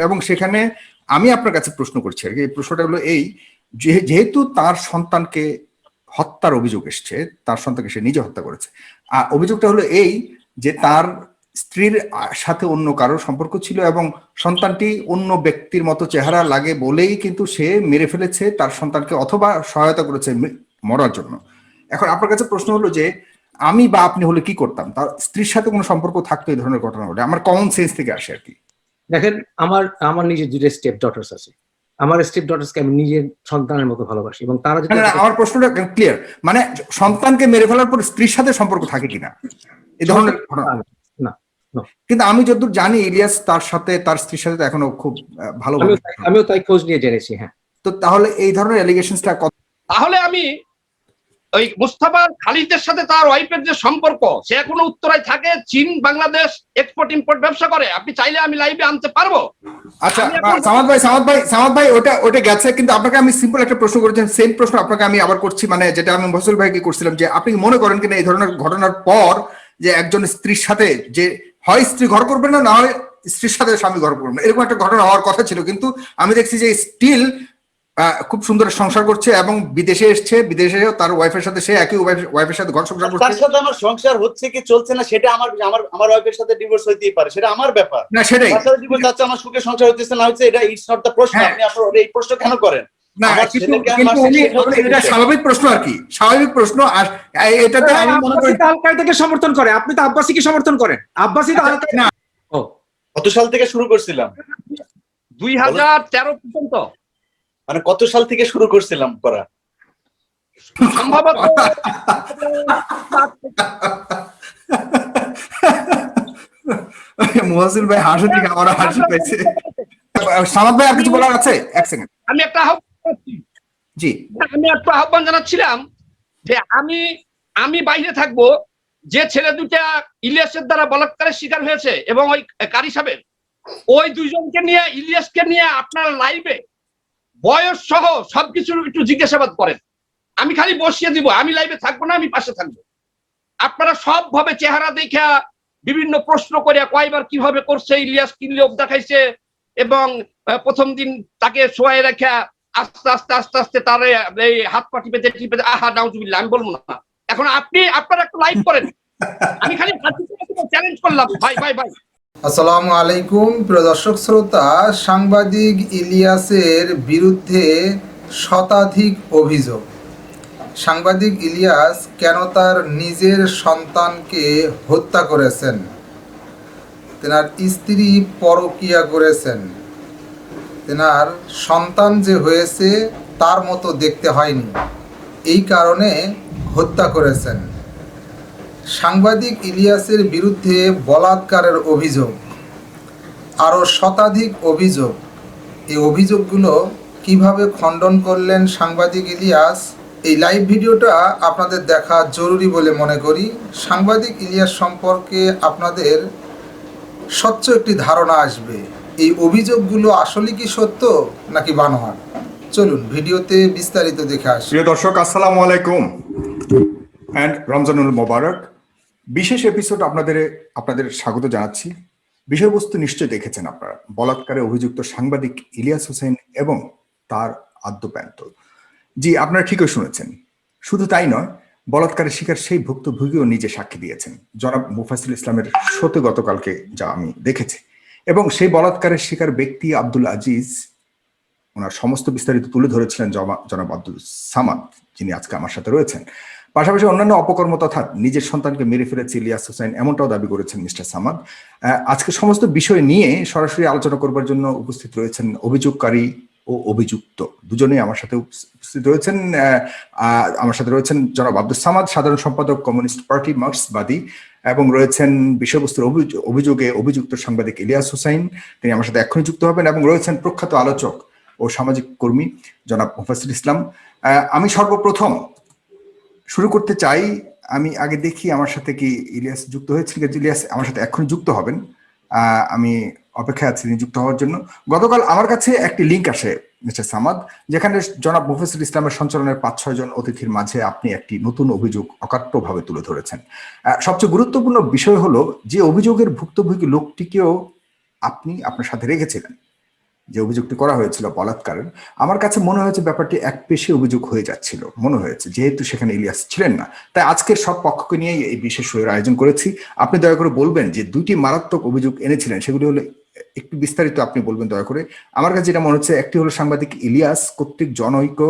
এবং সেখানে আমি আপনার কাছে প্রশ্ন করছি আর কি, এই প্রশ্নটা হলো এই, যেহেতু তার সন্তানকে হত্যার অভিযোগ এসছে, তার সন্তানকে সে নিজে হত্যা করেছে, আর অভিযোগটা হলো এই যে তার স্ত্রীর সাথে অন্য কারোর সম্পর্ক ছিল এবং সন্তানটি অন্য ব্যক্তির মতো চেহারা লাগে বলেই কিন্তু সে মেরে ফেলেছে তার সন্তানকে, অথবা সহায়তা করেছে মরার জন্য। এখন আপনার কাছে প্রশ্ন হলো যে আমি বা আপনি হলে কি করতাম? তার স্ত্রীর সাথে কোনো সম্পর্ক থাকতো এই ধরনের ঘটনা হলে? আমার কমন সেন্স থেকে আসে আর কি। দেখেন, আমার নিজের দুটো স্টেপ ডটার্স আছে। আমার স্টেপ ডটার্সকে আমি নিজের সন্তানের মতো ভালোবাসি, এবং তারা যদি আমার প্রশ্নটা ক্লিয়ার, মানে সন্তানকে মেরে ফেলার পর স্ত্রীর সাথে সম্পর্ক থাকে কিনা এই ধরনের ঘটনা? না। কিন্তু আমি যতদূর জানি ইলিয়াস তার সাথে, তার স্ত্রীর সাথে এখনো খুব ভালো, আমিও তাই খোঁজ নিয়ে জেনেছি। হ্যাঁ, তো তাহলে এই ধরনের অ্যালিগেশনসটা তাহলে আমি ওই মুস্তাফা খালিদের সাথে তার ওয়াইফের যে সম্পর্ক, সে এখনো উত্তরায় থাকে, চীন বাংলাদেশ এক্সপোর্ট ইম্পোর্ট ব্যবসা করে, আপনি চাইলে আমি লাইভে আনতে পারবো। আচ্ছা সামাদ ভাই ওটা গেছে, কিন্তু আপনাকে আমি সিম্পল একটা প্রশ্ন করেছেন, সেম প্রশ্ন আপনাকে আমি আবার করছি, মানে যেটা আমি ফজল ভাইকে করছিলাম, যে আপনি মনে করেন কিনা এই ধরনের ঘটনার পর যে একজন স্ত্রীর সাথে, যে হয় স্ত্রী ঘর করবে না, না হয় স্ত্রীর সাথে স্বামী ঘর করবে না, এরকম একটা ঘটনা হওয়ার কথা ছিল, কিন্তু আমি দেখছি যে স্টিল খুব সুন্দর সংসার করছে এবং বিদেশে এসছে, বিদেশে তার ওয়াইফের সাথে, সে একই ওয়াইফের সাথে ঘর সংসার করছে। তার সাথে আমার সংসার হচ্ছে কি চলছে না সেটা আমার ওয়াইফের সাথে ডিভোর্স হইতেই পারে, সেটা আমার ব্যাপার না, সেটাই তার সাথে ডিভোর্স আছে, আমার সুখে সংসার হচ্ছে না হচ্ছে, এটা ইটস নট দ্য প্রশ্ন। আপনি আপনার এই প্রশ্ন কেন করেন? না, এটা স্বাভাবিক প্রশ্ন আর কি, স্বাভাবিক প্রশ্ন। আর এটাতে আমি মনে করি আল কায়দাকে সমর্থন করে, আপনি তো আব্বাসীকে সমর্থন করেন। আব্বাসী তো আল কায়দা। কত সাল থেকে শুরু করছিলাম? 2013 পর্যন্ত। মানে কত সাল থেকে শুরু করছিলাম করা? সম্ভবত মুহাসিন ভাই হাসি থেকে আমার হাসি পেয়েছে। সামাদ ভাই আর কিছু বলার আছে? এক সেকেন্ড, আমি একটা জি, আমি একটা আহ্বান জানাচ্ছিলাম যে আমি বাইরে থাকবো, যে ছেলে দুটা ইলিয়াসের দ্বারা বলাৎকারের শিকার হয়েছে এবং ওই কারি সাহেবের, ওই দুইজনকে নিয়ে, ইলিয়াসকে নিয়ে আপনারা লাইভে বয়স সহ সবকিছু একটু জিজ্ঞাসাবাদ করেন। আমি খালি বসিয়ে দিব, আমি লাইভে থাকবো না, আমি পাশে থাকবো। আপনারা সব ভাবে চেহারা দেখা বিভিন্ন প্রশ্ন করে কয়বার কিভাবে করছে, ইলিয়াস কি লোভ দেখাইছে, এবং প্রথম দিন তাকে শোয়াই রাখা আস্তে আস্তে আস্তে আস্তে তার এই হাত পা টিপে টিপে, আহা নাউজুবিল্লাহ, আমি বলবো না। এখন আপনারা একটু লাইভ করেন, আমি খালি চ্যালেঞ্জ করলাম। ভাই ভাই ভাই আসসালামু আলাইকুম প্রিয় দর্শক শ্রোতা। সাংবাদিক ইলিয়াসের বিরুদ্ধে শতাধিক অভিযোগ। সাংবাদিক ইলিয়াস কেন তার নিজের সন্তানকে হত্যা করেছেন, তেনার স্ত্রী পরকীয়া করেছেন, তেনার সন্তান যে হয়েছে তার মতো দেখতে হয়নি, এই কারণে হত্যা করেছেন। সাংবাদিক ইলিয়াসের বিরুদ্ধে বলাৎকারের অভিযোগ, আরও শতাধিক অভিযোগ। এই অভিযোগগুলো কিভাবে খণ্ডন করলেন সাংবাদিক ইলিয়াস, এই লাইভ ভিডিওটা আপনাদের দেখা জরুরি বলে মনে করি। সাংবাদিক ইলিয়াস সম্পর্কে আপনাদের স্বচ্ছ একটি ধারণা আসবে, এই অভিযোগগুলো আসলে কি সত্য নাকি বানোয়াট। চলুন ভিডিওতে বিস্তারিত দেখে আসি। প্রিয় দর্শক, আসসালামু আলাইকুম এন্ড রমজানুল মোবারক। বিশেষ এপিসোড আপনাদের স্বাগত জানাচ্ছি। বিষয়বস্তু নিশ্চয় দেখেছেন আপনারা, বলাৎকারে অভিযুক্ত সাংবাদিক ইলিয়াস হোসেন এবং তার আদ্যপ্যান্ত। জি, আপনারা ঠিকই শুনেছেন। শুধু তাই নয়, বলাৎকারের শিকার সেই ভুক্তভোগীও নিজে সাক্ষী দিয়েছেন। জনাব মুফাসিল ইসলামের শোতে গতকালকে যা আমি দেখেছি, এবং সেই বলাৎকারের শিকার ব্যক্তি আব্দুল আজিজ, ওনার সমস্ত বিস্তারিত তুলে ধরেছিলেন জনাব আব্দুল সামাদ, যিনি আজকে আমার সাথে রয়েছেন। পাশাপাশি অন্যান্য অপকর্ম তথা নিজের সন্তানকে মেরে ফেলেছে ইলিয়াস হোসেন, এমনটাও দাবি করেছেন মিস্টার সামাদ। আজকে সমস্ত বিষয় নিয়ে সরাসরি আলোচনা করবার জন্য উপস্থিত রয়েছেন অভিযোগকারী ও অভিযুক্ত দুজনেই আমার সাথে উপস্থিত রয়েছেন। আমার সাথে রয়েছেন জনাব আব্দুল সামাদ, সাধারণ সম্পাদক, কমিউনিস্ট পার্টি, মার্কসবাদী, এবং রয়েছেন বিষয়বস্তুর অভিযোগে অভিযুক্ত সাংবাদিক ইলিয়াস হোসেন, তিনি আমার সাথে এখনই যুক্ত হবেন, এবং রয়েছেন প্রখ্যাত আলোচক ও সামাজিক কর্মী জনাব মুফাসিল ইসলাম। আমি সর্বপ্রথম শুরু করতে চাই, আমি আগে দেখি আমার সাথে কি ইলিয়াস যুক্ত হয়েছিল। ইলিয়াস আমার সাথে এখনই যুক্ত হবেন, আমি অপেক্ষায় আছি যুক্ত হওয়ার জন্য। গতকাল আমার কাছে একটি লিঙ্ক আসে মিস্টার সামাদ, যেখানে জনাব মুফাসিল ইসলামের সঞ্চালনের 5-6 জন অতিথির মাঝে আপনি একটি নতুন অভিযোগ অকাট্যভাবে তুলে ধরেছেন। সবচেয়ে গুরুত্বপূর্ণ বিষয় হলো যে অভিযোগের ভুক্তভোগী লোকটিকেও আপনি আপনার সাথে রেখেছিলেন, যে অভিযোগটি করা হয়েছিল বলাৎকারের, আমার কাছে মনে হয়েছে ব্যাপারটি একপেশে অভিযোগ হয়ে যাচ্ছিল মনে হয়েছে, যেহেতু সেখানে ইলিয়াস ছিলেন না। তাই আজকের সব পক্ষকে নিয়ে এই বিশেষ শোয়ের আয়োজন করেছি। আপনি দয়া করে বলবেন যে দুটি মারাত্মক অভিযোগ এনেছিলেন, সেগুলি হলো একটু বিস্তারিত আপনি বলবেন দয়া করে। আমার কাছে যেটা মনে হচ্ছে, একটি হলো সাংবাদিক ইলিয়াস কর্তৃক জনৈক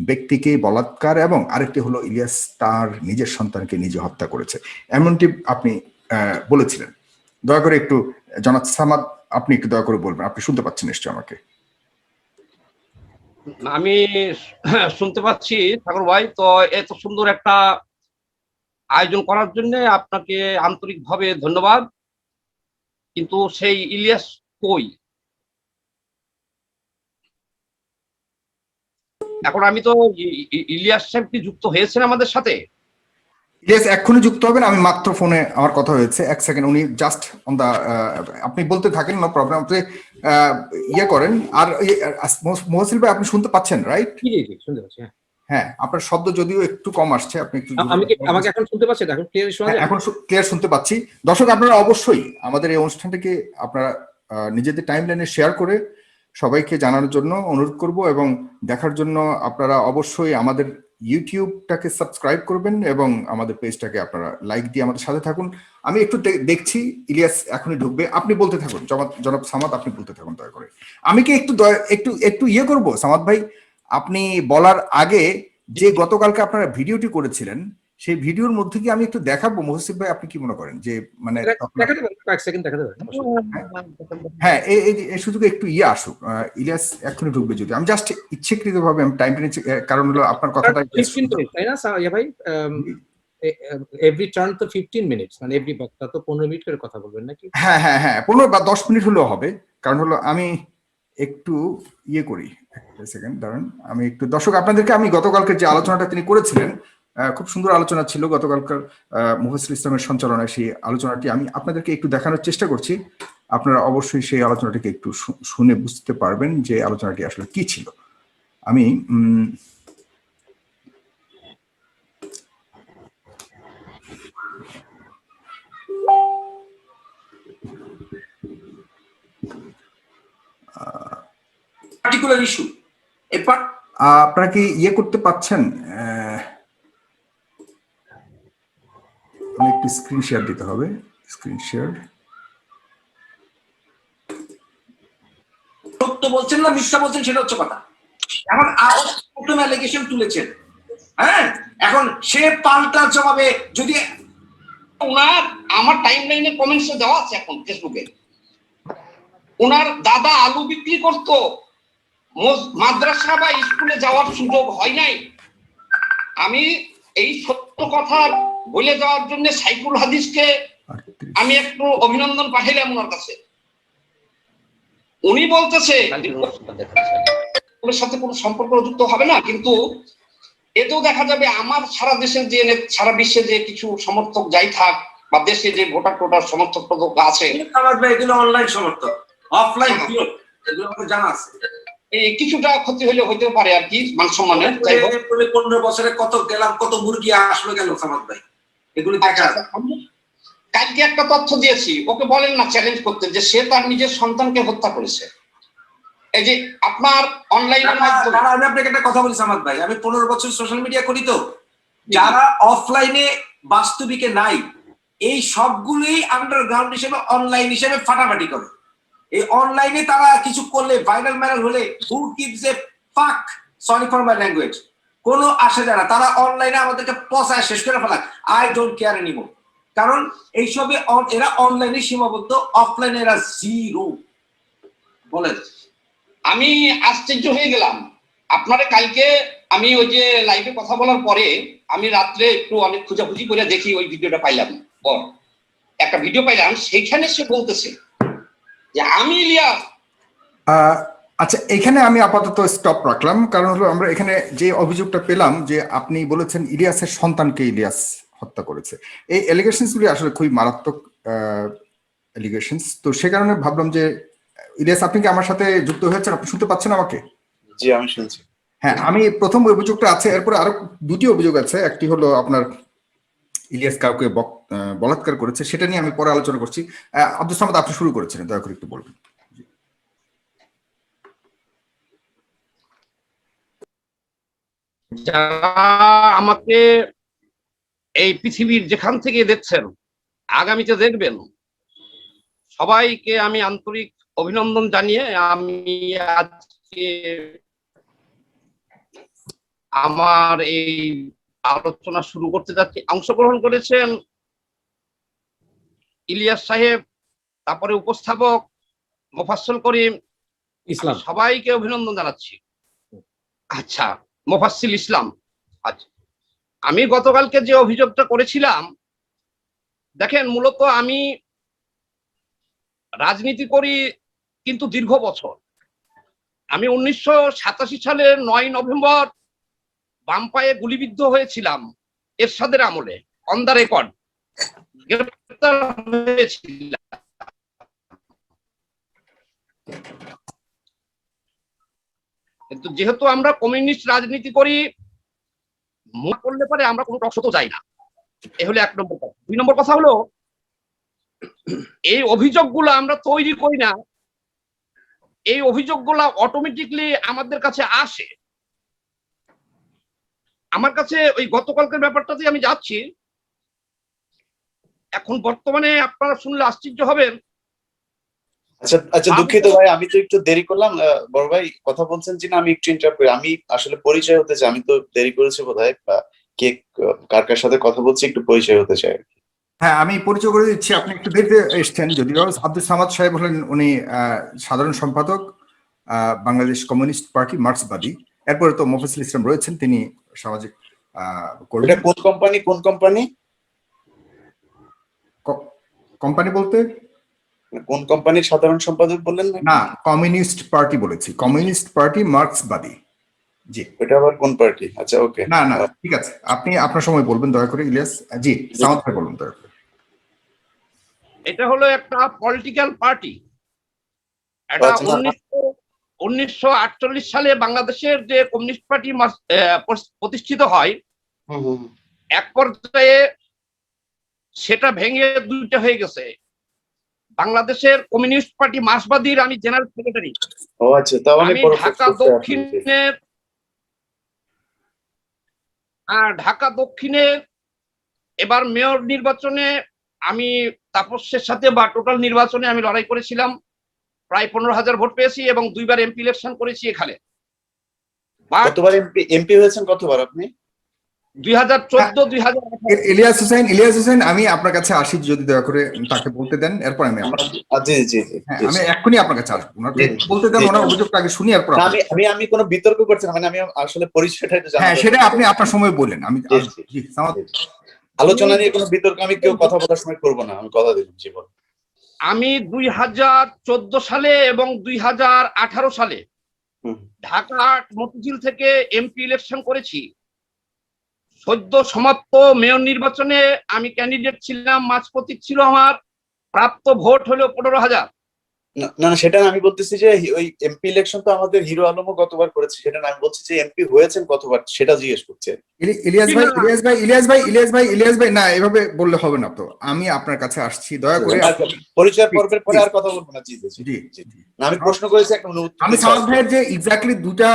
ব্যক্তিকে বলাৎকার, এবং আরেকটি হলো ইলিয়াস তার নিজের সন্তানকে নিজে হত্যা করেছে, এমনটি আপনি বলেছিলেন। দয়া করে একটু জনাব সামাদ, আপনি একটু দয়া করে বলবেন। আপনি শুনতে পাচ্ছেন নিশ্চয় আমাকে? আমি শুনতে পাচ্ছি ঠাকুর ভাই। তো এত সুন্দর একটা আয়োজন করার জন্য আপনাকে আন্তরিকভাবে ধন্যবাদ। কিন্তু সেই ইলিয়াস কই? এখন আমি তো ইলিয়াস সাহেব কি যুক্ত হয়েছেন আমাদের সাথে? ইলিয়াস এক্ষুনি যুক্ত হবেন, আমি মাত্র ফোনে আমার কথা হয়েছে, এক সেকেন্ড, উনি জাস্ট অন দা, আপনি বলতে থাকেন, নো প্রবলেম। আপনি ইয়ে করেন। আর মহসিল ভাই, আপনি শুনতে পাচ্ছেন রাইট? শুনতে পাচ্ছি। হ্যাঁ, আপনার শব্দ যদিও একটু কম আসছে, আপনি একটু আমাকে এখন শুনতে পাচ্ছেন? এখন ক্লিয়ার শোনা যায়? এখন ক্লিয়ার শুনতে পাচ্ছি। দর্শক, আপনারা অবশ্যই আমাদের এই অনুষ্ঠানটিকে আপনারা নিজেদের টাইমলাইনে শেয়ার করে সবাইকে জানানোর জন্য অনুরোধ করব, এবং দেখার জন্য আপনারা অবশ্যই আমাদের ইউটিউবটাকে সাবস্ক্রাইব করবেন এবং আমাদের পেজটাকে আপনারা লাইক দিয়ে আমাদের সাথে থাকুন। আমি একটু দেখছি ইলিয়াস এখনই ঢুকবে, আপনি বলতে থাকুন। জনাব সামাদ, আপনি বলতে থাকুন দয়া করে। আমি কি একটু ইয়ে করব সামাদ ভাই, আপনি বলার আগে যে গতকালকে আপনারা ভিডিওটি করেছিলেন, সেই ভিডিওর মধ্যে কি আমি একটু দেখাবো? মহসিব ভাই, আপনি কি মনে করেন যে মানে কয়েক সেকেন্ড দেখাতে পারেন? হ্যাঁ, এই সুযোগে একটু ইয়ে আসুক। ইলিয়াস এক্ষুনি ঢুকবে, যদি আমি জাস্ট ইচ্ছাকৃত ভাবে আমি টাইমটা নিচ্ছি, কারণ হলো আপনার কথাটা 15 মিনিট, তাই না ভাই? এভরি টার্ন তো 15 মিনিটস, মানে এভরি বক্তা তো 15 মিনিট করে কথা বলবেন নাকি? হ্যাঁ হ্যাঁ হ্যাঁ, 15 বা 10 মিনিট হলেও হবে। কারণ হলো আমি একটু ইয়ে করি, একটা সেকেন্ড দাঁড়ান। আমি একটু, দর্শক, আপনাদেরকে আমি গতকালকে যে আলোচনাটা তিনি করেছিলেন, খুব সুন্দর আলোচনা ছিল গতকালকার মুফাসসির ইসলামের সঞ্চালনায়, সেই আলোচনাটি আমি আপনাদেরকে একটু দেখানোর চেষ্টা করছি। আপনারা অবশ্যই সেই আলোচনাটিকে একটু শুনে বুঝতে পারবেন যে আলোচনাটি আসলে কি ছিল। আমি পার্টিকুলার ইস্যু আপনারা কি ইয়ে করতে পাচ্ছেন? একটু স্ক্রিন শেয়ার দিতে হবে, স্ক্রিন শেয়ার। সত্য বলছেন না মিথ্যা বলছেন সেটা হচ্ছে কথা। এখন প্রথম অ্যালিগেশন তুলেছেন, হ্যাঁ, এখন সে পাল্টা জবাবে যদি ওনার, আমার টাইম লাইনে কমেন্টসে দেওয়া আছে এখন ফেসবুকে, ওনার দাদা আলু বিক্রি করতো, মাদ্রাসা বা স্কুলে যাওয়ার সুযোগ হয় নাই। আমি এই সত্য কথা বলে যাওয়ার জন্য সাইকুল হাদিসকে আমি একটু অভিনন্দন পাঠাইলাম ওনার কাছে। উনি বলতেছে ওর সাথে কোনো সম্পর্ক যুক্ত হবে না, কিন্তু এতেও দেখা যাবে আমার সারা দেশের যে, সারা বিশ্বে যে কিছু সমর্থক যাই থাক, বা দেশে যে ভোটার টোটার সমর্থক আছে, এগুলো অনলাইন সমর্থক, অফলাইন এগুলো আমার জানা আছে। এই কিছুটা ক্ষতি হলে হইতে পারে আর কি, মান সম্মানে। 15 বছরে কত গেলাম, কত মুরগি আসলো গেল সামাদ ভাই, এগুলো দেখা। কালকে একটা তথ্য দিয়েছি, ওকে বলেন না চ্যালেঞ্জ করতে, যে সে তার নিজের সন্তানকে হত্যা করেছে। এই যে আপনার অনলাইনের মাধ্যমে, আমি আপনাকে একটা কথা বলি সামাদ ভাই, আমি 15 বছর সোশ্যাল মিডিয়া করি, তো যারা অফলাইনে বাস্তবিকে নাই, এই সবগুলোই আন্ডারগ্রাউন্ড হিসেবে অনলাইন হিসেবে ফাটাফাটি করে। এই অনলাইনে তারা কিছু করলে, ভাইরাল ম্যারাল হলে, হু গিভস এ ফাক, সরি ফর মাই ল্যাঙ্গুয়েজ, কোনো আসে যায় না। তারা অনলাইনে আমাদেরকে পচায় শেষ করে ফেলায়, আই ডোন্ট কেয়ার এনিমোর। কারণ এইসবে এরা অনলাইনে সীমাবদ্ধ, অফলাইনে এরা জিরো। বলেন। আমি আশ্চর্য হয়ে গেলাম। আপনারে কালকে আমি ওই যে লাইভে কথা বলার পরে আমি রাত্রে একটু অনেক খোঁজাখুঁজি করে দেখি, ওই ভিডিওটা পাইলাম, একটা ভিডিও পাইলাম, সেখানে সে বলতেছে যে আমি ইলিয়াস। আচ্ছা, এখানে আমি আপাতত স্টপ রাখলাম, কারণ হলো আমরা এখানে যে অভিযোগটা পেলাম যে আপনি বলেছেন ইলিয়াসের সন্তানকে ইলিয়াস হত্যা করেছে, এই এলিগেশনস গুলি আসলে খুবই মারাত্মক এলিগেশনস। তো সে কারণে ভাবলাম যে ইলিয়াস, আপনি কি আমার সাথে যুক্ত হয়েছেন? আপনি শুনতে পাচ্ছেন আমাকে? জি, আমি শুনছি। হ্যাঁ, আমি প্রথম অভিযোগটা আছে, এরপরে আরো দুটি অভিযোগ আছে। একটি হলো আপনার ইলিয়াস কাউকে বলাৎকার করেছে, সেটা নিয়ে আমি পরে আলোচনা করছি। আব্দুল সামাদ, আপনি শুরু করেছিলেন, দয়া করে একটু বলবেন। যারা আমাকে এই পৃথিবীর যেখান থেকে দেখছেন, আগামীতে দেখবেন, সবাইকে আমি আন্তরিক অভিনন্দন জানিয়ে আমি আজকে আমার এই আলোচনা শুরু করতে যাচ্ছি। অংশগ্রহণ করেছেন ইলিয়াস সাহেব, তারপরে উপস্থাপক মোফাজ্জল করিম, ইসলাম। সবাইকে অভিনন্দন জানাচ্ছি। আচ্ছা, মোফাজ্জল ইসলাম। আচ্ছা, আমি গতকালকে যে অভিযোগটা করেছিলাম, দেখেন, মূলত আমি রাজনীতি করি কিন্তু দীর্ঘ বছর। আমি 1987 সালের 9 নভেম্বর বাম পায়ে গুলিবিদ্ধ হয়েছিলাম এরশাদের আমলে, অন দ্য রেকর্ড গ্রেপ্তার হয়েছিলাম। কিন্তু যেহেতু আমরা কমিউনিস্ট রাজনীতি করি, মনে করলে পরে আমরা কোনো টকশোতে যাই না। এ হলো 1 নম্বর কথা। 2 নম্বর কথা হলো, এই অভিযোগগুলো আমরা তৈরি করি না, এই অভিযোগগুলো অটোমেটিকলি আমাদের কাছে আসে। আমার কাছে ওই গতকালকের ব্যাপারটাতে আমি যাচ্ছি। এখন বর্তমানে আপনারা শুনলে আশ্চর্য হবেন। আচ্ছা আচ্ছা, দুঃখিত ভাই, আমি তো একটু দেরি করলাম। বড় ভাই কথা বলছেন যে না, আমি একটু ইন্টারাপ্ট করি। আমি আসলে পরিচয় হতে চাই, আমি তো দেরি করেছি বোধহয়। কে কার কার সাথে কথা বলছি একটু পরিচয় হতে চাই। হ্যাঁ, আমি পরিচয় করে দিচ্ছি। আপনি একটু দেরিতে এসছেন যদিও। আব্দুল সামাদ সাহেব হলেন উনি সাধারণ সম্পাদক বাংলাদেশ কমিউনিস্ট পার্টি মার্ক্সবাদী। এরপরে তো মোফাজ্জল ইসলাম রয়েছেন, তিনি সামাজিক কর্মী। এটা কোন কোম্পানি? কোন কোম্পানি? কোম্পানি বলতে কোন কোম্পানির সাধারণ সম্পাদক বললেন না, কমিউনিস্ট পার্টি বলেছি, কমিউনিস্ট পার্টি মার্ক্সবাদী। জি, এটা আবার কোন পার্টি? আচ্ছা, ওকে। না না, ঠিক আছে, আপনি আপনার সময় বলবেন দয়া করে ইলিয়াস। জি, সামাদ ভাই বলুন দয়া করে। এটা হলো একটা পলিটিক্যাল পার্টি। এটা 1948 সালে বাংলাদেশের যে কমিউনিস্ট পার্টি প্রতিষ্ঠিত হয়, এক পর্যায়ে সেটা ভেঙে 2টা হয়ে গেছে। বাংলাদেশের কমিউনিস্ট পার্টি মার্ক্সবাদীর আমি জেনারেল সেক্রেটারি। ও আচ্ছা, তাহলে আমি ঢাকা দক্ষিণের এবার মেয়র নির্বাচনে আমি তাপসের সাথে বা টোটাল নির্বাচনে আমি লড়াই করেছিলাম। প্রায় 15,000 ভোট পেয়েছি এবং 2বার এমপি ইলেকশন করেছি এখানে। কতবার এমপি হয়েছেন? কতবার আপনি? 2014, 2018। ইলিয়াস হোসেন, আমি আপনার কাছে আসি, যদি দয়া করে তাকে বলতে দেন, এরপর আমি জি জি, আমি এক্ষুনি আপনার কাছে আসবো। বলতে দেন, ওনার অভিযোগটা আগে শুনি, এরপর আমি কোনো বিতর্ক করছি না, মানে আমি আসলে পরিচয়টা একটু জানতে। হ্যাঁ, সেটা আপনি আপনার সময় বললেন। আমি আলোচনা নিয়ে কোনো বিতর্ক আমি কেউ কথা বলার সময় করবো না, আমি কথা দিলাম জীবন। আমি 2014 সালে এবং 2018 সালে ঢাকা মতিঝিল থেকে এমপি ইলেকশন করেছি। সদ্য সমাপ্ত মেয়র নির্বাচনে আমি ক্যান্ডিডেট ছিলাম, মাঝ প্রতীক ছিল আমার, প্রাপ্ত ভোট হলো 15,000। না না, সেটা আমি বলতেছি যে ওই এমপি ইলেকশন তো আমাদের হিরো আলমও গতবার করেছে, সেটা আমি বলছি যে এমপি হয়েছেন কতবার সেটা জিজ্ঞেস করছে। ইলিয়াস ভাই না, এভাবে বললে হবে না তো। আমি আপনার কাছে আসছি, দয়া করে পরিচয় পর্বের পরে আর কথা বলবো না। জি জি, আমি প্রশ্ন করেছি একটা। আমি সামাদ ভাইয়ের যে এক্স্যাক্টলি 2টা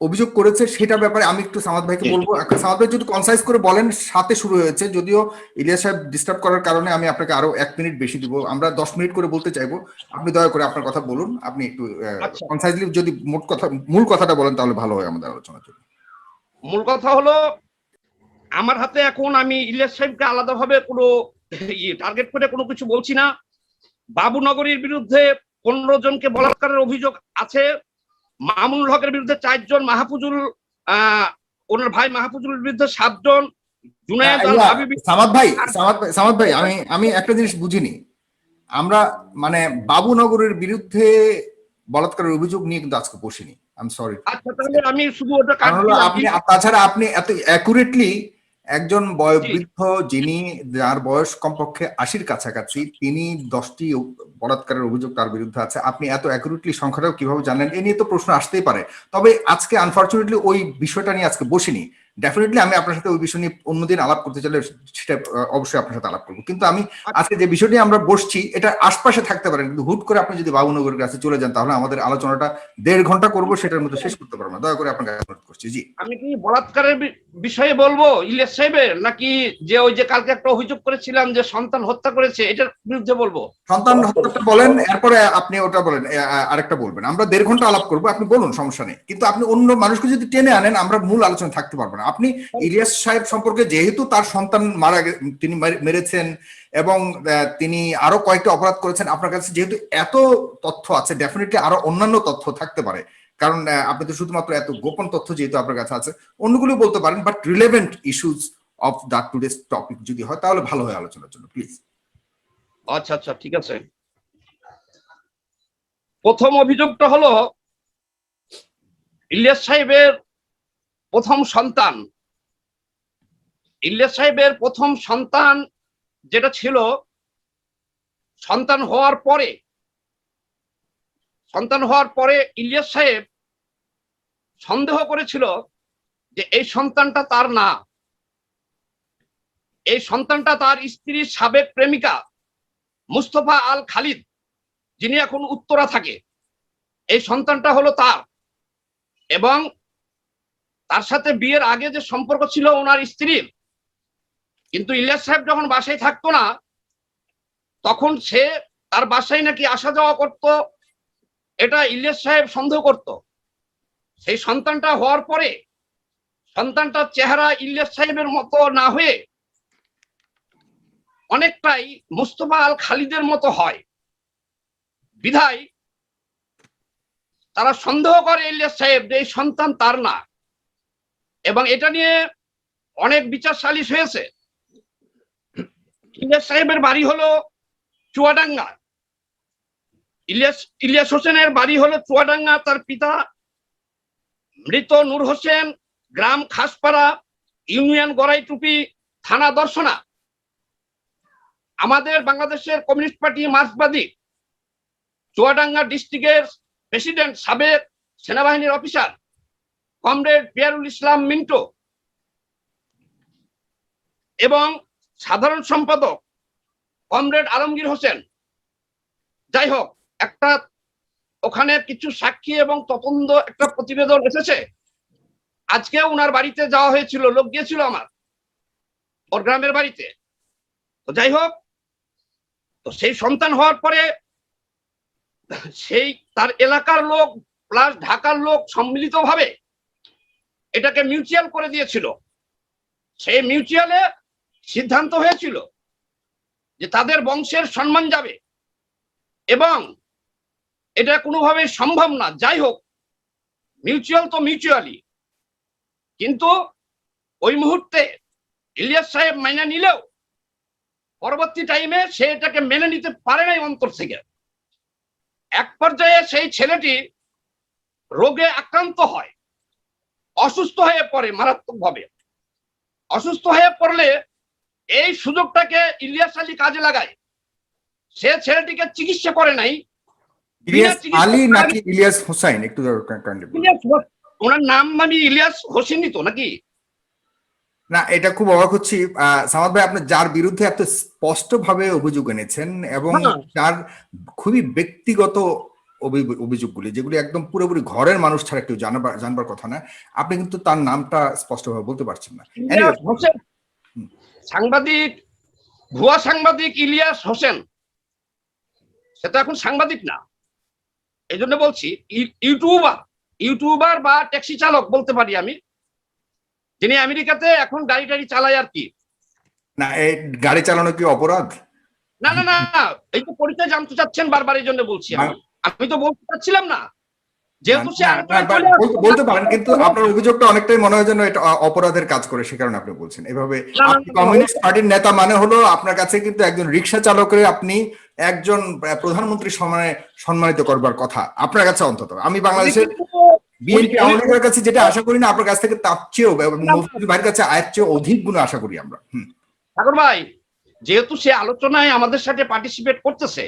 অভিযোগ করেছে সেটা ব্যাপারে আমি একটু সামাদ ভাইকে বলবো। সামাদ ভাই যদি কনসাইজ করে বলেন। সাথে শুরু হয়েছে, যদিও ইলিয়াস সাহেব ডিস্টার্ব করার কারণে আমি আপনাকে আরো 1 মিনিট বেশি দিব। আমরা 10 মিনিট করে বলতে চাইবো। আপনি দয়া করে আপনার কথা বলুন। আপনি একটু কনসাইজলি যদি মূল কথাটা বলেন তাহলে ভালো হয় আমাদের আলোচনার জন্য। মূল কথা হলো, আমার হাতে এখন আমি ইলিয়াস সাহেবকে আলাদাভাবে কোনো টার্গেট করে কোনো কিছু বলছি না। বাবুনগরীর বিরুদ্ধে 15 জনকে বলাৎকারের অভিযোগ আছে। মামুনুল হকের বিরুদ্ধে 4 জন, ওনার ভাই মাহফুজুলের বিরুদ্ধে 7 জন, জুনায়েদ আল হাবিবি। সামাদ ভাই, আমি একটা জিনিস বুঝিনি। আমরা মানে বাবুনগরের বিরুদ্ধে বলাৎকারের অভিযোগ নিয়ে কিন্তু আজকে বসিনি। I am sorry. আচ্ছা, তাহলে আমি শুধু ওটা তাছাড়া আপনি এত অ্যাকুরেটলি একজন বয়োবৃদ্ধ, যার বয়স কমপক্ষে 80-র কাছাকাছি, তিনি 10টি বলাৎকারের অভিযোগ তার বিরুদ্ধে আছে, আপনি এত অ্যাকুরেটলি সংখ্যাটাও কিভাবে জানেন? এ নিয়ে তো প্রশ্ন আসতেই পারে। তবে আজকে আনফরচুনেটলি ওই বিষয়টা নিয়ে আজকে বসিনি। ডেফিনেটলি আমি আপনার সাথে ওই বিষয় নিয়ে অন্যদিন আলাপ করতে চাইলে সেটা অবশ্যই আপনার সাথে আলাপ করবো। কিন্তু আমি আজকে যে বিষয়টি আমরা বসছি এটা আশপাশে থাকতে পারেন, কিন্তু হুট করে আপনি যদি বাবুনগরের কাছে চলে যান তাহলে আমাদের আলোচনাটা 1.5 ঘন্টা করবো, সেটার মধ্যে শেষ করতে পারবো না। দয়া করে আপনাকে অনুরোধ করছি। জি, আমি কি বলাৎকারের বিষয়ে বলবো ইলিয়াস সাহেবের, নাকি যে ওই যে কালকে একটা অভিযোগ করেছিলাম যে সন্তান হত্যা করেছে এটার বিরুদ্ধে বলবো? সন্তান হত্যাটা বলেন, এরপরে আপনি ওটা বলেন, আরেকটা বলবেন। আমরা 1.5 ঘন্টা আলাপ করবো, আপনি বলুন, সমস্যা নেই। কিন্তু আপনি অন্য মানুষকে যদি টেনে আনেন আমরা মূল আলোচনা থাকতে পারবো না। আপনি ইলিয়াস সাহেব সম্পর্কে, যেহেতু তার সন্তান তিনি মেরেছেন এবং তিনি আরো কয়েকটা অপরাধ করেছেন, আপনার কাছে যেহেতু এত তথ্য আছে, ডেফিনেটলি আরো অন্যান্য তথ্য থাকতে পারে, কারণ আপনি তো শুধুমাত্র এত গোপন তথ্য যেহেতু আপনার কাছে আছে, অন্যগুলো বলতে পারেন, but relevant issues of that today's topic যদি হয় তাহলে ভালো হয় আলোচনার জন্য, প্লিজ। আচ্ছা আচ্ছা, ঠিক আছে। প্রথম অভিযোগটা হলো ইলিয়াস সাহেবের প্রথম সন্তান, ইলিয়াস সাহেবের প্রথম সন্তান যেটা ছিল, সন্তান হওয়ার পরে ইলিয়াস সাহেব সন্দেহ করেছিল যে এই সন্তানটা তার না, এই সন্তানটা তার স্ত্রীর সাবেক প্রেমিকা মুস্তফা আল খালিদ, যিনি এখন উত্তরা থাকে, এই সন্তানটা হলো তার। এবং তার সাথে বিয়ের আগে যে সম্পর্ক ছিল ওনার স্ত্রীর, কিন্তু ইলিয়াস সাহেব যখন বাসায় থাকতো না তখন সে তার বাসায় নাকি আসা যাওয়া করত, এটা ইলিয়াস সাহেব সন্দেহ করত। সেই সন্তানটা হওয়ার পরে সন্তানটার চেহারা ইলিয়াস সাহেবের মতো না হয়ে অনেকটাই মুস্তফা আল খালিদের মতো হয়, বিধায় তারা সন্দেহ করে ইলিয়াস সাহেব যে এই সন্তান তার না। এবং এটা নিয়ে অনেক বিচার সালিশ হয়েছে। ইলিয়াস সাহেবের বাড়ি হলো চুয়াডাঙ্গা, ইলিয়াস হোসেনের বাড়ি হলো চুয়াডাঙ্গা, তার পিতা মৃত নূর হোসেন, গ্রাম খাসপাড়া, ইউনিয়ন গড়াইটুপি, থানা দর্শনা। আমাদের বাংলাদেশের কমিউনিস্ট পার্টি মার্ক্সবাদী চুয়াডাঙ্গা ডিস্ট্রিক্টের প্রেসিডেন্ট, সাবেক সেনাবাহিনীর অফিসার কমরেড পিয়ারুল ইসলাম মিন্টো এবং সাধারণ সম্পাদক কমরেড আলমগীর হোসেন। যাই হোক, একটা ওখানে কিছু সাক্ষী এবং তদন্ত একটা প্রতিবেদন এসেছে। আজকে ওনার বাড়িতে যাওয়া হয়েছিল, লোক গিয়েছিল আমার ওর গ্রামের বাড়িতে। তো যাই হোক, তো সেই সন্তান হওয়ার পরে সেই তার এলাকার লোক প্লাস ঢাকার লোক সম্মিলিতভাবে এটাকে মিউচুয়াল করে দিয়েছিল। সেই মিউচুয়ালে সিদ্ধান্ত হয়েছিল যে তাদের বংশের সম্মান যাবে এবং এটা কোনোভাবে সম্ভব না। যাই হোক, মিউচুয়াল তো মিউচুয়ালি, কিন্তু ওই মুহূর্তে ইলিয়াস সাহেব মেনে নিলেও পরবর্তী টাইমে সে এটাকে মেনে নিতে পারে নাই অন্তর থেকে। এক পর্যায়ে সেই ছেলেটি রোগে আক্রান্ত হয়, অসুস্থ হয়ে পড়ে মারাত্মকভাবে। অসুস্থ হয়ে পড়লে এই সুযোগটাকে ইলিয়াস আলী কাজে লাগায়। সে ছেলেটিকে চিকিৎসা করে নাই। ইলিয়াস আলী নাকি ইলিয়াস হোসাইন? একটু ওনার নাম আমি ইলিয়াস হোসেনই তো নাকি? না, এটা খুব অবাক হচ্ছি সামাদ ভাই, আপনি যার বিরুদ্ধে এত স্পষ্ট ভাবে অভিযোগ এনেছেন এবং যার খুবই ব্যক্তিগত অভিযোগগুলি, যেগুলি একদম পুরোপুরি ঘরের মানুষ ছাড়া কেউ জানবার কথা না, আপনি কিন্তু তার নামটা স্পষ্টভাবে বলতে পারছেন না। সাংবাদিক, ভুয়া সাংবাদিক ইলিয়াস হোসেন, সেটা এখন সাংবাদিক না, এই জন্য বলছি ইউটিউবার বা ট্যাক্সি চালক বলতে পারি আমি, যিনি আমেরিকাতে এখন গাড়ি টাড়ি চালায় আর কি। না, এই গাড়ি চালানো কি অপরাধ? না না না, এই তো পরিচয় জানতে চাচ্ছেন বারবার, এই জন্য বলছি। আমি তো বলতে চাচ্ছিলাম না, যেহেতু সে বলতে পারেন, কিন্তু আপনার অভিযোগটা অনেকটাই মনে হয় যেন এটা অপরাধের কাজ করে, সে কারণে আপনি বলছেন এভাবে। কমিউনিস্ট পার্টির নেতা মানে হলো আপনার কাছে কিন্তু একজন রিক্সা চালকের আপনি একজন প্রধানমন্ত্রী সম্মানিত করবার কথা আপনার কাছে। অন্তত আমি বাংলাদেশের বিএনপি আওয়ামী লীগের কাছে যেটা আশা করি না, আপনার কাছ থেকে তার চেয়েও, মুফতি ভাইয়ের কাছে আয়ের চেয়ে অধিক গুণ আশা করি আমরা। ঠাকুর ভাই, যেহেতু সে আলোচনায় আমাদের সাথে পার্টিসিপেট করতেছে,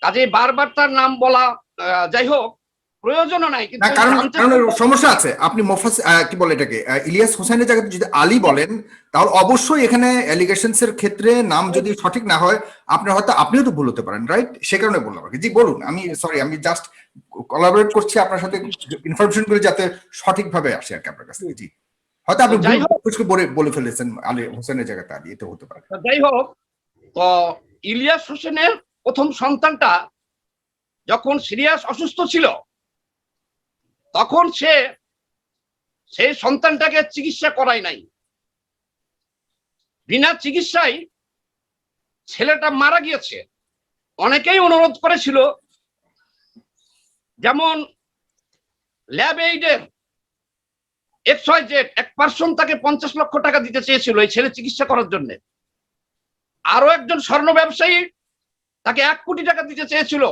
কাজে বারবার তার নাম বলা। যাই হোক, প্রয়োজনও নাই, কিন্তু না, কারণ জানতে কারণ এর সমস্যা আছে। আপনি কি বলে এটাকে, ইলিয়াস হোসেনের জায়গায় যদি আলী বলেন, তাহলে অবশ্যই এখানে অ্যালিগেশনস এর ক্ষেত্রে নাম যদি সঠিক না হয়, আপনার হয়তো আপনিও তো ভুল হতে পারেন, রাইট? সে কারণে বললাম আর কি। জি বলুন, আমি সরি, আমি জাস্ট কোলাবরেট করছি আপনার সাথে ইনফরমেশন গুলো যাতে সঠিকভাবে আসে আর কি আপনার কাছ থেকে। জি, হয়তো আপনি যাই হোক, কিছু বলে ফেলেছেন আলী হোসেনের জায়গাতে আলী, এটা হতে পারে। যাই হোক, তো ইলিয়াস হোসেনের প্রথম সন্তানটা যখন সিরিয়াস অসুস্থ ছিল, তখন সেই সন্তানটাকে চিকিৎসা করায় নাই। বিনা চিকিৎসায় ছেলেটা মারা গিয়েছে। অনেকেই অনুরোধ করেছিল, যেমন ল্যাব এইডের XYZ এক পার্সন তাকে 50 লক্ষ টাকা দিতে চেয়েছিল এই ছেলে চিকিৎসা করার জন্য। আরো একজন স্বর্ণ ব্যবসায়ী তাকে 1 কোটি টাকা দিতে চেয়েছিল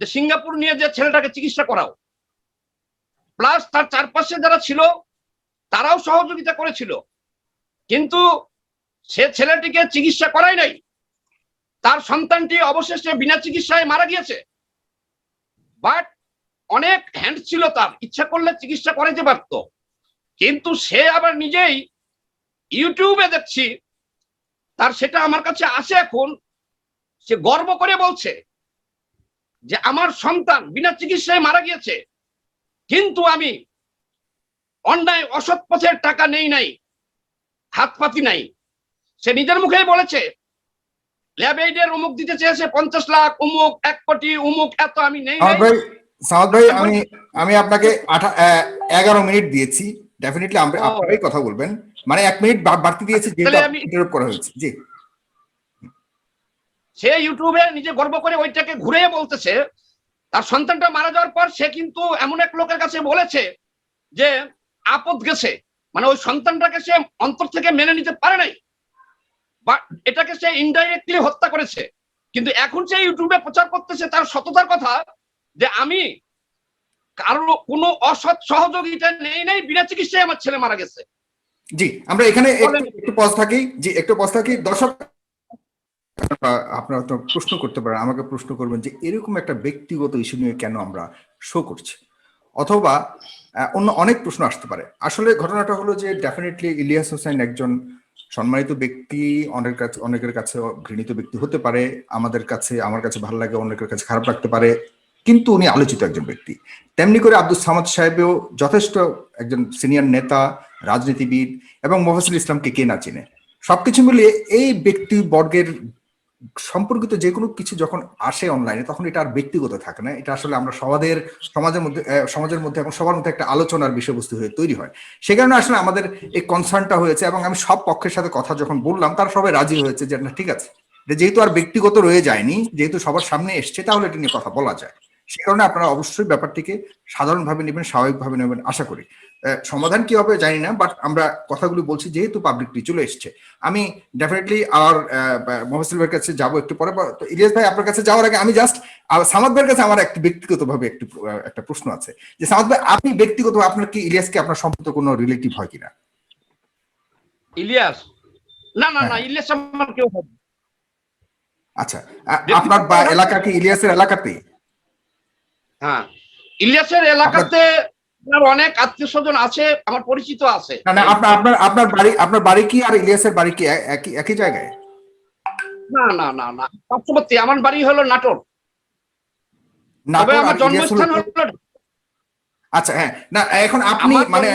যে সিঙ্গাপুর নিয়ে যে ছেলেটাকে চিকিৎসা করাও। প্লাস তার চারপাশে যারা ছিল তারাও সহযোগিতা করেছিল, কিন্তু সে ছেলেটিকে চিকিৎসা করায় নাই। তার সন্তানটি অবশেষে বিনা চিকিৎসায় মারা গিয়েছে। বাট অনেক হ্যান্ড ছিল, তার ইচ্ছা করলে চিকিৎসা করাইতে পারত, কিন্তু সে আবার নিজেই ইউটিউবে দেখছি তার, সেটা আমার কাছে আসে এখন, সে গর্ব করে বলছে যে আমার সন্তান বিনা চিকিৎসায় মারা গিয়েছে, কিন্তু আমি অন্যায় অসৎ পথের টাকা নেই নাই, হাত পাতি নাই। সে নিজের মুখেই বলেছে ল্যাব এইডের অমুক দিতে চেয়েছে 50 লাখ, অমুক 1 কোটি, অমুক এত, আমি নেই নাই। সামাদ ভাই, আমি আপনাকে 11 মিনিট দিয়েছি, ডেফিনেটলি আপনারাই কথা বলবেন, মানে 1 মিনিট বাড়তি দিয়েছি যেটা ইন্টারাপ্ট করা হয়েছে। জি, সে ইউটিউবে নিজে গর্ব করে ওইটাকে ঘুরে বলতেছে। তার সন্তানটা মারা যাওয়ার পর সে কিন্তু এমন এক লোকের কাছে বলেছে যে আপদ গেছে, মানে ওই সন্তানটাকে সে অন্তর থেকে মেনে নিতে পারে নাই, বা এটাকে সে ইনডাইরেক্টলি হত্যা করেছে। কিন্তু এখন সে ইউটিউবে প্রচার করতেছে তার সততার কথা, যে আমি কারো কোনো অসৎ সহযোগিতা নেই নাই, বিনা চিকিৎসায় আমার ছেলে মারা গেছে। জি, আমরা এখানে একটু পজ থাকি। জি, একটু পজ থাকি। দর্শক, আপনারা তো প্রশ্ন করতে পারেন, আমাকে প্রশ্ন করবেন যে এরকম একটা ব্যক্তিগত ইস্যু নিয়ে কেন আমরা শো করছি, অথবা অন্য অনেক প্রশ্ন আসতে পারে। আসলে ঘটনাটা হলো যে ডেফিনেটলি ইলিয়াস হোসেন একজন সম্মানিত ব্যক্তি, অনেকের কাছে ঘৃণিত ব্যক্তি হতে পারে, আমার কাছে ভালো লাগে, অনেকের কাছে খারাপ লাগতে পারে, কিন্তু উনি আলোচিত একজন ব্যক্তি। তেমনি করে আব্দুল সামাদ সাহেবও যথেষ্ট একজন সিনিয়র নেতা, রাজনীতিবিদ, এবং মোফাজ্জল ইসলামকে কে না চিনে। সবকিছু মিলিয়ে এই ব্যক্তি বর্গের সম্পর্কিত যে কোনো কিছু যখন আসে অনলাইনে, তখন এটা আর ব্যক্তিগত থাকে না, এটা আসলে আমরা সমাজের মধ্যে এবং সবার মধ্যে একটা আলোচনার বিষয়বস্তু হয়ে তৈরি হয়। সে কারণে আসলে আমাদের এই কনসার্নটা হয়েছে, এবং আমি সব পক্ষের সাথে কথা যখন বললাম, তারা সবাই রাজি হয়েছে যে না, ঠিক আছে, যেহেতু আর ব্যক্তিগত রয়ে যায়নি, যেহেতু সবার সামনে এসছে, তাহলে এটা নিয়ে কথা বলা যায়। সে কারণে আপনারা অবশ্যই ব্যাপারটিকে সাধারণভাবে নেবেন, স্বাভাবিকভাবে নেবেন, আশা করি। সমাধান কি হবে জানি না, বাট আমরা কথাগুলো বলছি যেহেতু পাবলিকলি চলে এসছে। আমি ডেফিনেটলি আর মোহাম্মদ ভাইয়ের কাছে যাবো একটু পরে। তো ইলিয়াস ভাই, আপনার কাছে যাওয়ার আগে আমি জাস্ট সামাদ ভাইয়ের কাছে আমার ব্যক্তিগতভাবে একটা প্রশ্ন আছে, যে সামাদ ভাই, আপনি ব্যক্তিগতভাবে আপনার কি ইলিয়াসকে আপনার সম্পর্কে কোনো রিলেটিভ হয় কিনা? ইলিয়াস না, ইলিয়াস আমার কেউ হবে। আচ্ছা, আপনার এলাকা কি ইলিয়াসের এলাকাতেই? হ্যাঁ, ইলিয়াসের এলাকাতে অনেক আত্মীয় স্বজন আছে, আমার পরিচিত আছে। না, আপনার বাড়ি কি আর ইলিয়াসের বাড়ি কি একই জায়গায়? না, পার্শ্ববর্তী। আমার বাড়ি হলো নাটোর, তবে আমার জন্মস্থান হলো। আচ্ছা, হ্যাঁ, না, এখন আপনি মানে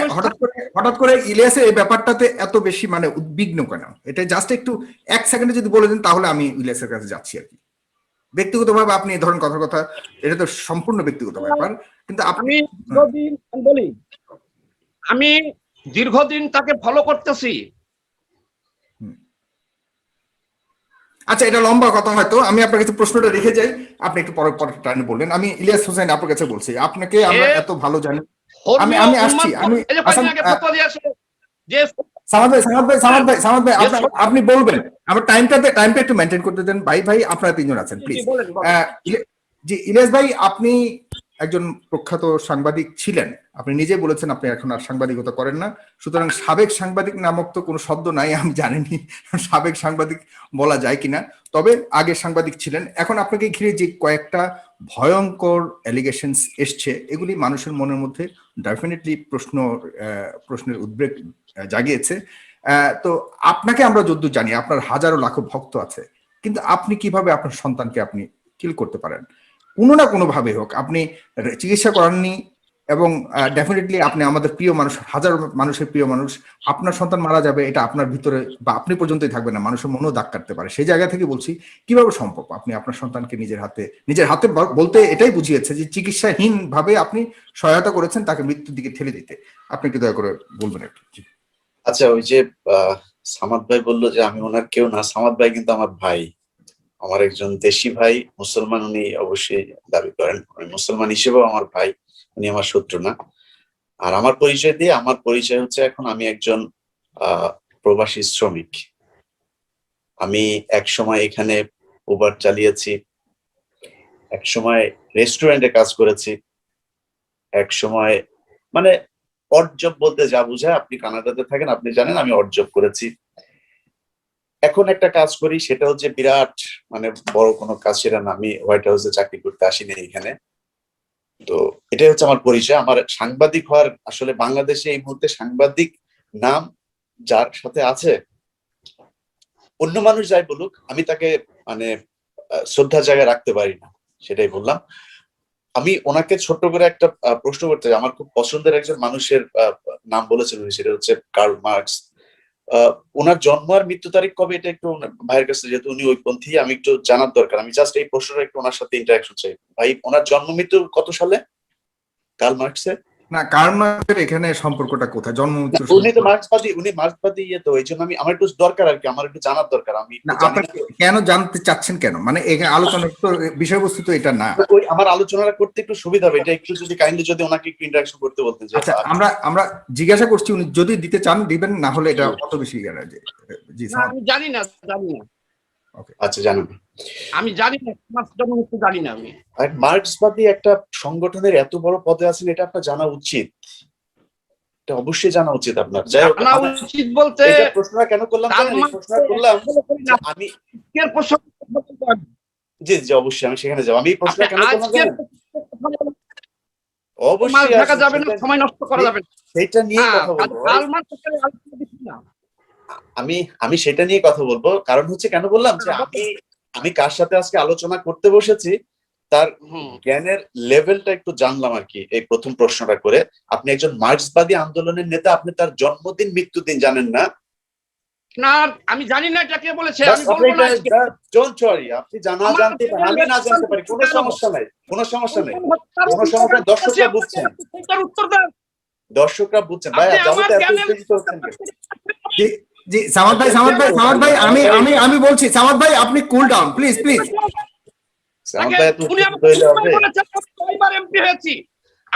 হঠাৎ করে ইলিয়াসের এই ব্যাপারটাতে এত বেশি মানে উদ্বিগ্ন কেন? এটা জাস্ট একটু 1 সেকেন্ডে যদি বলে দেন, তাহলে আমি ইলিয়াসের কাছে যাচ্ছি আর কি। ব্যক্তিগতভাবে আপনি এই ধরনের কথা, এটা তো সম্পূর্ণ ব্যক্তিগত ব্যাপার, কিন্তু আমি দীর্ঘদিন তাকে ফলো করতেছি। আচ্ছা, এটা লম্বা কথা, হয়তো আমি আপনার কাছে প্রশ্নটা রেখে যাই, আপনি একটু পরে টাইমে বললেন। আমি ইলিয়াস হোসেন আপনার কাছে বলছি, আপনাকে আমরা এত ভালো জানি। আমি আসছি। সামাদ ভাই, আপনি বলবেন, আমার টাইমটা একটু মেনটেন করতে দেন। ভাই, আপনারা 3 জন আছেন, প্লিজ। জি, ইলিয়াস ভাই, আপনি একজন প্রখ্যাত সাংবাদিক ছিলেন, আপনি নিজে বলেছেন আপনি এখন আর সাংবাদিকতা করেন না, সুতরাং সাবেক সাংবাদিক নামক তো কোনো শব্দ নাই, আমি জানিনি সাবেক সাংবাদিক বলা যায় কিনা, তবে আগে সাংবাদিক ছিলেন। এখন আপনাকে ঘিরে যে কয়েকটা ভয়ঙ্কর অ্যালিগেশনস এসছে, এগুলি মানুষের মনের মধ্যে ডেফিনেটলি প্রশ্নের উদ্বেগ জাগিয়েছে। তো আপনাকে আমরা যদ্দূর জানি আপনার হাজারো লাখো ভক্ত আছে, কিন্তু আপনি কিভাবে আপনার সন্তানকে আপনি কিল করতে পারেন? কোনো না কোনো ভাবে হোক, আপনি চিকিৎসা করাননি এবং ডেফিনেটলি আপনি আমাদের প্রিয় মানুষ, হাজার মানুষের প্রিয় মানুষ। আপনার সন্তান মারা যাবে এটা আপনার ভিতরে বা আপনি পর্যন্তই থাকবে না, মানুষের মনেও দাগ কাটতে পারে। সেই জায়গা থেকে বলছি, কিভাবে সম্ভব আপনি আপনার সন্তানকে নিজের হাতে বলতে এটাই বুঝিয়েছে যে চিকিৎসাহীন ভাবে আপনি সহায়তা করেছেন তাকে মৃত্যুর দিকে ঠেলে দিতে। আপনি কি দয়া করে বলবেন একটু? আচ্ছা, ওই যে সামাদ ভাই বললো যে আমি ওনার কেউ না, সামাদ ভাই কিন্তু আমার ভাই, আমার একজন দেশি ভাই, মুসলমান, উনি অবশ্যই দাবি করেন, উনি মুসলমান হিসেবেও আমার ভাই, উনি আমার শত্রু না। আর আমার পরিচয় দিয়ে, আমার পরিচয় হচ্ছে এখন আমি একজন প্রবাসী শ্রমিক। আমি এক সময় এখানে উবার চালিয়েছি, এক সময় রেস্টুরেন্টে কাজ করেছি, এক সময় মানে অর্জব বলতে যা বোঝায়, আপনি কানাডাতে থাকেন আপনি জানেন আমি অর্জব করেছি। এখন একটা কাজ করি, সেটা হচ্ছে বিরাট মানে বড় কোনো কাজ, সেটা না, আমি হোয়াইট হাউসে চাকরি করতে আসিনি এখানে। তো এটাই হচ্ছে আমার পরিচয়। আমার সাংবাদিক হওয়ার, আসলে বাংলাদেশে এই মুহূর্তে সাংবাদিক নাম যার সাথে আছে, অন্য মানুষ যাই বলুক, আমি তাকে মানে শ্রদ্ধার জায়গায় রাখতে পারি না, সেটাই বললাম। আমি ওনাকে ছোট্ট করে একটা প্রশ্ন করতে চাই। আমার খুব পছন্দের একজন মানুষের নাম বলেছেন উনি, সেটা হচ্ছে কার্ল মার্কস। ওনার জন্ম আর মৃত্যু তারিখ কবে এটা একটু ভাইয়ের কাছে, যেহেতু উনি ওইপন্থী, আমি একটু জানার দরকার। আমি জাস্ট এই প্রশ্নটা একটু ওনার সাথে ইন্টারাকশন চাই। ভাই, ওনার জন্ম মৃত্যু কত সালে কার্ল মার্কসের? না, কার্ল মার্কসের এখানে সম্পর্কটা কোথায়? জন্ম মৃত্যু উনি তো মার্কসবাদী, উনি মার্কসবাদী ইয়ে, তো এই জন্য আমার একটু দরকার আর কি, আমার একটু জানার দরকার। আমি কেন জানতে চাচ্ছেন কেন? মানে এখানে আলোচনার তো বিষয়বস্তু তো এটা না। ওই আমার আলোচনাটা করতে একটু সুবিধা হবে, এটা একটু যদি কাইন্ডলি যদি ওনাকে একটু ইন্টারাকশন করতে বলতেন। আচ্ছা, আমরা জিজ্ঞাসা করছি, উনি যদি দিতে চান দিবেন, না হলে এটা কত বেশি জি আমি জানি না। আচ্ছা, জানেন? আমি জানি না, জানি না আমি। আর মার্কসবাদী একটা সংগঠনের এত বড় পদে আছেন, এটা আপনার জানা উচিত, এটা অবশ্যই জানা উচিত আপনার। যাই হোক, জানা উচিত বলতে প্রশ্নটা কেন করলাম জানেন? প্রশ্নটা করলাম আমি জি জি অবশ্যই আমি সেখানে যাবো। আমি প্রশ্নটা কেন করলাম জানেন? অবশ্যই থাকা যাবে না, সময় নষ্ট করা যাবে না, সেটা নিয়ে কথা বলবো। আমি সেটা নিয়ে কথা বলবো। কারণ হচ্ছে কেন বললাম যে আমি কার সাথে আজকে আলোচনা করতে বসেছি তার জ্ঞানের লেভেলটা একটু জানলাম আর কি এই প্রথম প্রশ্নটা করে। আপনি একজন মার্ক্সবাদী আন্দোলনের নেতা, আপনি তার জন্মদিন মৃত্যুদিন জানেন না? না, আমি জানি না এটা কে বলেছে, আমি বলবো না। ডোন্ট ওয়ারি, আপনি জানা জানতে পারেন, আমি না জানতে পারি, কোনো সমস্যা নাই, কোনো সমস্যা নেই, কোনো সমস্যা। দর্শকরা বুঝছেন, উত্তর দেন, দর্শকরা বুঝছেন। ভাই যাবতে এত উত্তেজিত হচ্ছেন জি জি, সামাদ ভাই আমি বলছি, সামাদ ভাই আপনি কুল ডাউন প্লিজ।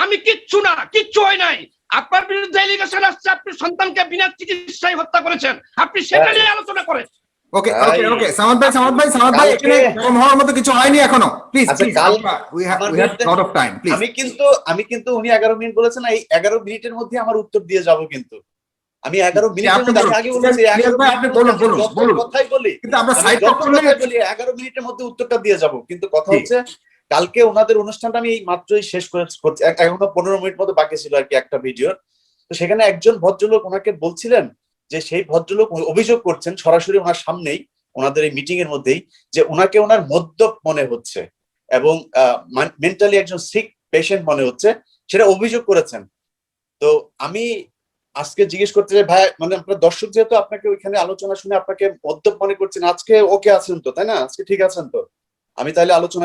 আমি কিচ্ছু না, কিচ্ছু হয় নাই। আপনার বিরুদ্ধে এলিগেশন আসছে, আপনি সন্তানকে বিনা চিকিৎসায় হত্যা করেছেন, আপনি সেটা নিয়ে আলোচনা করেন। ওকে, সামাদ ভাই এখানে গরম হওয়ার মতো কিছু হয়নি এখনো, প্লিজ। আমি কিন্তু উনি 11 মিনিট বলেছেন, এই 11 মিনিটের মধ্যে আমার উত্তর দিয়ে যাব। কিন্তু আমি 11 মিনিটের মধ্যে আগে বলেছি, 11 কথাই বলি, কিন্তু আমরা সাইড বলি 11 মিনিটের মধ্যে উত্তরটা দিয়ে যাব। কিন্তু কথা হচ্ছে, কালকে ওনাদের অনুষ্ঠানটা আমি এই মাত্রই শেষ করছি, এখনো 15 মিনিট মতো বাকি ছিল আর কি একটা ভিডিও। তো সেখানে একজন ভদ্রলোক ওনাকে বলছিলেন যে সেই ভদ্রলোক অভিযোগ করছেন সরাসরি ওনার সামনেই, ওনাদের এই মিটিং এর মধ্যেই, যে ওনাকে ওনার মদ্যপ মনে হচ্ছে এবং মেন্টালি একজন সিক পেশেন্ট মনে হচ্ছে, সেটা অভিযোগ করেছেন। তো আমি আজকে জিজ্ঞেস করতে চাই, ভাই মানে আপনার দর্শক যেহেতু আপনাকে ওইখানে আলোচনা শুনে আপনাকে মদ্যপ মনে করছেন, আজকে ওকে আছেন তো, তাই না? আজকে ঠিক আছেন তো? আমি তাহলে আলোচনা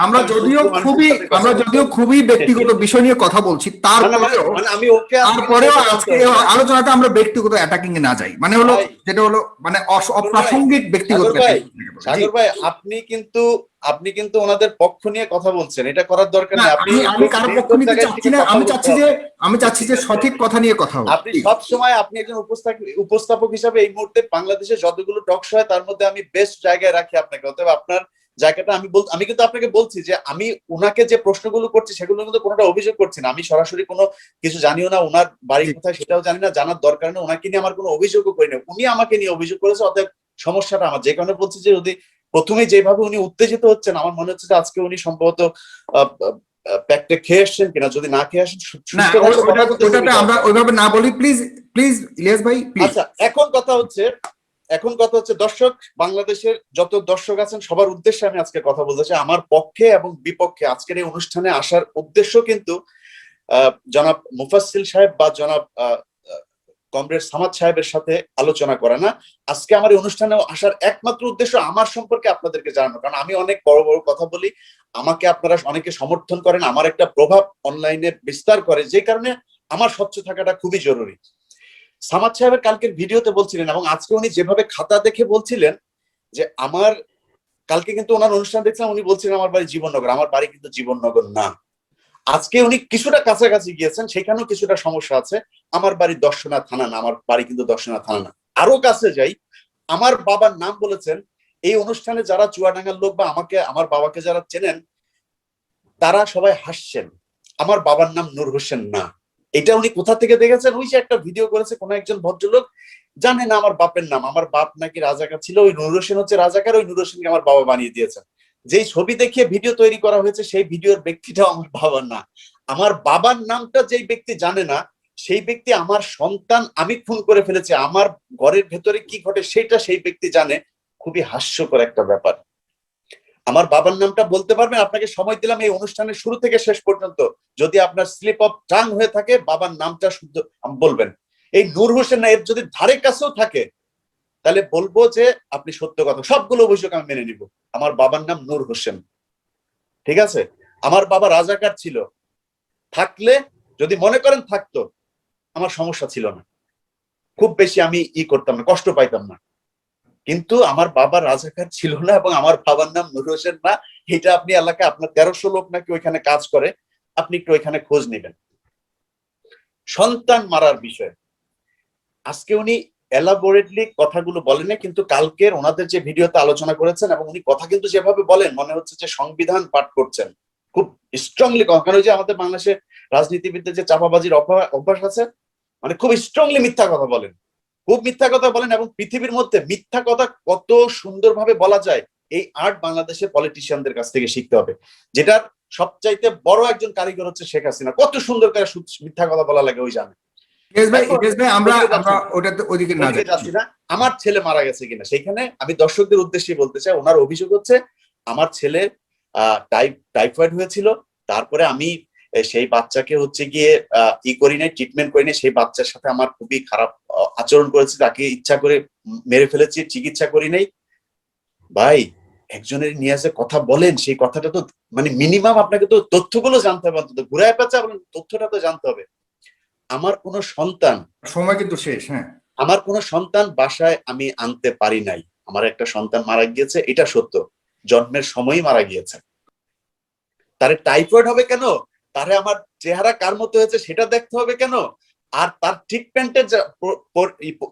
আমরা যদিও খুবই ব্যক্তিগত বিষয় নিয়ে কথা বলছি, তারপরেও আজকে আলোচনাটা আমরা ব্যক্তিগত অ্যাটাকিং এ না যাই, মানে হলো যেটা হলো মানে অপ্রাসঙ্গিক ব্যক্তিগত। সাগর ভাই, আপনি কিন্তু ওনাদের পক্ষ নিয়ে কথা বলছেন, এটা করার দরকার নেই। আমি কারো পক্ষ নিতে চাচ্ছি না, আমি চাচ্ছি যে সঠিক কথা নিয়ে কথা হোক। আপনি সবসময় আপনি একজন উপস্থাপক হিসাবে এই মুহূর্তে বাংলাদেশে যতগুলো টক শো হয় তার মধ্যে আমি বেস্ট জায়গায় রাখি আপনাকে। অতএব আপনার জায়গাটা আমি কিন্তু আপনাকে বলছি যে আমি উনাকে যে প্রশ্নগুলো করছি সেগুলো কিন্তু কোনোটা অভিযোগ করছি না, আমি সরাসরি কোনো কিছু জানিও না, ওনার বাড়ি কোথায় সেটাও জানি না, জানার দরকার নেই, ওনাকে নিয়ে আমার কোনো অভিযোগও করি না, উনি আমাকে নিয়ে অভিযোগ করেছে। অতএব সমস্যাটা আমার, যে কারণে বলছি যে যদি প্রথমে যেভাবে উনি উত্তেজিত হচ্ছেন, আমার মনে হচ্ছে যে আজকে উনি সম্ভবত প্যাকটা খেয়ে আসছেন কিনা, যদি না খেয়ে আসেন না, ওটাতে আমরা ওইভাবে না বলি, প্লিজ প্লিজ ইলিয়াস ভাই প্লিজ। আচ্ছা, এখন কথা হচ্ছে দর্শক, বাংলাদেশের যত দর্শক আছেন সবার উদ্দেশ্যে আমি আজকে কথা বলতে চাই। আমার পক্ষে এবং বিপক্ষে আজকের এই অনুষ্ঠানে আসার উদ্দেশ্য কিন্তু জনাব মুফাসসিল সাহেব বা জনাব কমরেড সামাদ সাহেবের সাথে আলোচনা করা না। আজকে আমার এই অনুষ্ঠানে আসার একমাত্র উদ্দেশ্য আমার সম্পর্কে আপনাদেরকে জানানো, কারণ আমি অনেক বড় বড় কথা বলি, আমাকে আপনারা অনেকে সমর্থন করেন, আমার একটা প্রভাব অনলাইনে বিস্তার করে, যে কারণে আমার স্বচ্ছ থাকাটা খুবই জরুরি। সামাদ সাহেবের কালকের ভিডিওতে বলছিলেন এবং আজকে উনি যেভাবে খাতা দেখে বলছিলেন যে আমার, কালকে কিন্তু ওনার অনুষ্ঠান দেখছিলাম, উনি বলছিলেন আমার বাড়ি জীবননগর, আমার বাড়ি কিন্তু জীবননগর না। আজকে উনি কিছুটা কাছাকাছি গিয়েছেন, সেখানেও কিছুটা সমস্যা আছে। আমার বাড়ি দর্শনা থানা না, আমার বাড়ি কিন্তু দর্শনা থানা না। আরো কাছে যাই, আমার বাবার নাম বলেছেন। এই অনুষ্ঠানে যারা চুয়াডাঙ্গার লোক বা আমাকে, আমার বাবাকে যারা চেনেন, তারা সবাই হাসছেন। আমার বাবার নাম নূর হোসেন না। এটা উনি কোথা থেকে দেখেছেন? ওই যে একটা ভিডিও করেছে কোন একজন ভদ্রলোক, জানে না আমার বাপের নাম, আমার বাপ নাকি রাজাকার ছিল, ওই নূর হোসেন হচ্ছে রাজাকার, ওই নূর হোসেনকে আমার বাবা বানিয়ে দিয়েছেন। যেই ছবি দেখিয়ে ভিডিও তৈরি করা হয়েছে সেই ভিডিওর ব্যক্তিটাও আমার বাবার না। আমার বাবার নামটা যেই ব্যক্তি জানে না, সেই ব্যক্তি আমার সন্তান আমি খুন করে ফেলেছে, আমার ঘরের ভেতরে কি ঘটে সেটা সেই ব্যক্তি জানে। খুবই হাস্যকর একটা ব্যাপার। আমার বাবার নামটা বলতে পারবেন? আপনাকে সময় দিলাম এই অনুষ্ঠানের শুরু থেকে শেষ পর্যন্ত, যদি আপনার স্লিপ অফ টাং হয়ে থাকে বাবার নামটা শুদ্ধ বলবেন। এই নূর হোসেন না, এর যদি ধারে কাছেও থাকে তাহলে বলবো যে আপনি সত্য কথা, সবগুলো অভিযোগ আমি মেনে নিব। আমার বাবার নাম নূর হোসেন, ঠিক আছে? আমার বাবা রাজাকার ছিল, থাকলে যদি মনে করেন থাকতো, আমার সমস্যা ছিল না, খুব বেশি আমি করতাম না, কষ্ট পাইতাম না। কিন্তু আমার বাবা রাজাকার ছিল না এবং আমার বাবার নাম নূর হোসেন না। এটা আপনি এলাকায় আপনার 1300 লোক নাকি ওইখানে কাজ করে, আপনি একটু ওইখানে খোঁজ নেবেন। সন্তান মারার বিষয় আজকে উনি এলাবোরেটলি কথাগুলো বলেন, কিন্তু কালকের ওনাদের যে ভিডিওতে আলোচনা করেছেন এবং উনি কথা কিন্তু যেভাবে বলেন মনে হচ্ছে যে সংবিধান পাঠ করছেন, খুব স্ট্রংলি। কারণ ওই যে আমাদের বাংলাদেশের রাজনীতিবিদদের যে চাপাবাজির অভ্যাস আছে, মানে খুব স্ট্রংলি মিথ্যা কথা বলেন, খুব মিথ্যা কথা বলেন। এবং পৃথিবীর মধ্যে মিথ্যা কথা কত সুন্দরভাবে বলা যায়, এই আর্ট বাংলাদেশের পলিটিশিয়ানদের কাছ থেকে শিখতে হবে। যেটার সবচাইতে বড় একজন কারিগর হচ্ছে শেখ হাসিনা, কত সুন্দর করে মিথ্যা কথা বলা লাগে ওই জানে। আমার ছেলে মারা গেছে কিনা সেখানে আমি দর্শকদের উদ্দেশ্যে বলতে চাই, ওনার অভিযোগ হচ্ছে আমার ছেলে টাইফয়েড হয়েছিল, তারপরে আমি সেই বাচ্চাকে হচ্ছে গিয়ে করি নাই, ট্রিটমেন্ট করি নাই, সেই বাচ্চার সাথে আমার খুবই খারাপ আচরণ করেছি, তাকে ইচ্ছা করে মেরে ফেলেছি, চিকিৎসা করি নাই। ভাই, একজনের নিয়ে আসে কথা বলেন, সেই কথাটা তো মানে মিনিমাম আপনাকে তো তথ্যগুলো জানতে হবে, অন্তত ঘুরায় পেঁচা তথ্যটা তো জানতে হবে। আমার কোন সন্তান, সময় কিন্তু শেষ, হ্যাঁ, আমার কোন সন্তান বাসায় আমি আনতে পারি নাই। আমার একটা সন্তান মারা গিয়েছে, এটা সত্য, জন্মের সময়ই মারা গিয়েছে। তারে টাইফয়েড হবে কেন? তারে আমার চেহারা কার মতো হয়েছে সেটা দেখতে হবে কেন? আর তার ট্রিটমেন্টের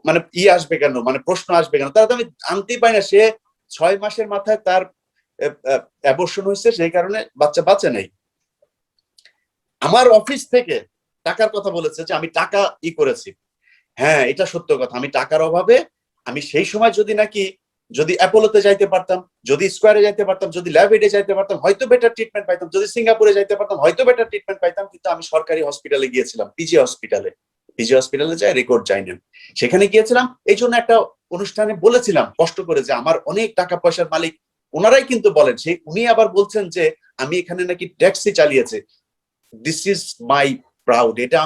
মানে আসবে কেন, মানে প্রশ্ন আসবে কেন? তারা তো আমি আনতেই পারি না। সে 6 মাসের মাথায় তার অ্যাবর্শন হয়েছে, সেই কারণে বাচ্চা বাঁচে নাই। আমার অফিস থেকে টাকার কথা বলেছে যে আমি টাকা করেছি। হ্যাঁ, এটা সত্য কথা, আমি টাকার অভাবে আমি সেই সময় যদি অ্যাপোলোতে যাইতে পারতাম, যদি স্কোয়ারে যাইতে পারতাম, যদি ল্যাবএডে যাইতে পারতাম, হয়তো বেটার ট্রিটমেন্ট পাইতাম, যদি সিঙ্গাপুরে যাইতে পারতাম হয়তো বেটার ট্রিটমেন্ট পাইতাম। কিন্তু আমি সরকারি হসপিটালে গিয়েছিলাম, পিজি হসপিটালে যাই রেকর্ড যাইনি, সেখানে গিয়েছিলাম। এই জন্য একটা অনুষ্ঠানে বলেছিলাম কষ্ট করে যে আমার অনেক টাকা পয়সার মালিক ওনারাই কিন্তু বলেন, সেই উনি আবার বলছেন যে আমি এখানে নাকি ট্যাক্সি চালিয়েছে। This is my proud. এটা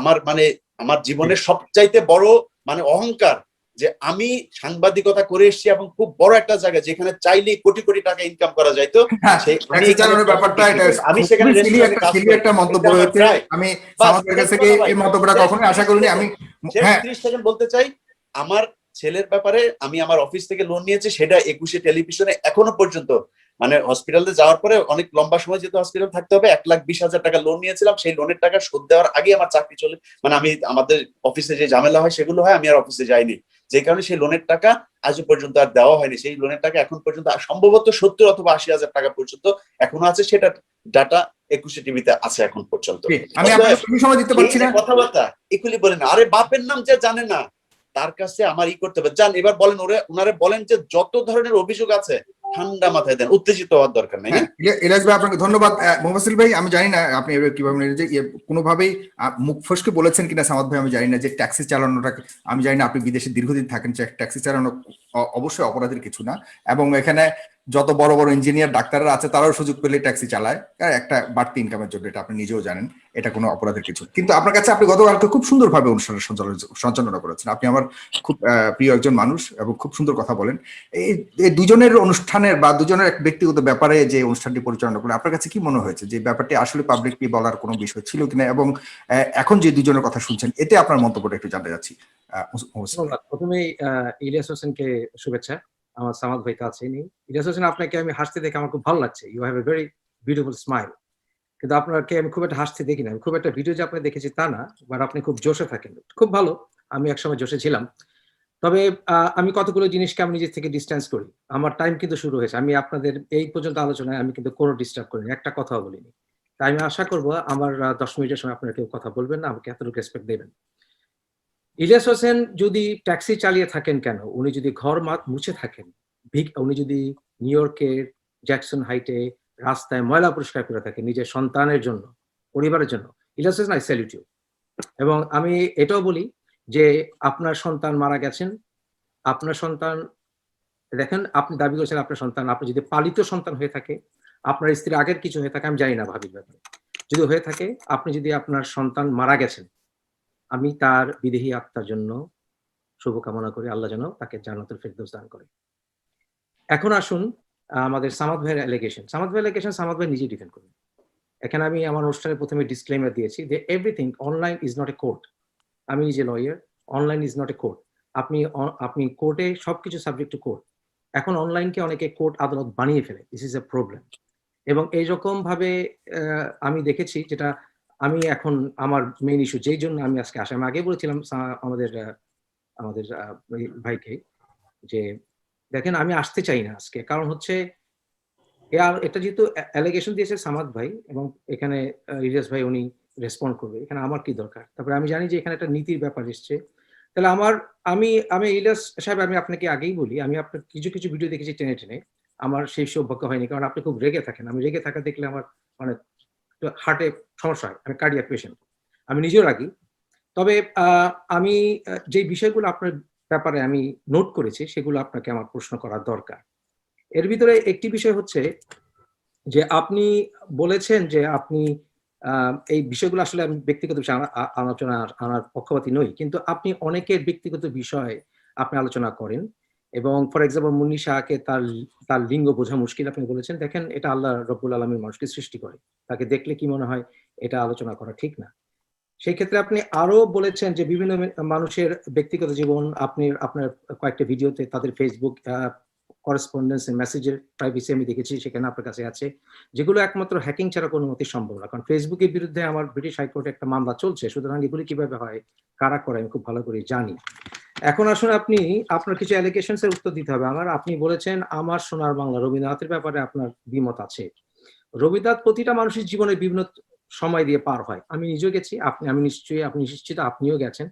আমার মানে আমার জীবনের সবচাইতে বড় মানে অহংকার যে আমি সাংবাদিকতা করে এসেছি এবং খুব বড় একটা জায়গা যেখানে চাইলেই কোটি কোটি টাকা ইনকাম করা যাইতো। আমি সেখানে একটা মন্তব্য হয়েছে, আমি সামাদের কাছ থেকে এই মন্তব্যটা কখনোই আশা করিনি। আমি 30 সেকেন্ড বলতে চাই, আমার ছেলের ব্যাপারে আমি আমার অফিস থেকে লোন নিয়েছি, সেটা 21 টেলিভিশনে এখনো পর্যন্ত, মানে হসপিটালে যাওয়ার পরে অনেক লম্বা সময় যেহেতু হসপিটাল থাকতে হবে, 1,20,000 টাকা লোন নিয়েছিলাম। সেই লোনের টাকা শোধ দেওয়ার আগে আমার চাকরি চলে, মানে আমি আমাদের অফিসে যে ঝামেলা হয় সেগুলো হয়, আমি আর অফিসে যাইনি। যে কারণে সেই লোনের টাকা আজও পর্যন্ত আর দেওয়া হয়নি। সেই লোনের টাকা এখন পর্যন্ত সম্ভবত 70 অথবা 80,000 টাকা পর্যন্ত এখনো আছে, সেটা ডাটা 21 টিভিতে আছে এখন পর্যন্ত। আমি আপনাকে বেশি সময় দিতে পারছি না। কথাবার্তা এগুলি বলেন, আরে বাপের নাম যে জানে না তার কাছে আমার করতে হবে। যান এবার বলেন, ওনারে বলেন যে যত ধরনের অভিযোগ আছে ঠান্ডা মাথায় দেন, উত্তেজিত হওয়ার দরকার নেই। ইলিয়াস ভাই আপনাকে ধন্যবাদ। মোফাসিল ভাই আমি জানি না আপনি এবার কিভাবে নিলেন, যে কোনোভাবেই মুখ ফসকে বলেছেন কিনা সামাদ ভাই আমি জানি না, যে ট্যাক্সি চালানোটা আমি জানি না, আপনি বিদেশে দীর্ঘদিন থাকেন, ট্যাক্সি চালানো অবশ্যই অপরাধের কিছু না, এবং এখানে যত বড় বড় ইঞ্জিনিয়ার ডাক্তাররা আছে তারাও সুযোগ পেলে ট্যাক্সি চালায় একটা বাড়তি ইনকামের জন্য, এটা আপনি নিজেও জানেন, এটা কোনো অপরাধের কিছু। কিন্তু আপনার কাছে আপনি গতকালকে খুব সুন্দরভাবে অনুষ্ঠানের সঞ্চালনা করেছেন, আপনি আমার খুব প্রিয় একজন মানুষ এবং খুব সুন্দর কথা বলেন। এই দুজনের অনুষ্ঠানের বা দুজনের এক ব্যক্তিগত ব্যাপারে যে অনুষ্ঠানটি পরিচালনা করেন, আপনার কাছে কি মনে হয়েছে যে ব্যাপারটি আসলে পাবলিকলি বলার কোনো বিষয় ছিল কিনা, এবং এখন যে দুজনের কথা শুনছেন এতে আপনার মন্তব্যটা একটু জানতে চাচ্ছি। প্রথমেই ইলিয়াস হোসেনকে শুভেচ্ছা, আমার সামাদ ভাই তো আছেই নেই। ইলিয়াস হোসেন, আপনাকে আমি হাসতে দেখে আমার খুব ভালো লাগছে, you have a very beautiful smile. কিন্তু আপনাকে আমি খুব একটা হাসতে দেখি না, খুব একটা ভিডিও যে আপনি দেখেছি তা না, বাট আপনি খুব জোশে থাকেন, খুব ভালো। আমি একসময় জোশে ছিলাম, তবে আমি কতগুলো জিনিসকে আমি নিজের থেকে ডিস্টেন্স করি। আমার টাইম কিন্তু শুরু হয়েছে, আমি আপনাদের এই পর্যন্ত আলোচনায় আমি কিন্তু কোনো ডিস্টার্ব করিনি, একটা কথাও বলিনি। তাই আমি আশা করবো আমার 10 মিনিটের সময় আপনারা কেউ কথা বলবেন না, আমাকে এতটুকু রেসপেক্ট দেবেন। ইলিয়াস হোসেন যদি ট্যাক্সি চালিয়ে থাকেন কেন, উনি যদি ঘর মুছে থাকেন, উনি যদি নিউ ইয়র্কের জ্যাকসন হাইটে রাস্তায় ময়লা পরিষ্কার করে থাকেন নিজের সন্তানের জন্য, পরিবারের জন্য, Ilias Hossain I salute you. এবং আমি এটাও বলি যে আপনার সন্তান মারা গেছেন, আপনার সন্তান, দেখেন আপনি দাবি করেছেন আপনার সন্তান, আপনি যদি পালিত সন্তান হয়ে থাকে, আপনার স্ত্রী আগের কিছু হয়ে থাকে, আমি জানি না ভাবির ব্যাপারে, যদি হয়ে থাকে, আপনি যদি আপনার সন্তান মারা গেছেন, আমি তার বিদেহী আত্মার জন্য শুভকামনা করি, আল্লাহ যেন তাকে জান্নাতুল ফেরদৌস দান করে। এখন আসুন আমাদের সামাদ ভাইয়ের অ্যালিগেশন। সামাদ ভাই নিজেই ডিফেন্ড করবেন। এখানে আমি আমার অনুষ্ঠানে প্রথমে ডিসক্লেমার দিয়েছি যে everything online is not a court. আমি নিজে lawyer, online is not a court. আপনি কোর্টে সবকিছু সাবজেক্ট টু কোর্ট। এখন অনলাইনকে অনেকে কোর্ট আদালত বানিয়ে ফেলে, দিস ইজ এ প্রবলেম। এবং এইরকম ভাবে আমি দেখেছি, যেটা আমি এখন আমার মেইন ইস্যু, যেই জন্য আমি আজকে আসি, আমি আগে বলেছিলাম আমাদের ভাইকে যে দেখেন আমি আসতে চাই না আজকে, কারণ হচ্ছে এটা যেহেতু অ্যালিগেশন দিয়েছে সামাদ ভাই, এবং এখানে ইলিয়াস ভাই উনি রেসপন্ড করবে, এখানে আমার কি দরকার? তারপরে আমি জানি যে এখানে একটা নীতির ব্যাপার এসছে, তাহলে আমি ইলিয়াস সাহেব, আমি আপনাকে আগেই বলি, আমি আপনার কিছু কিছু ভিডিও দেখেছি টেনে টেনে, আমার সেই সৌভাগ্য হয়নি, কারণ আপনি খুব রেগে থাকেন। আমি রেগে থাকা দেখলে আমার মানে হার্টে সমস্যা হয়, আমি কার্ডিয়াক পেশেন্ট, আমি নিজেও রাগি। তবে আমি যে বিষয়গুলো আপনার ব্যাপারে আমি নোট করেছি সেগুলো আপনাকে আমার প্রশ্ন করার দরকার। এর ভিতরে একটি বিষয় হচ্ছে যে আপনি বলেছেন যে আপনি এই বিষয়গুলো আসলে আমি ব্যক্তিগত বিষয় আলোচনা আনার পক্ষপাতী নই, কিন্তু আপনি অনেকের ব্যক্তিগত বিষয় আপনি আলোচনা করেন, এবং ফর এক্সাম্পল মুন্নি শাহকে তার লিঙ্গ বোঝা মুশকিল আপনি বলেছেন। দেখেন, এটা আল্লাহ রব্বুল আলামিন মানুষকে সৃষ্টি করে, তাকে দেখলে কি মনে হয় এটা আলোচনা করা ঠিক না। সেই ক্ষেত্রে আপনি আরো বলেছেন যে বিভিন্ন মানুষের ব্যক্তিগত জীবন, আপনি আপনার কয়েকটা ভিডিওতে তাদের ফেসবুক করেসপন্ডেন্স মেসেজের প্রাইভেসি আমি দেখেছি, সেখানে আপনার কাছে আছে, যেগুলো একমাত্র হ্যাকিং ছাড়া কোনো মতে সম্ভব না, কারণ ফেসবুকের বিরুদ্ধে আমার ব্রিটিশ হাইকোর্টে একটা মামলা চলছে, সুতরাং এগুলি কিভাবে হয়, কারা করে, আমি খুব ভালো করে জানি। এখন আসুন আপনি আপনার কিছু অ্যালিগেশনস এর উত্তর দিতে হবে আমার। আপনি বলেছেন আমার সোনার বাংলা রবীন্দ্রনাথের ব্যাপারে আপনার দ্বিমত আছে। রবীন্দ্রনাথ প্রতিটা মানুষের জীবনে বিভিন্ন সময় দিয়ে পার হয়, আমি নিজেও গেছি, আপনি নিশ্চিত আপনিও গেছেন।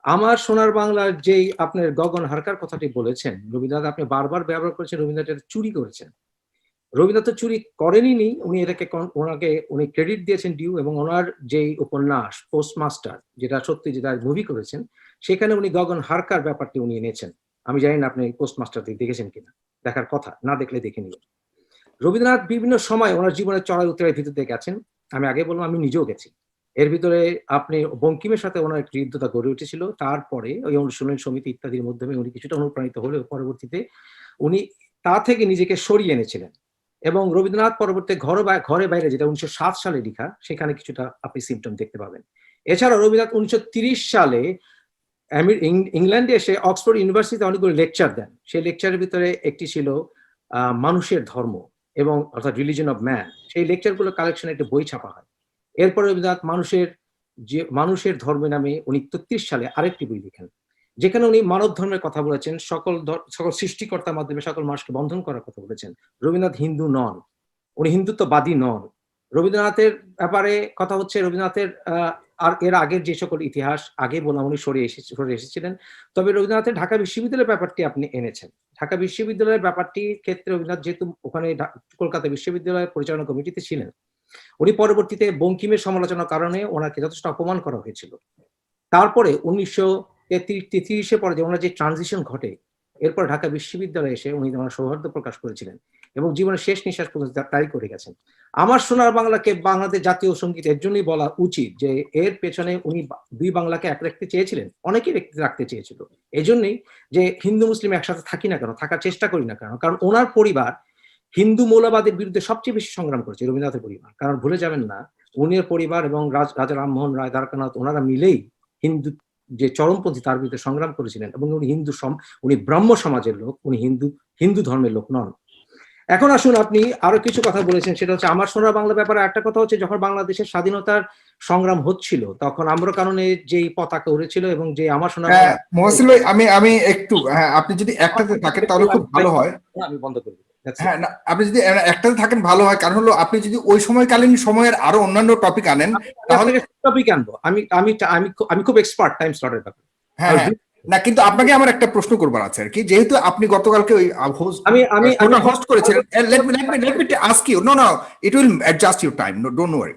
আমার সোনার বাংলার যেই আপনার গগন হারকার কথাটি বলেছেন, রবীন্দ্রনাথ আপনি বারবার ব্যবহার করেছেন, রবীন্দ্রনাথ এটা চুরি করেছেন। রবীন্দ্রনাথ তো চুরি করেনি, উনি ক্রেডিট দিয়েছেন ডিউ, এবং ওনার যেই উপন্যাস পোস্টমাস্টার, যেটা সত্যি, যেটা মুভি করেছেন, সেখানে উনি গগন হারকার ব্যাপারটি উনি এনেছেন। আমি জানি না আপনি পোস্টমাস্টার দেখেছেন কিনা, দেখার কথা, না দেখলে দেখে নিবেন। রবীন্দ্রনাথ বিভিন্ন সময় ওনার জীবনের চড়াই উত্তরের ভিতর দিয়ে গেছেন, আমি আগে বললাম আমি নিজেও গেছি। এর ভিতরে আপনি বঙ্কিমের সাথে ওনার একটি হৃদ্যতা গড়ে উঠেছিল, তারপরে ওই অনুশীলন সমিতি ইত্যাদির মাধ্যমে উনি কিছুটা অনুপ্রাণিত হলেও পরবর্তীতে উনি তা থেকে নিজেকে সরিয়ে এনেছিলেন। এবং রবীন্দ্রনাথ পরবর্তী ঘরে বাইরে, যেটা 1907 সালে লেখা, সেখানে কিছুটা আপনি সিমটম দেখতে পাবেন। এছাড়াও রবীন্দ্রনাথ 1930 সালে ইংল্যান্ডে এসে অক্সফোর্ড ইউনিভার্সিটিতে অনেকগুলো লেকচার দেন। সেই লেকচারের ভিতরে একটি ছিল মানুষের ধর্ম, এবং অর্থাৎ রিলিজন অফ ম্যান। সেই লেকচারগুলো কালেকশনে একটা বই ছাপা হয়। এরপরে রবীন্দ্রনাথ মানুষের ধর্ম নামে 1933 সালে আরেকটি বই লিখেন, যেখানে উনি মানব ধর্মের কথা বলেছেন, সকল সৃষ্টিকর্তার মাধ্যমে সকল মানুষকে বন্ধন করার কথা বলেছেন। রবীন্দ্রনাথ হিন্দু নন, উনি হিন্দুত্ববাদী নন। রবীন্দ্রনাথের ব্যাপারে কথা হচ্ছে, রবীন্দ্রনাথের আর এর আগের যে সকল ইতিহাস আগে বললাম উনি সরে এসেছিলেন। তবে রবীন্দ্রনাথের ঢাকা বিশ্ববিদ্যালয়ের ব্যাপারটি আপনি এনেছেন। ঢাকা বিশ্ববিদ্যালয়ের ব্যাপারটির ক্ষেত্রে রবীন্দ্রনাথ যেহেতু ওখানে কলকাতা বিশ্ববিদ্যালয়ের পরিচালনা কমিটিতে ছিলেন, উনি পরবর্তীতে বঙ্কিমের সমালোচনার কারণে ওনাকে যথেষ্ট অপমান করা হয়েছিল। তারপরে 1933 পরে যে ওনার যে ট্রানজিশন ঘটে, এরপর ঢাকা বিশ্ববিদ্যালয়ে এসে উনি ওনার সৌহার্দ্য প্রকাশ করেছিলেন এবং জীবনের শেষ নিঃশ্বাস পর্যন্ত তাই করে গেছেন। আমার সোনার বাংলাকে বাংলাদেশ জাতীয় সঙ্গীত এর জন্যই বলা উচিত যে এর পেছনে উনি দুই বাংলাকে এক রাখতে চেয়েছিলেন, অনেকেই রাখতে চেয়েছিল। এই জন্যই যে হিন্দু মুসলিম একসাথে থাকি না কেন, থাকার চেষ্টা করি না কেন, কারণ ওনার পরিবার হিন্দু মৌলবাদের বিরুদ্ধে সবচেয়ে বেশি সংগ্রাম করেছে, রবীন্দ্রনাথের পরিবার। কারণ ভুলে যাবেন না, উনির পরিবার এবং রাজা রামমোহন রায়, দ্বারকানাথ, ওনারা মিলেই হিন্দু যে চরমপন্থী তার বিরুদ্ধে সংগ্রাম করেছিলেন এবং উনি ব্রাহ্ম সমাজের লোক, উনি হিন্দু ধর্মের লোক নন। এখন আসুন, আপনি আরো কিছু কথা বলেছেন, সেটা হচ্ছে আমার সোনার বাংলা ব্যাপারে। একটা কথা হচ্ছে, যখন বাংলাদেশের স্বাধীনতার সংগ্রাম হচ্ছিল তখন আমরা কারণে যেই পতাকা উড়েছিল এবং যে আমার সোনার মহসিন ভাই, আমি একটু, আপনি যদি একটাতে থাকেন তাহলে খুব ভালো হয়। আমি বন্ধ করে দেব। হ্যাঁ, না, আপনি যদি একটাতে থাকেন ভালো হয়, কারণ হলো আপনি যদি ওই সময়কালীন সময়ের আরো অন্যান্য টপিক আনেন তাহলে টপিক আনবো। আমি খুব এক্সপার্ট টাইম স্লটের ব্যাপারে। হ্যাঁ, না, কিন্তু আপনাকে আমার একটা প্রশ্ন করবার আছে আর কি, যেহেতু আপনি গতকালকে ওই হোস্ট করেছিলেন, let me ask you, no, it will adjust your time, no, don't worry.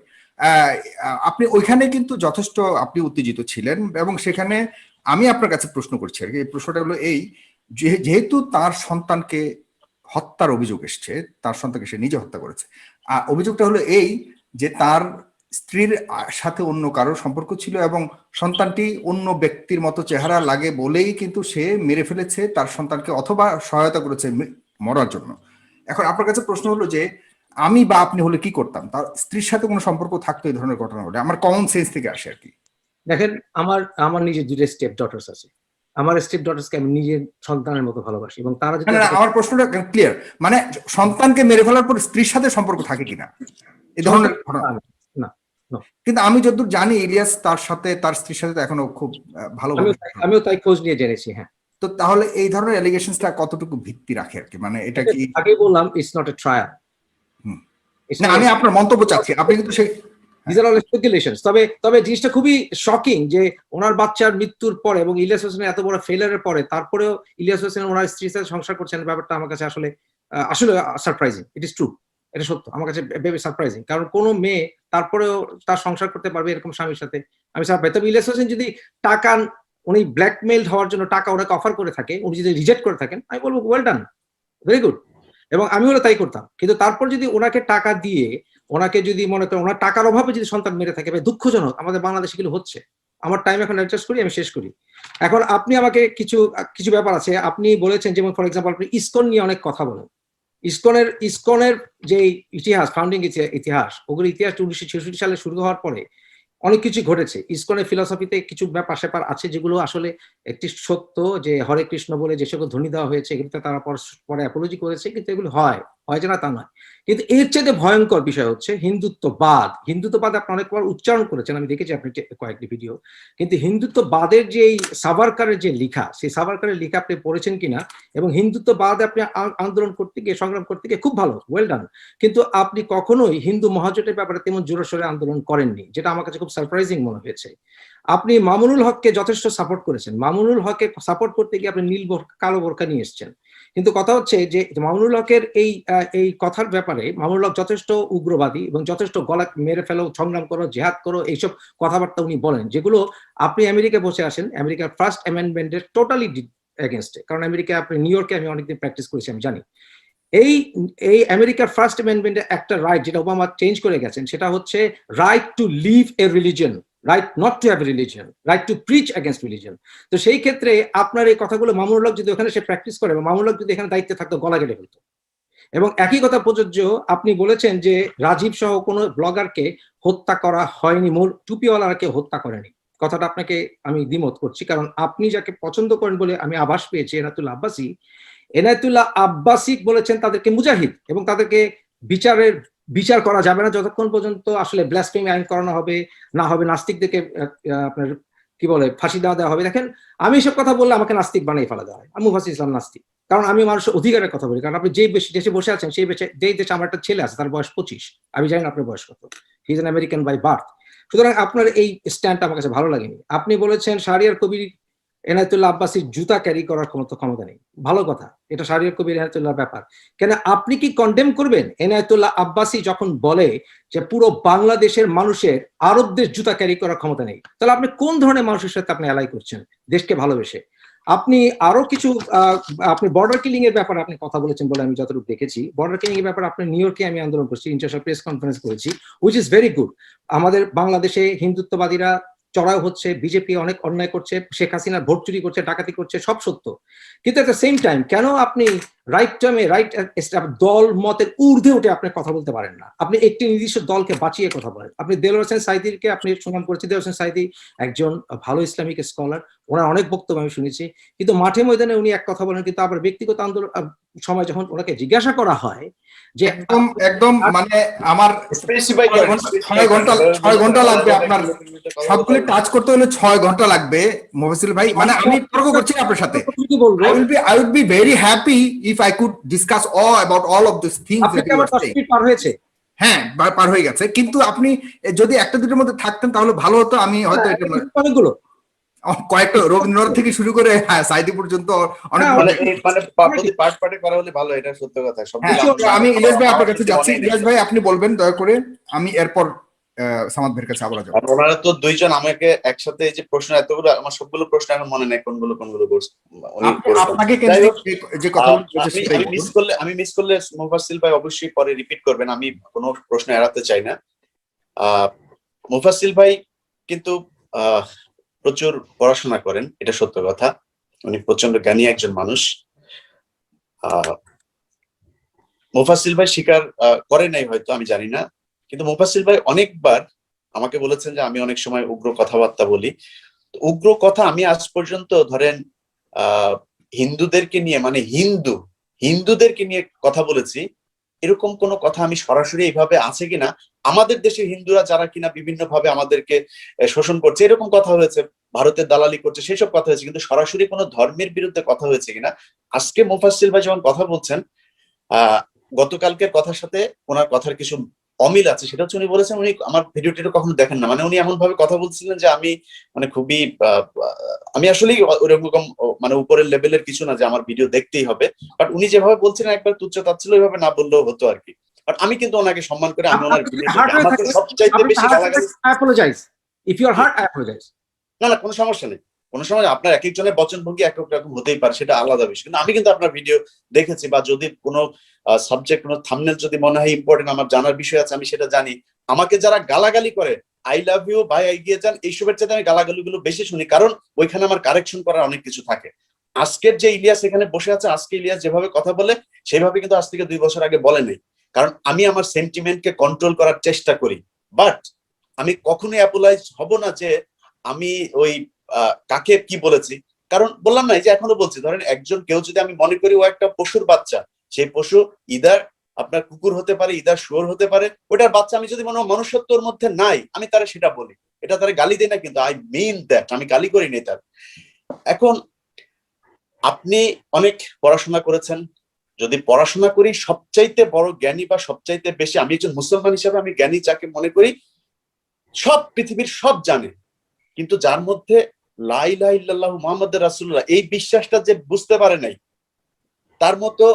আপনি ওইখানে কিন্তু যথেষ্ট আপনি উত্তেজিত ছিলেন এবং সেখানে আমি আপনার কাছে প্রশ্ন করছি আর কি। এই প্রশ্নটা হলো এই, যেহেতু তার সন্তানকে হত্যার অভিযোগ এসছে, তার সন্তানকে সে নিজে হত্যা করেছে, অভিযোগটা হলো এই যে তার স্ত্রীর সাথে অন্য কারোর সম্পর্ক ছিল এবং সন্তানটি অন্য ব্যক্তির মতো চেহারা লাগে বলেই কিন্তু সে মেরে ফেলেছে তার সন্তানকে, অথবা সহায়তা করেছে মরার জন্য। এখন আপনার কাছে প্রশ্ন হলো যে আমি বা আপনি হলে কি করতাম? তার স্ত্রীর সাথে কোনো সম্পর্ক থাকতো এই ধরনের ঘটনা হলে? আমার কমন সেন্স থেকে আসে আর কি। দেখেন, আমার নিজের দুটো স্টেপ ডটার্স আছে। আমার স্টেপ ডটার্সকে আমি নিজের সন্তানের মতো ভালোবাসি এবং তারা যদি আমার প্রশ্নটা ক্লিয়ার, মানে সন্তানকে মেরে ফেলার পর স্ত্রীর সাথে সম্পর্ক থাকে কিনা এই ধরনের ঘটনা? না। কিন্তু আমি যতদূর জানি ইলিয়াস তার স্ত্রীর সাথে এখনো খুব ভালো, আমিও তাই খোঁজ নিয়ে জেনেছি। হ্যাঁ, তো তাহলে এই ধরনের অ্যালিগেশনসটা কতটুকু ভিত্তি রাখে আর কি? মানে এটা কি আগে বললাম, ইটস নট এ ট্রায়াল। না, আমি আপনার মন্তব্য চাচ্ছি, আপনি কিন্তু সেই These are all speculations. তবে জিনিসটা খুবই শকিং যে ওনার বাচ্চার মৃত্যুর পরে এবং ইলিয়াস হোসেনের এত বড় ফেলারের পরে তারপরেও ইলিয়াস হোসেন ওনার স্ত্রীর সাথে সংসার করছেন, ব্যাপারটা আমার কাছে আসলে সারপ্রাইজিং। ইট ইজ ট্রু, এটা সত্য, আমার কাছে ভেরি সারপ্রাইজিং। কারণ কোনো মেয়ে তারপরেও তার সংসার করতে পারবে এরকম স্বামীর সাথে, আমি সারপ্রাইজ। তবে ইলিয়াস হোসেন যদি টাকা, উনি ব্ল্যাকমেইল হওয়ার জন্য টাকা ওনাকে অফার করে থাকে, উনি যদি রিজেক্ট করে থাকেন, আমি বলবো ওয়েল ডান, ভেরি গুড, এবং আমি হলে তাই করতাম। কিন্তু তারপর যদি ওনাকে টাকা দিয়ে, ওনাকে যদি মনে করেন ওনার টাকার অভাবে যদি সন্তান মেরে থাকে, দুঃখজনক, আমাদের বাংলাদেশে এগুলো হচ্ছে। আমার টাইম এখন অ্যাডজাস্ট করি, আমি শেষ করি। এখন আপনি আমাকে কিছু ব্যাপার আছে আপনি বলেছেন, যেমন ফর এক্সাম্পল আপনি ইসকন নিয়ে অনেক কথা বলেন। ইসকনের যে ইতিহাস, ফাউন্ডিং ইতিহাস, ওগুলো ইতিহাস 1966 সালে শুরু হওয়ার পরে অনেক কিছু ঘটেছে। ইসকনের ফিলসফিতে কিছু ব্যাপার স্যাপার আছে যেগুলো আসলে একটি সত্য, যে হরে কৃষ্ণ বলে যে সকল ধ্বনি দেওয়া হয়েছে এগুলোতে তারা পরে অ্যাপোলজি করেছে, কিন্তু এগুলো হয় যে না তা নয়। কিন্তু এর চেয়ে ভয়ঙ্কর বিষয় হচ্ছে হিন্দুত্ববাদ। আপনি অনেকবার উচ্চারণ করেছেন, আমি দেখেছি আপনি কয়েকটি ভিডিও। কিন্তু হিন্দুত্ববাদের যে সাভারকারের যে লেখা, সেই সাভারকারের লেখা আপনি পড়েছেন কিনা, এবং হিন্দুত্ববাদ আপনি আন্দোলন করতে গিয়ে, সংগ্রাম করতে গিয়ে খুব ভালো, ওয়েল ডান, কিন্তু আপনি কখনোই হিন্দু মহাজোটের ব্যাপারে তেমন জোরসোরে আন্দোলন করেননি, যেটা আমার কাছে খুব সারপ্রাইজিং মনে হয়েছে। আপনি মামুনুল হককে যথেষ্ট সাপোর্ট করেছেন। মামুনুল হককে সাপোর্ট করতে গিয়ে আপনি কালো বোরকা নিয়ে এসছেন। কিন্তু কথা হচ্ছে যে মামুনুল হকের এই কথার ব্যাপারে, মামুনুল হক যথেষ্ট উগ্রবাদী এবং যথেষ্ট গলা মেরে ফেলো, সংগ্রাম করো, জেহাদ করো, এইসব কথাবার্তা উনি বলেন, যেগুলো আপনি আমেরিকায় বসে আসেন, আমেরিকার ফার্স্ট অ্যামেন্ডমেন্টের টোটালি এগেনস্টে। কারণ আমেরিকায়, আপনি নিউ ইয়র্কে আমি অনেকদিন প্র্যাকটিস করেছি, আমি জানি এই আমেরিকার ফার্স্ট অ্যামেন্ডমেন্টের একটা রাইট যেটা ওবামা চেঞ্জ করে গেছেন, সেটা হচ্ছে right to live a religion, right not to have a religion, right to preach against religion. তো সেই ক্ষেত্রে আপনার এই কথাগুলো মামুনুল হক যদি ওখানে সে প্র্যাকটিস করে, মামুনুল হক যদি এখানে দায়িত্বে থাকতো, গলা কেটে ফেলতো। এবং একই কথা প্রযোজ্য, আপনি বলেছেন যে রাজীব সহ কোনো ব্লগারকে হত্যা করা হয়নি, টুপিওয়ালাকে হত্যা করেনি। কথাটা আপনাকে আমি দ্বিমত করছি, কারণ আপনি যাকে পছন্দ করেন বলে আমি আভাস পেয়েছি, এনায়েতুল্লাহ আব্বাসী বলেছেন তাদেরকে মুজাহিদ, এবং তাদেরকে বিচার করা যাবে না যতক্ষণ পর্যন্ত আসলে ব্লাসফেমি আইন করানো হবে না, নাস্তিকদেরকে আপনার কি বলে ফাঁসি দেওয়া হবে। দেখেন আমি এসব কথা বললে আমাকে নাস্তিক বানিয়ে ফেলা দেওয়া হয়। আমি মুফাসসির ইসলাম নাস্তিক, কারণ আমি মানুষের অধিকারের কথা বলি। কারণ আপনি যে দেশে বসে আছেন সেই দেশে আমার একটা ছেলে আছে, তার বয়স 25, আমি জানি না আপনার বয়স কত, he is an American by birth. সুতরাং আপনার এই স্ট্যান্ডটা আমার কাছে ভালো লাগেনি। আপনি বলেছেন শাহরিয়ার কবির এনায়েতুল্লাহ আব্বাসীর জুতা ক্যারি করার ক্ষমতা নেই, ভালো কথা, এটা শাহরিয়ার কবির এনায়েতুল্লাহ ব্যাপার। কেন আপনি কি কন্ডেম করবেন এনায়েতুল্লাহ আব্বাসী যখন বলে যে পুরো বাংলাদেশের মানুষের আরবদের জুতা ক্যারি করার ক্ষমতা নেই? তাহলে আপনি কোন ধরনের মানুষের সাথে আপনি অ্যালাই করছেন দেশকে ভালোবেসে? আপনি আরো কিছু আপনি বর্ডার কিলিং এর ব্যাপারে আপনি কথা বলেছেন বলে আমি যতটুকু দেখেছি। বর্ডার কিলিং এর ব্যাপারে আপনি নিউ ইয়র্কে আমি আন্দোলন করছি, ইন্টারন্যাশনাল প্রেস কনফারেন্স করেছি, হুইচ ইজ ভেরি গুড। আমাদের বাংলাদেশে হিন্দুত্ববাদীরা চড়াও হচ্ছে, বিজেপি অনেক অন্যায় করছে, শেখ হাসিনা ভোট চুরি করছে, ডাকাতি করছে, সব সত্য। কিন্তু এট দ্য সেম টাইম কেন আপনি রাইট টাইমে রাইট দল মতের ঊর্ধ্বে উঠে আপনি কথা বলতে পারেন না? আপনি একটি নির্দিষ্ট দলকে বাঁচিয়ে কথা বলেন। আপনি দেলোয়ার হোসেন সাঈদীকে আপনি সুনাম করেছেন, দেলোয়ার হোসেন সাঈদী একজন ভালো ইসলামিক স্কলার, ওনার অনেক বক্তব্য আমি শুনেছি, কিন্তু মাঠে ময়দানে উনি এক কথা বলেন, কিন্তু আবার ব্যক্তিগত আন্দোলন সময় যখন ওনাকে জিজ্ঞাসা করা হয় যে একদম মানে আমার 6 ঘন্টা লাগবে, আপনার সবগুলো টাচ করতে হলে 6 ঘন্টা লাগবে মুফাসসিল ভাই। মানে আমি তর্ক করছি না আপনার সাথে। I would be very happy if I could discuss about all of these things that you are saying. পার হয়েছে, হ্যাঁ পার হয়ে গেছে, কিন্তু আপনি যদি একটা দুটোর মধ্যে থাকতেন তাহলে ভালো হতো। আমি হয়তো অনেকগুলো কয়েকটা রবীন্দ্রনাথ থেকে শুরু করে সাঈদী পর্যন্ত অনেক পার্টে করা হলে ভালো, এটা সত্য কথা। আমি ইলিয়াস ভাই আপনার কাছে যাচ্ছি। ইলিয়াস ভাই আপনি বলবেন দয়া করে, আমি এরপর সামাদ ভাইয়ের কাছে আবার যাব। ওনারা তো দুইজন আমাকে একসাথে এই যে প্রশ্ন এতগুলো, আমার সবগুলো প্রশ্ন এখন মনে নেই কোনগুলো আপনাকে যে আমি মিস করলে মুফাসসিল ভাই অবশ্যই পরে রিপিট করবেন, আমি কোনো প্রশ্ন এড়াতে চাই না। মুফাসসিল ভাই কিন্তু প্রচুর পড়াশোনা করেন, এটা সত্য কথা। উনি প্রচন্ড জ্ঞানী একজন মানুষ। মুফাসসিল ভাই স্বীকার করে নাই হয়তো, আমি জানি না, কিন্তু মুফাসসিল ভাই অনেকবার আমাকে বলেছেন যে আমি অনেক সময় উগ্র কথাবার্তা বলি। উগ্র কথা আমি আজ পর্যন্ত ধরেন হিন্দুদেরকে নিয়ে, মানে হিন্দুদেরকে নিয়ে কথা বলেছি, এরকম কোনো কথা আমি সরাসরি এইভাবে আছে কিনা, আমাদের দেশের হিন্দুরা যারা কিনা বিভিন্ন ভাবে আমাদেরকে শোষণ করছে এরকম কথা হয়েছে, ভারতের দালালি করছে সেসব কথা হয়েছে, কিন্তু সরাসরি কোনো ধর্মের বিরুদ্ধে কথা হয়েছে কিনা। আজকে মুফাসসিল ভাই যখন কথা বলছেন, গতকালকের কথার সাথে ওনার কথার কিছু অমিল আছে। সেটা হচ্ছে উনি বলেছেন উনি আমার ভিডিওটি কখনো দেখেন না, মানে উনি এমন ভাবে কথা বলছিলেন যে আমি মানে খুবই আমি আসলেই ওরকম মানে উপরের লেভেলের কিছু না যে আমার ভিডিও দেখতেই হবে, বাট উনি যেভাবে বলছিলেন একবার তুচ্ছ তাচ্ছিল্য ওইভাবে না বললেও হতো আর কি। বাট আমি কিন্তু ওনাকে সম্মান করে আমি ওনার আমাকে সবচাইতে বেশি না না কোনো সমস্যা নেই, কোনো সময় আপনার এক একজনের বচনভঙ্গি এক এক রকম হতেই পারে, সেটা আলাদা বিষয়। কিন্তু আমি কিন্তু আপনার ভিডিও দেখেছি, বা যদি কোনো সাবজেক্ট কোনো থাম্বনেল যদি মনে হয় ইম্পর্টেন্ট, আমার জানার বিষয় আছে, আমি সেটা জানি। আমাকে যারা গালাগালি করে আই লাভ ইউ ভাই এগিয়ে যান এইসবের চাইতে আমি গালাগালিগুলো বেশি শুনি, কারণ ওইখানে আমার কারেকশন করার অনেক কিছু থাকে। আজকের যে ইলিয়াস এখানে বসে আছে, আজকে ইলিয়াস যেভাবে কথা বলে সেভাবে কিন্তু আজ থেকে 2 বছর আগে বলে নাই, কারণ আমি আমার সেন্টিমেন্টকে কন্ট্রোল করার চেষ্টা করি। বাট আমি কখনোই অ্যাপোলাইজ হব না যে আমি ওই কাকে কি বলেছি, কারণ বললাম না, এই যে এখনো বলছি, ধরেন একজন কেউ যদি আমি মনে করি ও একটা পশুর বাচ্চা, সেই পশু ইদার আপনার কুকুর হতে পারে, ইদার শুয়োর হতে পারে, ওটার বাচ্চা আমি যদি মনে মনুষ্যত্বর মধ্যে নাই, আমি তারা সেটা বলি, এটা তারা গালি দেয় না, কিন্তু আই মিন দ্যাট, আমি গালি করি নাই তার। এখন আপনি অনেক পড়াশোনা করেছেন, যদি পড়াশোনা করি সবচাইতে বড় জ্ঞানী বা সবচাইতে বেশি, আমি একজন মুসলমান হিসেবে আমি জ্ঞানী যাকে মনে করি, সব পৃথিবীর সব জানে, কিন্তু যার মধ্যে লা ইলাহা ইল্লাল্লাহু মুহাম্মাদুর রাসূলুল্লাহ এই বিশ্বাসটা যে বুঝতে পারে নাই, তার মতো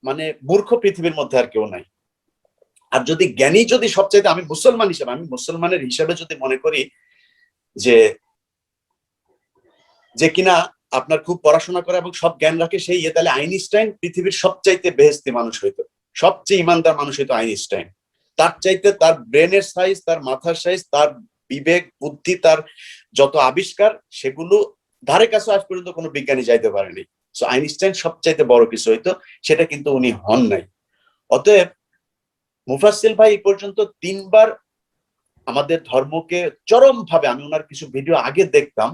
মানে মূর্খ পৃথিবীর মধ্যে আর কেউ নাই। আর যদি জ্ঞানী যদি সবচাইতে, আমি মুসলমান হিসেবে, আমি মুসলমানের হিসেবে যদি মনে করি যে কিনা আপনার খুব পড়াশোনা করে এবং সব জ্ঞান রাখে সেই তাহলে আইনস্টাইন পৃথিবীর সবচাইতে বেহেশতি মানুষ হইতো, সবচেয়ে ইমানদার মানুষ হইতো আইনস্টাইন। তার চাইতে তার ব্রেনের সাইজ, তার মাথার সাইজ, তার বিবেক বুদ্ধি, তার যত আবিষ্কার, সেগুলো ধারে কাছে আজ পর্যন্ত কোনো বিজ্ঞানী যাইতে পারেনি। সো আইনস্টাইন সবচাইতে বড় কিছু হইতো, সেটা কিন্তু উনি হন নাই। অতএব মুফাসসিল ভাই এই পর্যন্ত 3 বার আমাদের ধর্মকে চরম ভাবে, আমি ওনার কিছু ভিডিও আগে দেখতাম,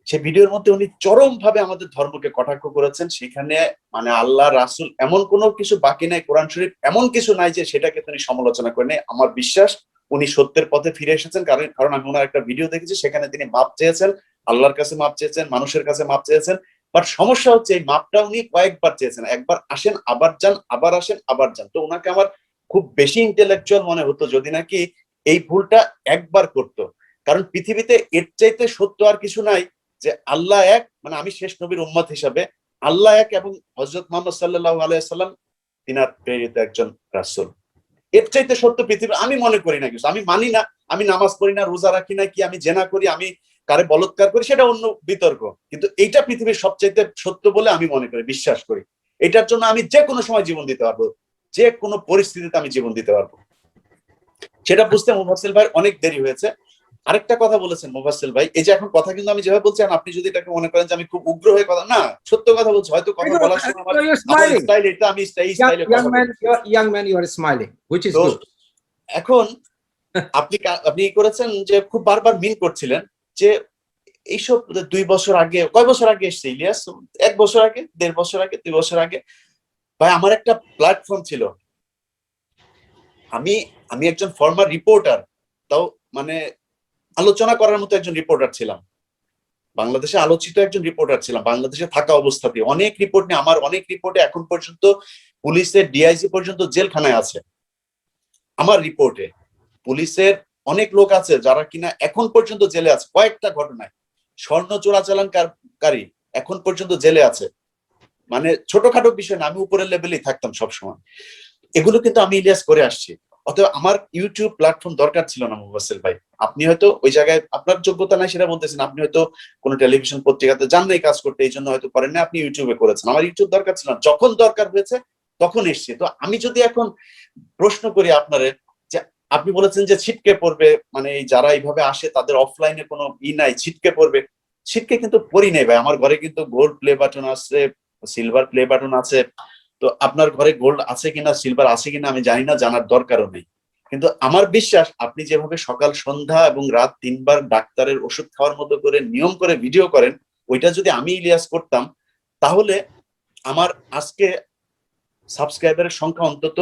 সেই ভিডিওর মধ্যে উনি চরম ভাবে আমাদের ধর্মকে কটাক্ষ করেছেন। সেখানে মানে আল্লাহ রাসূল এমন কোনো কিছু বাকি নাই, কোরআন শরীফ এমন কিছু নাই যে সেটাকে তিনি সমালোচনা করেন। আমার বিশ্বাস উনি সত্যের পথে ফিরে এসেছেন, কারণ আমি ওনার একটা ভিডিও দেখেছি, সেখানে তিনি মাপ চেয়েছেন, আল্লাহর কাছে মাপ চেয়েছেন, মানুষের কাছে মাপ চেয়েছেন। বাট সমস্যা হচ্ছে এই মাপটা উনি কয়েকবার চেয়েছেন, একবার আসেন আবার যান, আবার আসেন আবার যান। তো ওনাকে আমার খুব বেশি ইন্টেলেকচুয়াল মনে হতো যদি নাকি এই ভুলটা একবার করতো। কারণ পৃথিবীতে এর চাইতে সত্য আর কিছু নাই যে আল্লাহ এক, মানে আমি শেষ নবীর উম্মত হিসাবে আল্লাহ এক এবং হযরত মুহাম্মদ সাল্লাল্লাহু আলাইহি ওয়াসাল্লাম তিনার প্রেরিত একজন রাসূল। এর চাইতে সত্য পৃথিবী আমি মনে করি না কিছু। আমি মানি না, আমি নামাজ পড়ি না, রোজা রাখি না, কি আমি জেনা করি, আমি কারে বলৎকার করি, সেটা অন্য বিতর্ক, কিন্তু এইটা পৃথিবীর সবচাইতে সত্য বলে আমি মনে করি, বিশ্বাস করি। এটার জন্য আমি যে কোনো সময় জীবন দিতে পারবো, যে কোনো পরিস্থিতিতে আমি জীবন দিতে পারবো। সেটা বুঝতে মুফাসসিল ভাই অনেক দেরি হয়েছে। আরেকটা কথা বলেছেন মুফাসসিল ভাই, এই যে এখন কথা কিন্তু আমি যেভাবে বলছি, আপনি যদি এটাকে মনে করেন যে আমি খুব উগ্র হয়ে কথা, না, সত্য কথা বলছি, হয়তো কথা বলার সময় আমার স্টাইল এটা, আমি এই স্টাইলে কথা বলি। young man, you are smiling, which is তো good. এখন আপনি করেছেন যে খুব বারবার মিন করছিলেন যে এইসব 2 বছর আগে, কয় বছর আগে এসছে ইলিয়াস? 1 বছর আগে, 1.5 বছর আগে, 2 বছর আগে। ভাই আমার একটা প্ল্যাটফর্ম ছিল, আমি একজন ফর্মার রিপোর্টার, তাও মানে আলোচনা করার মতো একজন রিপোর্টার ছিলাম, বাংলাদেশে আলোচিত একজন রিপোর্টার ছিলাম, বাংলাদেশে থাকা অবস্থাতে অনেক রিপোর্ট নিয়ে, আমার অনেক রিপোর্টে এখন পর্যন্ত পুলিশের ডিআইজি পর্যন্ত জেলখানায় আছে। আমার রিপোর্টে পুলিশের অনেক লোক আছে যারা কিনা এখন পর্যন্ত জেলে আছে, কয়েকটা ঘটনায় স্বর্ণ চোরাচালানকারী এখন পর্যন্ত জেলে আছে। মানে ছোটখাটো বিষয় না, আমি উপরের লেভেলেই থাকতাম সবসময়। এগুলো কিন্তু আমি ইলিয়াস করে আসছি। অতএব আমার ইউটিউব প্ল্যাটফর্ম দরকার ছিল না মুফাসসিল ভাই। আপনি হয়তো ওই জায়গায় আপনার যোগ্যতা নাই সেটা বলতেছেন, আপনি হয়তো কোনো টেলিভিশন পত্রিকাতে যান নাই কাজ করতে, এই জন্য হয়তো করেন না, আপনি ইউটিউবে করেছেন। আমার ইউটিউব দরকার ছিল না, যখন দরকার হয়েছে তখন এসছি। তো আমি যদি এখন প্রশ্ন করি আপনারে, যে আপনি বলেছেন যে ছিটকে পড়বে, মানে এই যারা এইভাবে আসে তাদের অফলাইনে কোনো নাই, ছিটকে পড়বে, ছিটকে কিন্তু পড়ি নেই ভাই। আমার ঘরে কিন্তু গোল্ড প্লে বাটন আছে, সিলভার প্লে বাটন আছে। তো আপনার ঘরে গোল্ড আছে কিনা, সিলভার আছে কিনা আমি জানি না, জানার দরকারও নেই। কিন্তু আমার বিশ্বাস আপনি যেভাবে সকাল সন্ধ্যা এবং রাত 3 বার ডাক্তারের ওষুধ খাওয়ার মতো করে নিয়ম করে ভিডিও করেন, ওইটা যদি আমি ইলিয়াস করতাম, তাহলে আমার আজকে সাবস্ক্রাইবারের সংখ্যা অন্তত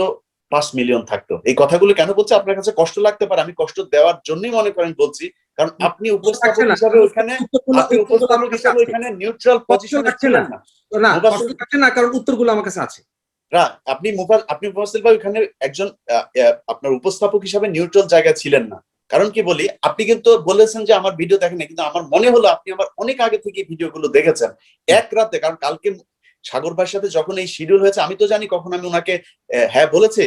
5 মিলিয়ন থাকতো। এই কথাগুলো কেন বলছি, আপনার কাছে কষ্ট লাগতে পারে, আমি কষ্ট দেওয়ার জন্যই মনে করেন বলছি, কারণ আপনি উপস্থাপক হিসাবে ওইখানে নিউট্রাল পজিশনে ছিলেন না। না, কারণ উত্তরগুলো আমার কাছে আছে। আপনি মুফাসসিল ভাই ওখানে একজন আপনার উপস্থাপক হিসাবে নিউট্রাল জায়গায় ছিলেন না। কারণ কি বলি, আপনি কিন্তু বলেছেন যে আমার ভিডিও দেখেন না, কিন্তু আমার মনে হলো আপনি আমার অনেক আগে থেকে ভিডিওগুলো দেখেছেন এক রাতে। কারণ কালকে সাগর ভাইয়ের সাথে যখন এই শিডিউল হয়েছে, আমি তো জানি কখন আমি ওনাকে হ্যাঁ বলেছি,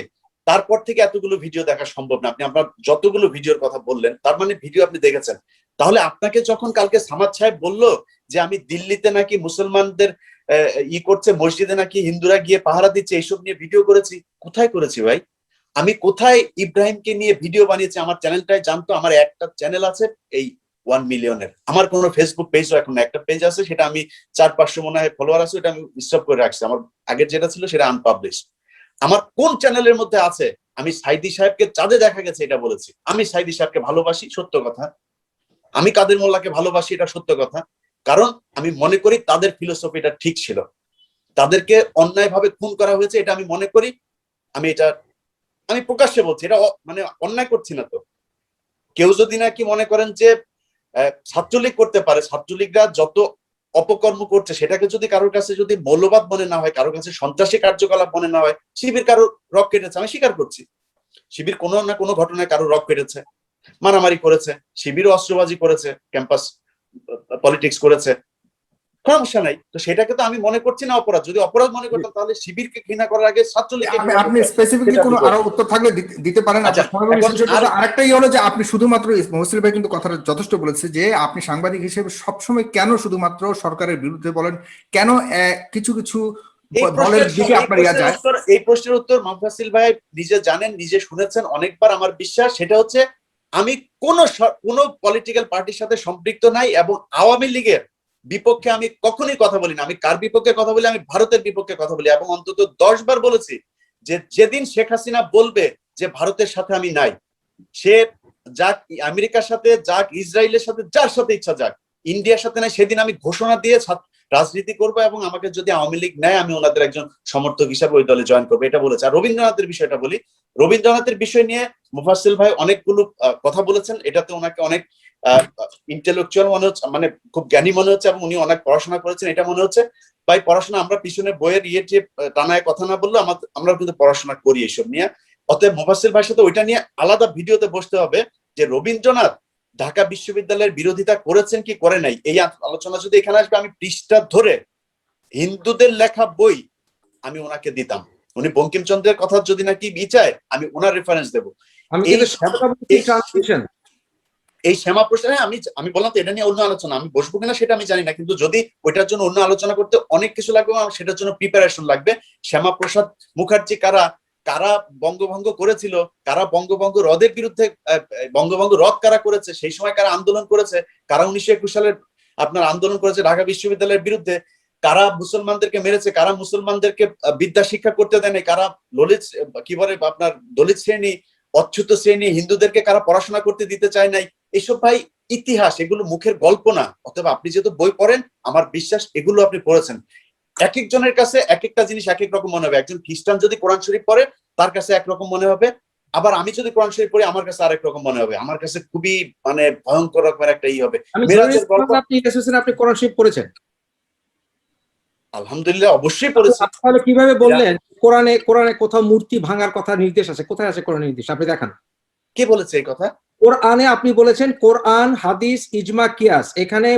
তারপর থেকে এতগুলো ভিডিও দেখা সম্ভব না। আপনি আপনার যতগুলো ভিডিওর কথা বললেন, তার মানে ভিডিও আপনি দেখেছেন। তাহলে আপনাকে যখন কালকে সামাদ সাহেব বললো যে আমি দিল্লিতে নাকি মুসলমানদের করছে, মসজিদে নাকি হিন্দুরা গিয়ে পাহারা দিচ্ছে, এইসব নিয়ে ভিডিও করেছি, কোথায় করেছি ভাই? আমি কোথায় ইব্রাহিমকে নিয়ে ভিডিও বানিয়েছি? আমার চ্যানেলটাই জানতো, আমার একটা চ্যানেল আছে এই 1 মিলিয়নের, আমার কোনো ফেসবুক পেজও এখন একটা পেজ আছে, সেটা আমি 400-500 মনে হয় ফলোয়ার আছে, এটা আমি স্টপ করে রাখছি। আমার আগের যেটা ছিল সেটা আনপাবলিশ। আমার কোন চ্যানেলের মধ্যে আছে আমি সাইদি সাহেবকে চাঁদে দেখা গেছে এটা বলেছি? আমি সাইদি সাহেবকে ভালোবাসি, সত্য কথা। আমি কাদের মোল্লাকে ভালোবাসি, এটা সত্য কথা। কারণ আমি মনে করি তাদের ফিলোসফিটা ঠিক ছিল, তাদেরকে অন্যায়ভাবে খুন করা হয়েছে, এটা আমি মনে করি। আমি প্রকাশ্যে বলছি, এটা মানে অন্যায় করছি না। তো কেউ যদি নাকি মনে করেন যে ছাত্রলীগ করতে পারে, ছাত্রলীগরা যত অপকর্ম করছে সেটাকে যদি কারোর কাছে যদি মৌলবাদ মনে না হয়, কারোর কাছে সন্ত্রাসী কার্যকলাপ মনে না হয়, শিবির কারো রক কেটেছে, আমি স্বীকার করছি, শিবির কোনো না কোনো ঘটনায় কারো রক কেটেছে, মারামারি করেছে, শিবিরও অস্ত্রবাজি করেছে, ক্যাম্পাস পলিটিক্স করেছে, সমস্যা নাই। তো সেটাকে তো আমি মনে করছি না অপরাধ। যদি অপরাধ মনে করতাম তাহলে শিবিরকে ঘৃণা করার আগে ছাত্রলীগকে। আপনি স্পেসিফিকলি কোনো আরো উত্তর থাকলে দিতে পারেন। আরেকটাই হলো যে আপনি শুধুমাত্র মুফাসসিল ভাই কিন্তু কথাটা যথেষ্ট বলেছে যে আপনি সাংবাদিক হিসেবে সবসময় কেন শুধুমাত্র সরকারের বিরুদ্ধে বলেন, কেন কিছু কিছু দলের দিকে আপনার ইয়া যায়? এই প্রশ্নের উত্তর মুফাসসিল ভাই নিজে জানেন, নিজে শুনেছেন অনেকবার। আমার বিশ্বাস সেটা হচ্ছে আমি কোন পলিটিক্যাল পার্টির সাথে সম্পৃক্ত নাই এবং আওয়ামী লীগের বিপক্ষে আমি কখনোই কথা বলি না। আমি কার বিপক্ষে কথা বলি? আমি ভারতের বিপক্ষে কথা বলি, এবং অন্তত 10 বার বলেছি যে যেদিন শেখ হাসিনা বলবে যে ভারতের সাথে আমি নাই, সে যাক আমেরিকার সাথে, যাক ইসরায়েলের সাথে, যার সাথে ইচ্ছা যাক, ইন্ডিয়ার সাথে নাই, সেদিন আমি ঘোষণা দিয়ে রাজনীতি করবো এবং আমাকে যদি আওয়ামী লীগ নেয় আমি ওনাদের একজন সমর্থক হিসাবে ওই দলে জয়েন করবো, এটা বলেছে। আর রবীন্দ্রনাথের বিষয়টা বলি, রবীন্দ্রনাথের বিষয় নিয়ে মুফাসসিল ভাই অনেকগুলো কথা বলেছেন, এটাতে ওনাকে অনেক ইন্টেলেকচুয়াল মনে হচ্ছে, মানে খুব জ্ঞানী মনে হচ্ছে এবং উনি অনেক পড়াশোনা করেছেন এটা মনে হচ্ছে। ভাই পড়াশোনা আমরা পিছনে বইয়ের যে টানায় কথা না বললো, আমরা কিন্তু পড়াশোনা করি এইসব নিয়ে। অতএব মুফাসসিল ভাইয়ের সাথে ওইটা নিয়ে আলাদা ভিডিওতে বসতে হবে যে রবীন্দ্রনাথ ঢাকা বিশ্ববিদ্যালয়ের বিরোধিতা করেছেন কি করে নাই, এই আলোচনা যদি এখানে আসবে আমি পৃষ্ঠা ধরে হিন্দুদের লেখা বই আমি ওনাকে দিতাম। উনি বঙ্কিমচন্দ্রের কথা যদি নাকি চায় আমি ওনার রেফারেন্স দেবো। এই শ্যামা প্রসাদ, আমি বললাম তো এটা নিয়ে অন্য আলোচনা, আমি বসবো কিনা সেটা আমি জানি না, কিন্তু যদি ওইটার জন্য অন্য আলোচনা করতে অনেক কিছু লাগবে, সেটার জন্য প্রিপারেশন লাগবে। শ্যামা প্রসাদ মুখার্জি কারা বঙ্গভঙ্গ করেছিল, কারা বঙ্গভঙ্গ রদের বিরুদ্ধে, বঙ্গভঙ্গ রদ কারা করেছে, সেই সময় কারা আন্দোলন করেছে, কারা 1921 সালের আপনার আন্দোলন করেছে ঢাকা বিশ্ববিদ্যালয়ের বিরুদ্ধে, কারা মুসলমানদেরকে মেরেছে, কারা মুসলমানদেরকে বিদ্যা শিক্ষা করতে দেয়নি, কারা কি বলে আপনার দলিত শ্রেণী, অচ্যুত শ্রেণী হিন্দুদেরকে কারা পড়াশোনা করতে দিতে চায় নাই, এসব ভাই ইতিহাস, এগুলো মুখের গল্প না। অথবা আপনি যেহেতু বই পড়েন আমার বিশ্বাস এগুলো আপনি পড়েছেন। এক একজনের কাছে এক একটা জিনিস এক এক রকম মনে হবে। একজন খ্রিস্টান যদি কোরআন শরীফ পড়ে তার কাছে একরকম মনে হবে, আবার আমি যদি কোরআন শরীফ পড়ি আমার কাছে আরেক রকম মনে হবে। আমার কাছে খুবই মানে ভয়ঙ্কর রকমের একটা হবে। আপনি কোরআন শরীফ পড়েছেন? আলহামদুলিল্লাহ অবশ্যই পড়েছি। তাহলে কিভাবে বললেন কোরআনে কোথাও মূর্তি ভাঙার কথা নির্দেশ আছে? কোথায় আছে কোরআন নির্দেশ? আপনি দেখান। কে বলেছে এই কথা? কোরআনে আপনি বলেছেন কোরআন, হাদিস, ইজমা, কিয়াস, এখানে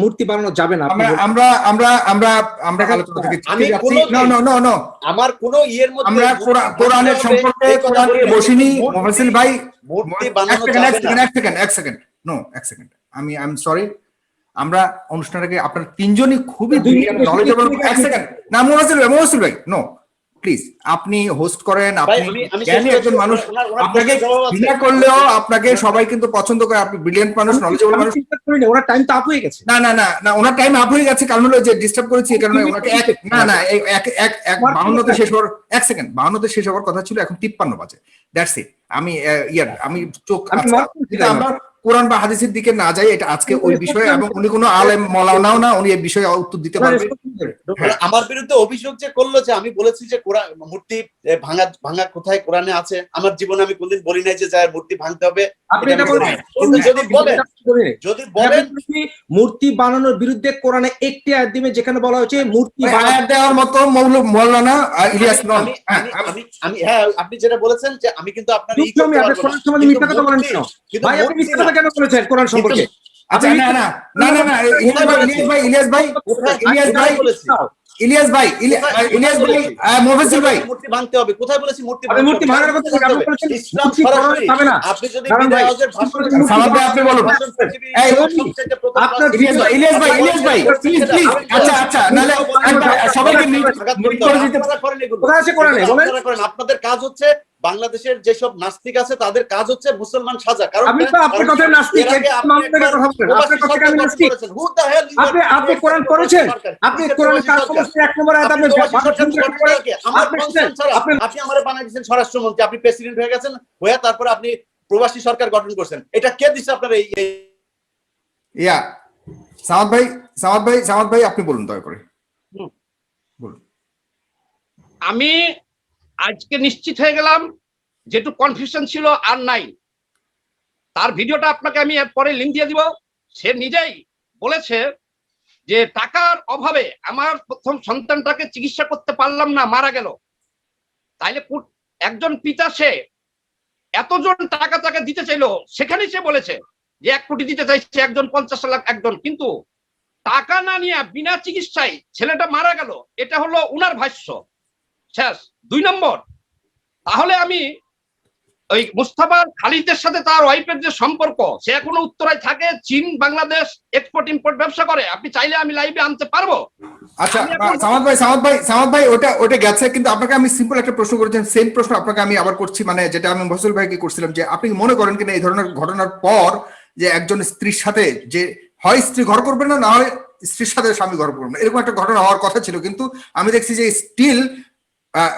মূর্তি বানানো যাবে না। আমরা আলোচনা থেকে আমার কোনো ইয়ের মধ্যে আমরা কোরআনের সম্পর্কে কোরআনকে বসিনি মুফাসসিল ভাই। মূর্তি বানানো এক সেকেন্ড আমি আই এম সরি, আমরা অনুষ্ঠানটাকে আপনার তিনজনই খুবই নলেজেবল। এক সেকেন্ড না মুফাসসিল ভাই নো প্লিজ, আপনি হোস্ট করেন, আপনি জ্ঞানী একজন মানুষ, আপনাকে ঘৃণা করলেও আপনাকে সবাই কিন্তু পছন্দ করে, আপনি ব্রিলিয়ান্ট মানুষ, নলেজেবল মানুষ। ওনার টাইম তো আপ হয়ে গেছে। না ওনার টাইম আপ হয়ে গেছে, কারণ হলো যে ডিস্টার্ব করেছি এই কারণে ওনাকে এক 52তে শেষ হওয়ার, এক সেকেন্ড 52তে শেষ হওয়ার কথা ছিল, এখন 53 বাজে। That's it. আমি চোখ আমরা কোরআন বা হাদিসের দিকে না যাই, এটা আজকে ওই বিষয়ে, এবং উনি কোনো আলেম মাওলানাও না, উনি এই বিষয়ে উত্তর দিতে পারবেন। আমার বিরুদ্ধে অভিযোগ যে করলো যে আমি বলেছি যে কোরআন মূর্তি ভাঙা কোথায় কোরআনে আছে, আমার জীবনে আমি কোনদিন বলি নাই যে যায় মূর্তি ভাঙতে হবে। কিন্তু যদি বলেন মূর্তি বানানোর বিরুদ্ধে কোরআনে একটি আয়াত দিবে যেখানে বলা হয়েছে মূর্তি দেওয়ার মতো মাওলানা ইলিয়াস নন। আমি হ্যাঁ আপনি যেটা বলেছেন যে আমি কিন্তু আপনার মিথ্যা কথা বলেন কেন ভাই? আপনি মিথ্যা কথা কেন বলেছেন কোরআন সম্পর্কে? আচ্ছা ইলিয়াস ভাই মুফাসসিল ভাই মূর্তি ভাঙতে হবে, কোথায় বলেছি মূর্তি ভাঙার কথা? ইসলাম সরাসরি আপনি যদি বিদায় হজের ভাষণ সালাম ভাই আপনি বলুন। ইলিয়াস ভাই প্লিজ আচ্ছা নালে সবাইকে মিউট করে দিতে কোথায় আছে কোরআনে বলেন? আপনাদের কাজ হচ্ছে বাংলাদেশের যেসব নাস্তিক আছে তাদের কাজ হচ্ছে মুসলমান সাজা। কারণ আপনি তো আপনার কথা নাস্তিক, আপনি কোরআন পড়েছেন? আপনি কোরআন কাজ করেছেন 1 নম্বর আয়াত আপনি আমারে বানাই দিয়েছেন স্বরাষ্ট্রমন্ত্রী, আপনি প্রেসিডেন্ট হয়ে গেছেন, হয়ে তারপরে আপনি প্রবাসী সরকার গঠন করছেন। এটা কে দিচ্ছে আপনার এই সামাদ ভাই আপনি বলুন দয়া করে। বলুন। আমি আজকে নিশ্চিত হয়ে গেলাম যেটু কনফিউশন ছিল আর নাই। তার ভিডিওটা আপনাকে আমি এরপরে লিংক দিয়ে দিব। সে নিজেই বলেছে যে টাকার অভাবে আমার প্রথম সন্তানটাকে চিকিৎসা করতে পারলাম না, মারা গেল। তাইলে একজন পিতা সে এতজন টাকা তাকে দিতে চাইলো, সেখানে সে বলেছে যে 1 কোটি দিতে চাইছে একজন, 50 লাখ একজন, কিন্তু টাকা না নিয়ে বিনা চিকিৎসায় ছেলেটা মারা গেল। এটা হলো উনার ভাষ্য। শেষ। 2 নম্বর, তাহলে আমি ওই মুস্তাফার খালিদের সাথে তার ওয়াইফের যে সম্পর্ক, সে এখনো উত্তরায় থাকে, চীন বাংলাদেশ এক্সপোর্ট ইম্পোর্ট ব্যবসা করে। আপনি চাইলে আমি লাইভে আনতে পারবো। আচ্ছা সামাদ ভাই ওটা গেছে, কিন্তু আপনাকে আমি সিম্পল একটা প্রশ্ন করেছেন, সেম প্রশ্ন আপনাকে আমি আবার করছি, মানে যেটা আমি মুফাসসিল ভাইকে করছিলাম, যে আপনি মনে করেন কিনা এই ধরনের ঘটনার পর যে একজন স্ত্রীর সাথে, যে হয় স্ত্রী ঘর করবে না, না হয় স্ত্রীর সাথে স্বামী ঘর করবে না, এরকম একটা ঘটনা হওয়ার কথা ছিল, কিন্তু আমি দেখছি যে স্টিল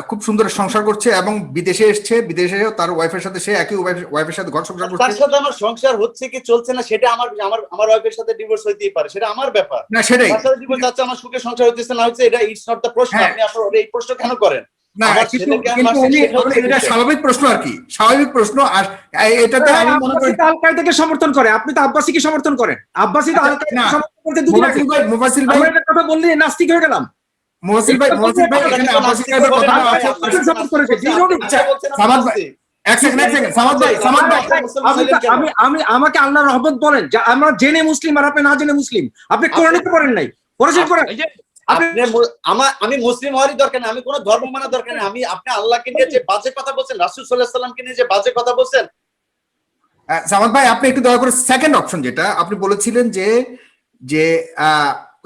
খুব সুন্দর সংসার করছে এবং বিদেশে এসছে, বিদেশেও তার ওয়াইফের সাথে সে একই ওয়াইফের সাথে ঘর সংসার তার করছে। সাথে আমার সংসার হচ্ছে কি চলছে না সেটা আমার আমার আমার ওয়াইফের সাথে ডিভোর্স হইতেই পারে, সেটা আমার ব্যাপার। না সেটাই তার সাথে ডিভোর্স আছে, আমার সুখে সংসার হইতেছে না হচ্ছে, এটা ইটস নট দ্য প্রশ্ন। হ্যাঁ। আপনি আপনার এই প্রশ্ন কেন করেন? না আমার কিন্তু ছেলেকে আমি কিন্তু মারছি, উনি সেটা হচ্ছে এটা বিষয়। স্বাভাবিক প্রশ্ন আর কি, স্বাভাবিক প্রশ্ন। আর এটাতে আমি মনে করি আল কায়দাকে সমর্থন করে, আপনি তো আব্বাসীকে সমর্থন করেন। আব্বাসী তো আল না, কায়দাকে সমর্থন করতে দুদিন আগে। মুফাসিল ভাই আমরা এটা কথা বললে নাস্তিক হয়ে গেলাম। মুফাসিল ভাই এখানে আব্বাসী সাহেবের কথা আছে। আচ্ছা সামাদ ভাই এক সেকেন্ড সামাদ ভাই আমাকে আল্লাহ রহমত বলেন, আমরা জেনে মুসলিম আর আপনি না জেনে মুসলিম। আপনি কোরআনে তো পড়েন নাই, পড়াশোনা করেন। আমি মুসলিম হওয়ারই দরকার নেই, আমি কোনো ধর্ম মানার দরকার নেই। আপনি আল্লাহকে নিয়ে যে বাজে কথা বলছেন, রাসূল সাল্লাল্লাহু আলাইহি সাল্লামকে নিয়ে যে বাজে কথা বলছেন। সামাদ ভাই আপনি একটু দয়া করে সেকেন্ড অপশন যেটা আপনি বলেছিলেন যে যে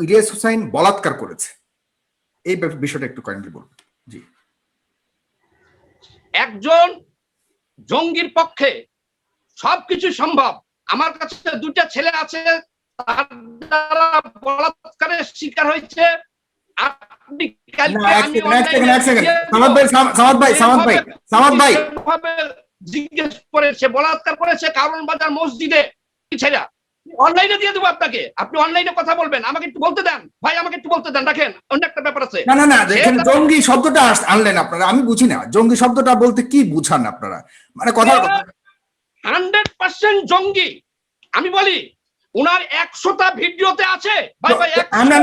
ইলিয়াস হুসাইন বলাৎকার করেছে, এই বিষয়টা একটু কাইন্ডলি বলুন। জি, একজন জঙ্গির পক্ষে সবকিছু সম্ভব। আমার কাছে দুটা ছেলে আছে, তার দ্বারা বলাৎকারের শিকার হয়েছে। আপনি জিজ্ঞেস করেছে বলাৎকার করেছে কারণ বাজার মসজিদে, ছেড়া অনলাইনে দিয়ে দেবো আপনাকে, আপনি অনলাইনে কথা বলবেন। আমাকে একটু বলতে দেন ভাই, আমাকে একটু বলতে দেন, রাখেন, অন্য একটা ব্যাপার আছে। না দেখেন জঙ্গি শব্দটা আনলেন আপনারা, আমি বুঝি না জঙ্গি শব্দটা বলতে কি বুঝান আপনারা, মানে কথা 100% জঙ্গি। আমি বলি উনার 100টা ভিডিওতে আছে ভাই ভাই।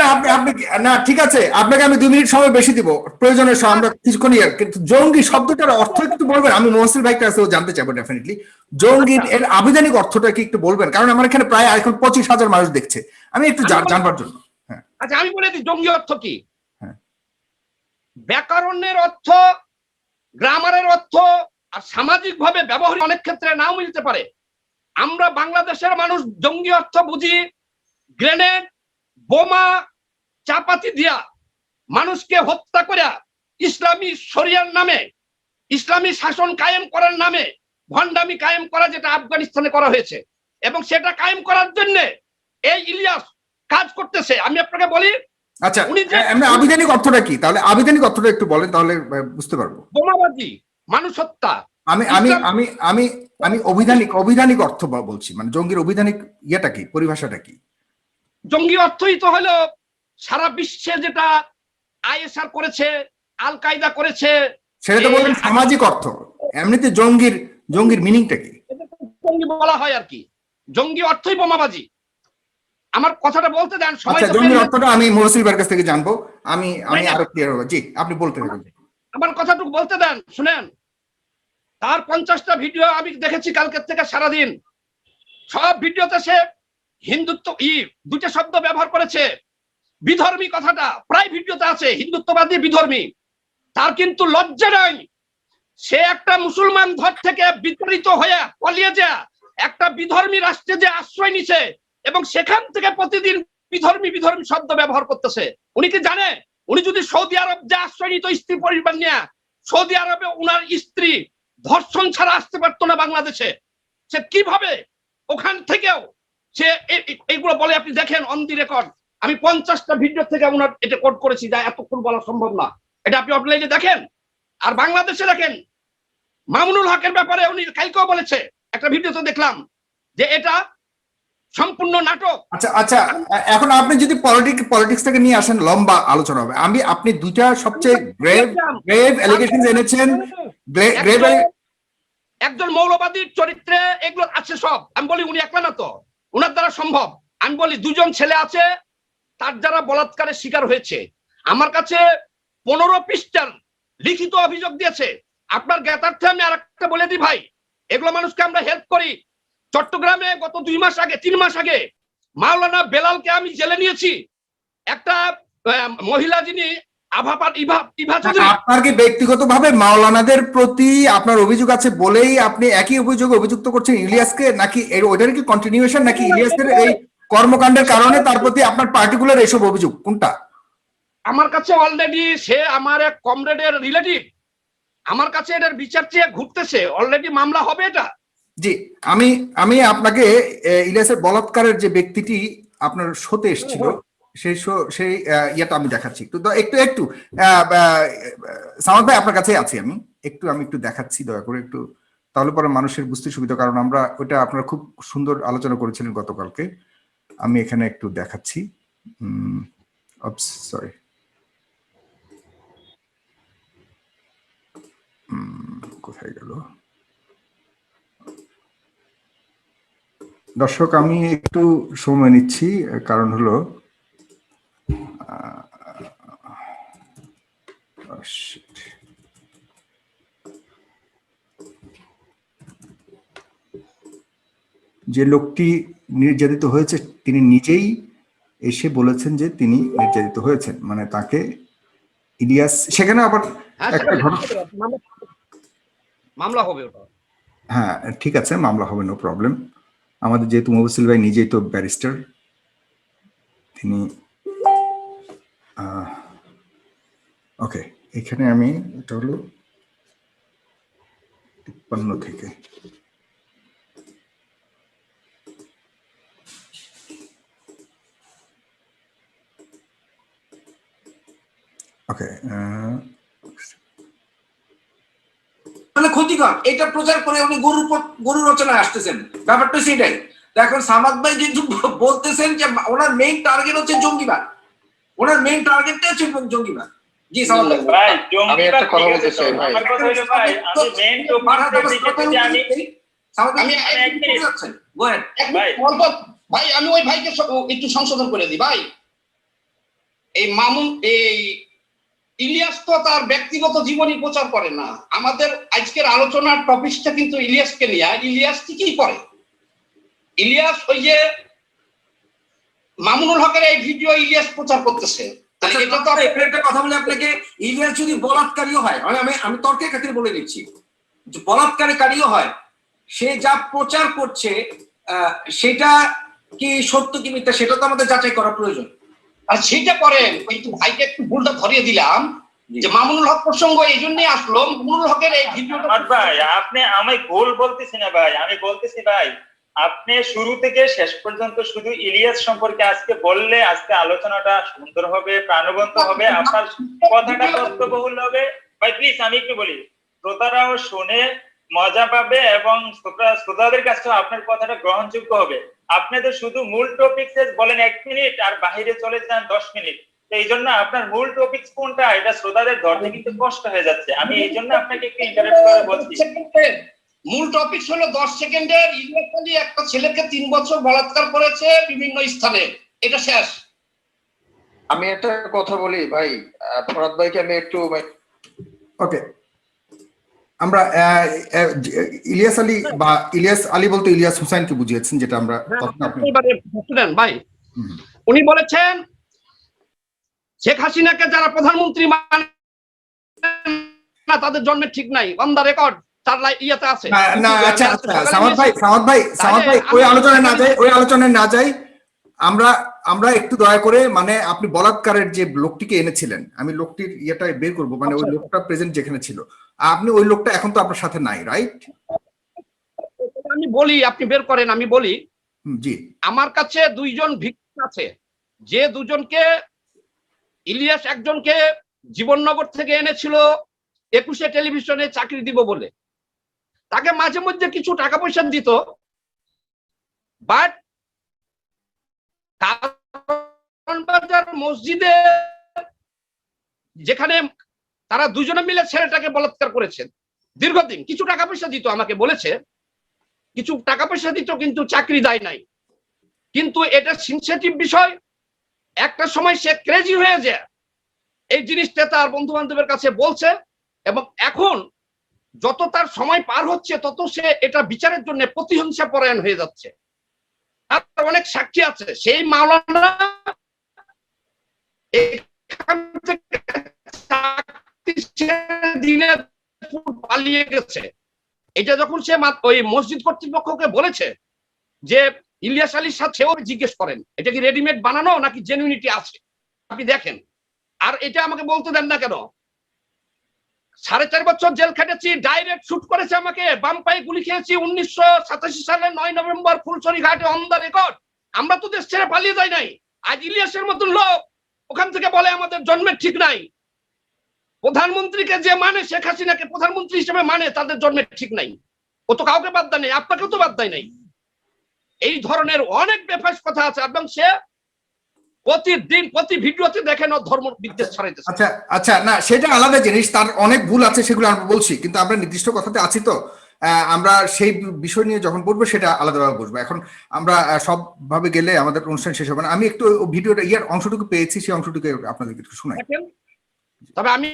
না আপনি না ঠিক আছে, আপনাকে আমি 2 মিনিট সময় বেশি দিব, প্রয়োজনের সময় আমরা কিছুক্ষণ কিন্তু জঙ্গি শব্দটার অর্থ একটু বলবেন। আমি মুহসিন ভাইয়ের কাছেও জানতে চাইবো ডেফিনেটলি জঙ্গির এর আবিধানিক অর্থটা কি একটু বলবেন, কারণ আমার এখানে প্রায় এখন 25,000 মানুষ দেখছে, আমি একটু জানবার জন্য। হ্যাঁ আচ্ছা আমি বলে দিই জঙ্গি অর্থ কি। হ্যাঁ। ব্যাকরণের অর্থ, গ্রামারের অর্থ আর সামাজিক ভাবে ব্যবহার অনেক ক্ষেত্রে নাও মিলতে পারে। আমরা বাংলাদেশের মানুষ জঙ্গি অর্থ বুঝি গ্রেনেড, বোমা, চাপাতি দিয়া মানুষকে হত্যা করে ইসলামী শরিয়ার নামে, ইসলামী শাসন কায়েম করার নামে ভণ্ডামি কায়েম করা, যেটা আফগানিস্তানে করা হয়েছে। এবং সেটা কায়েম করার জন্য এই ইলিয়াস কাজ করতেছে। আমি আপনাকে বলি, আচ্ছা আমরা আবিধানিক অর্থটা কি, তাহলে আবিধানিক অর্থটা একটু বলেন, তাহলে বুঝতে পারবো। বোমাবাজি, মানুষ হত্যা। আমি আমি আমি আমি আমি অভিধানিক অর্থ বলছি, মানে জঙ্গির অভিধানিক ইয়েটা কি, পরিভাষাটা কি? জঙ্গি অর্থই তো হলো সারা বিশ্বে যেটা আইএসআর করেছে, আল কায়দা করেছে, সেটা তো বললেন সামাজিক অর্থ, এমনিতে জঙ্গির মিনিংটা কি? জঙ্গি বলা হয় আর কি, জঙ্গি অর্থই বোমাবাজি। আমার কথাটা বলতে দেন। আচ্ছা জঙ্গির অর্থটা আমি মুহসিন ভাইয়ের কাছ থেকে জানবো, আমি আরো ক্লিয়ার হবো। জি আপনি বলতে থাকুন। আমার কথাটুকু বলতে দেন, শুনেন। তার 50টা ভিডিও আমি দেখেছি কালকের থেকে সারাদিন। সব ভিডিওতে সে হিন্দুত্ব দুটো শব্দ ব্যবহার করেছে। বিধর্মী কথাটা প্রায় ভিডিওতে আছে, হিন্দুত্ববাদী বিধর্মী। তার কিন্তু লজ্জা নাই। সে একটা মুসলমান ঘর থেকে বিতাড়িত হয়ে পালিয়ে যা একটা বিধর্মী রাষ্ট্রে যে আশ্রয় নিছে এবং সেখান থেকে প্রতিদিন বিধর্মী শব্দ ব্যবহার করতেছে। উনি কি জানে, উনি যদি সৌদি আরব যে আশ্রয় নিত স্ত্রী পরিবার নিয়ে, সৌদি আরবে উনার স্ত্রী ধর্ষণ ছাড়া আসতে পারতো না বাংলাদেশে, সে কিভাবে ওখান থেকেও সে এইগুলো বলে। আপনি দেখেন অন দি রেকর্ড, আমি 50টা ভিডিও থেকে উনার এটা কোট করেছি, যা এতক্ষণ বলা সম্ভব না। এটা আপনি অফলাইনে দেখেন। আর বাংলাদেশে দেখেন, মামুনুল হকের ব্যাপারে উনি কালকেও বলেছে, একটা ভিডিওতে দেখলাম যে এটা সম্পূর্ণ নাটক। আচ্ছা এখন আপনি যদি পলিটিক্সটাকে নিয়ে আসেন, লম্বা আলোচনা হবে। আপনি দুইটা সবচেয়ে গ্রেভ অ্যালিগেশনস এনেছেন। একজন মৌলবাদীর চরিত্রে এগুলো আছে সব। আমি বলি উনি একলা না তো, উনার দ্বারা সম্ভব। আমি বলি 2জন ছেলে আছে, তার যারা বলাৎকারের শিকার হয়েছে। আমার কাছে 15 পৃষ্ঠার লিখিত অভিযোগ দিয়েছে। আপনার জ্ঞাতার্থে আমি আরেকটা বলে দিই ভাই, এগুলো মানুষকে আমরা হেল্প করি। চট্টগ্রামে গত 3 মাস আগে মাওলানা বেলালকে আমি জেলে নিয়েছি। একটা মহিলা যিনি আপনার কি ব্যক্তিগতভাবে মাওলানাদের প্রতি আপনার অভিযোগ আছে বলেই আপনি একই অভিযোগে অভিযুক্ত করছেন ইলিয়াসকে, নাকি ওইটার কি কন্টিনিউশন, নাকি ইলিয়াসের এই কর্মকাণ্ডের কারণে তার প্রতি আপনার পার্টিকুলার এইসব অভিযোগ, কোনটা? আমার কাছে অলরেডি সে আমার এক কমরেডের রিলেটিভ, আমার কাছে এটার বিচার চেয়ে ঘুরতেছে। অলরেডি মামলা হবে এটা। জি আমি আপনাকে ইলিয়াসের বলাৎকারের যে ব্যক্তিটি আপনার শোতে এসেছিল, সেই ইয়েটা আমি দেখাচ্ছি একটু একটু সামাদ ভাই আপনার কাছে আছি আমি একটু দেখাচ্ছি দয়া করে একটু, তাহলে পরে মানুষের বুঝতে সুবিধা, কারণ আমরা ওটা আপনারা খুব সুন্দর আলোচনা করেছিলেন গতকালকে। আমি এখানে একটু দেখাচ্ছি, সরি, কোথায় গেল দর্শক, আমি একটু সময় নিচ্ছি, কারণ হলো যে লোকটি নির্যাতিত হয়েছে তিনি নিজেই এসে বলেছেন যে তিনি নির্যাতিত হয়েছেন, মানে তাকে ইলিয়াস, সেখানে আবার একটা ঘটনা, মামলা হবে ওটা। হ্যাঁ ঠিক আছে, মামলা হবে, নো প্রবলেম। আমাদের যেহেতু মুফাসসিল ভাই নিজেই তো ব্যারিস্টার, তিনি ওকে, এখানে আমি এটা হলো 53 থেকে, ওকে, মানে ক্ষতিকর, এটা প্রচার করে উনি গরু রচনায় আসতেছেন, ব্যাপারটা সেটাই। তো এখন সামাদ ভাই যেহেতু বলতেছেন যে ওনার মেইন টার্গেট হচ্ছে জঙ্গিবাদ, ওনার মেইন টার্গেটটা হচ্ছে জঙ্গিবাদ। জি সামাদ ভাই, আমি একটা কথা বলতে চাই ভাই, আমার কথা হলো ভাই, আমি মেইন ভাই আমি ওই ভাইকে একটু সংশোধন করে দিই ভাই। এই মামুন, এই ইলিয়াস তো তার ব্যক্তিগত জীবনী প্রচার করে না। আমাদের আজকের আলোচনার টপিকটা কিন্তু ইলিয়াসকে নিয়ে। ইলিয়াস কি করে? ইলিয়াস ওই যে মামুনুল হকের এই ভিডিও ইলিয়াস প্রচার করতেছে। এটা তো একটা কথা বলে আপনাকে, ইলিয়াস যদি বলাৎকারীও হয়, আমি তর্কের খাতিরে বলে দিচ্ছি, বলাৎকারীও হয়, সে যা প্রচার করছে সেটা কি সত্য কি মিথ্যা সেটা তো আমাদের যাচাই করা প্রয়োজন। আর সেটা করেন, কিন্তু ভাইকে একটু ভুলটা ধরিয়ে দিলাম যে মামুনুল হক প্রসঙ্গ এই জন্যই আসলো। মামুনুল হকের এই ভিডিওটা ভাই, আপনি আমায় ভুল বলতেছি না ভাই, আমি বলতেছি ভাই আপনি শুরু থেকে শেষ পর্যন্ত শুধু ইলিয়াস সম্পর্কে আজকে বললে আজকে আলোচনাটা সুন্দর হবে, প্রাণবন্ত হবে, আপনার কথাটা তথ্যবহুল হবে। ভাই প্লিজ আমি একটু বলি, শ্রোতারাও শুনে মজা পাবে এবং শ্রোতাদের কাছে আপনার কথাটা গ্রহণযোগ্য হবে। আপনাদের শুধু মূল টপিক বলেন 1 মিনিট আর বাহিরে চলে যান 10 মিনিট, এই জন্য আপনার মূল টপিক কোনটা এটা শ্রোতাদের ধরতে কিন্তু কষ্ট হয়ে যাচ্ছে। আমি এই জন্য আপনাকে একটু ইন্টারাপ্ট করে বলছি, মূল টপিক হলো 10 সেকেন্ডের ইলিয়াস আলী একটা ছেলেকে 3 বছর বলাৎকার করেছে বিভিন্ন স্থানে, এটা শেষ। আমি একটা কথা বলি ভাই, ফরাদ ভাইকে আমি একটু, ওকে, আমরা ইলিয়াস আলী বা ইলিয়াস আলী বলতে ইলিয়াস হুসাইনকে বুঝিয়েছেন, যেটা আমরা তখন আপনি ভাই উনি বলেছেন শেখ হাসিনাকে যারা প্রধানমন্ত্রী মানে না তাদের জন্মের ঠিক নাই, অন দা রেকর্ড তার ইয়েতে আছে না। আচ্ছা সামাদ ভাই ওই আলোচনায় না যাই, আমরা একটু দয়া করে, মানে আপনি বলাৎকারের যে লোকটিকে এনেছিলেন, আমি লোকটির ইয়েটা বের করবো, মানে ওই লোকটা প্রেজেন্ট যেখানে ছিল, আপনি ওই লোকটা এখন তো আপনার সাথে নাই, রাইট? আমি বলি, আপনি বের করেন, আমি বলি। জি, আমার কাছে 2 জন ভিকটিম আছে, যে 2 জনকে ইলিয়াস একজনকে জীবননগর থেকে এনেছিল 21 টেলিভিশনে চাকরি দিব বলে, তাকে মাঝে মধ্যে কিছু টাকা পয়সা দিত, বাট বাজার মসজিদে যেখানে তারা 2 জনে মিলে ছেলেটাকে বলাৎকার করেছেন, দীর্ঘদিন কিছু টাকা পয়সা দিত, আমাকে বলেছে কিছু টাকা পয়সা দিত, কিন্তু চাকরি দেয় নাই। কিন্তু এটা সেনসিটিভ বিষয়, একটা সময় সে ক্রেজি হয়ে যায়, এই জিনিসটা তার বন্ধু বান্ধবের কাছে বলছে, এবং এখন যত তার সময় পার হচ্ছে তত সে এটা বিচারের জন্য প্রতিহিংসা পরায়ণ হয়ে যাচ্ছে। তার অনেক সাক্ষী আছে। সেই মাওলানা এখান থেকে পালিয়ে গেছে। এটা যখন সে ওই মসজিদ কর্তৃপক্ষকে বলেছে যে ইলিয়াস আলীর সাথেও জিজ্ঞেস করেন এটা কি রেডিমেড বানানো নাকি জেনুইনিটি আছে, আপনি দেখেন। আর এটা আমাকে বলতে দেন না কেন, 4.5 বছর জেল খেটেছি, ডাইরেক্ট শুট করেছে আমাকে, বাম পায়ে গুলি খেয়েছি 1987 সালের 9 নভেম্বর ফুলছড়ি ঘাটে, অন দা রেকর্ড। আমরা তো দেশ ছেড়ে পালিয়ে যাই নাই। আজ ইলিয়াসের মতন লোক ওখান থেকে বলে আমাদের জন্মের ঠিক নাই। প্রধানমন্ত্রীকে যে মানে, শেখ হাসিনাকে প্রধানমন্ত্রী হিসেবে মানে, তাদের জন্মের ঠিক নাই। ও তো কাউকে বাদ দেয় নাই, আপনাকেও তো বাদ দেয় নাই। এই ধরনের অনেক বেফাস কথা আছে এবং সে প্রতিদিন প্রতি ভিডিওতে দেখেন ও ধর্ম বিদ্বেষ ছড়াইতেছে। আচ্ছা আচ্ছা, না সেটা আলাদা জিনিস, তার অনেক ভুল আছে, সেগুলো আমরা বলছি, কিন্তু আমরা নির্দিষ্ট কথাতে আছি তো, আমরা সেই বিষয় নিয়ে যখন বলবো সেটা আলাদাভাবে বুঝবো। এখন আমরা সবভাবে গেলে আমাদের অনুষ্ঠান শেষ হবে না। আমি একটু ভিডিওটা অংশটুকু পেয়েছি, সেই অংশটুকু আপনাদেরকে একটু শোনাই। তবে আমি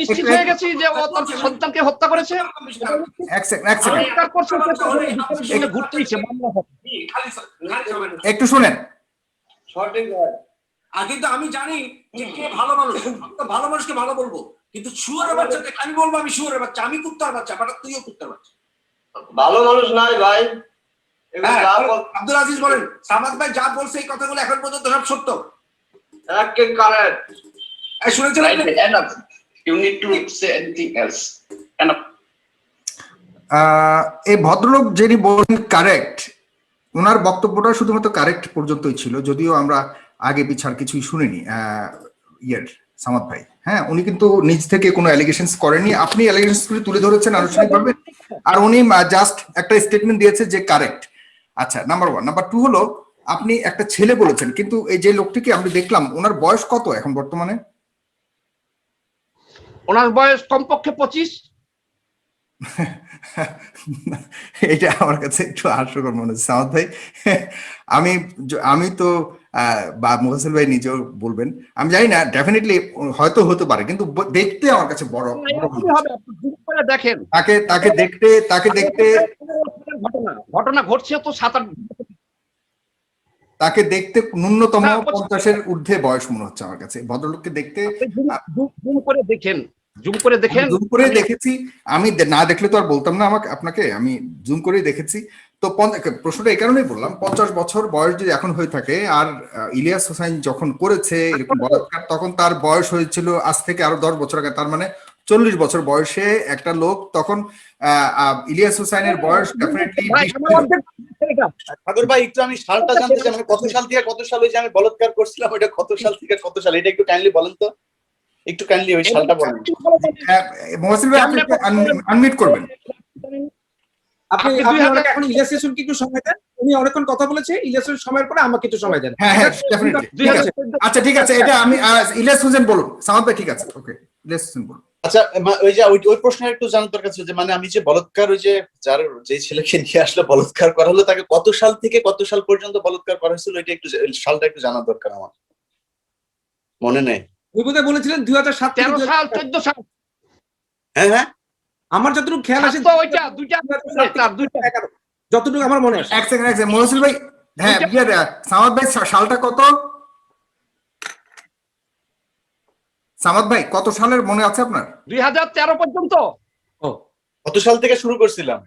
নিশ্চিত হয়ে গেছি যে ও তার সন্তানকে হত্যা করেছে। একটু শুনেন। কিন্তু আমি জানি যে কে ভালো মানুষ, ভালো মানুষকে ভালো বলবো, কিন্তু শুয়োরের বাচ্চা আমি বলবো আমি শুয়োরের বাচ্চা, আমি কুত্তার বাচ্চা, বাট তুইও কুত্তার বাচ্চা। ভালো মানুষ নাই ভাই। আব্দুল আজিজ বলেন, সামাদ ভাই যা বলছে এই কথাগুলো এখন পর্যন্ত সব সত্য। এই ভদ্রলোক যিনি বলেন কারেক্ট, ওনার বক্তব্যটা শুধুমাত্র কারেক্ট পর্যন্তই ছিল, যদিও আমরা আগে পিছার কিছুই শুনিনি সামাদ ভাই। হ্যাঁ, উনি কিন্তু নিজ থেকে কোনো অ্যালিগেশনস করেনি, আপনি অ্যালিগেশনস গুলি তুলে ধরেছেন আনুষ্ঠানিকভাবে, আর উনি জাস্ট একটা স্টেটমেন্ট দিয়েছে যে কারেক্ট। আচ্ছা, নাম্বার 1। নাম্বার 2 হলো আপনি একটা ছেলে বলেছেন, কিন্তু এই যে লোকটিকে আমি দেখলাম, ওনার বয়স কত এখন বর্তমানে? ওনার বয়স কমপক্ষে 25। এটা আমার কাছে একটু হাস্যকর মনে হচ্ছে সামাদ ভাই। আমি তো বা মুহাসিল ভাই নিজেও বলবেন, আমি জানি না, ডেফিনেটলি হয়তো হতে পারে, কিন্তু দেখতে আমার কাছে বড় দেখেন তাকে দেখতে ঘটনা ঘটছে তো 7-8, তাকে দেখতে ন্যূনতম 50-এর ঊর্ধ্বে বয়স মনে হচ্ছে আমার কাছে। ভদ্রলোককে দেখতে জুম করে দেখেন, জুম করে দেখেছি আমি, না দেখলে তো আর বলতাম না আপনাকে, আমি জুম করে দেখেছি। তো প্রশ্নটা এই কারণেই বললাম, 50 বছর বয়স যদি এখন হয়ে থাকে, আর ইলিয়াস হোসাইন যখন করেছে এরকম বলাৎকার, তখন তার বয়স হয়েছিল আজ থেকে আরো 10 বছর আগে, তার মানে 40 বছর বয়সে একটা লোক। তখন ইলিয়াস হোসাইনের বয়স ডেফিনেটলি। ঠাকুর ভাই, একটু আমি সালটা জানতে চাই, মানে কত সাল থেকে কত সাল ওই যে আমি বলাৎকার করছিলাম, এটা কত সাল থেকে কত সাল, এটা একটু কাইন্ডলি বলেন তো, একটু কাইন্ডলি ওই সালটা বলেন। মুহাসিল ভাই আপনি আনমিউট করবেন। আপনি এখন ইলাস্ট্রেশন কি একটু সময় দেন, উনি অনেকক্ষণ কথা বলেছে, ইলাস্ট্রেশন সময়ের পরে আমাকে একটু সময় দেন। হ্যাঁ ডেফিনেটলি। আচ্ছা ঠিক আছে, এটা আমি ইলিয়াস হোসেন বলুন, সামাদ ভাই ঠিক আছে, ওকে ইলিয়াস হোসেন বলুন। আচ্ছা, ওই যে ওই প্রশ্নের একটু জানার দরকার ছিল যে, মানে আমি যে বলাৎকার, ওই যে যে ছেলেকে নিয়ে আসলে বলাৎকার করা হলো, তাকে কত সাল থেকে কত সাল পর্যন্ত বলাৎকার করা হয়েছিল, এটা একটু সালটা একটু জানার দরকার আমার, মনে নেই। ওই বোধহয় বলেছিলেন 2007 থেকে 13 সাল 14 সাল। হ্যাঁ আমার যতটুকু খেয়াল আছে যতটুকু আমার মনে আছে। এক সেকেন্ড মুহাসিল ভাই, হ্যাঁ সামাদ ভাই সালটা কত? সামাদ ভাই কত সালের মনে আছে আপনার? 2013 পর্যন্ত। কত সাল থেকে শুরু করছিলাম?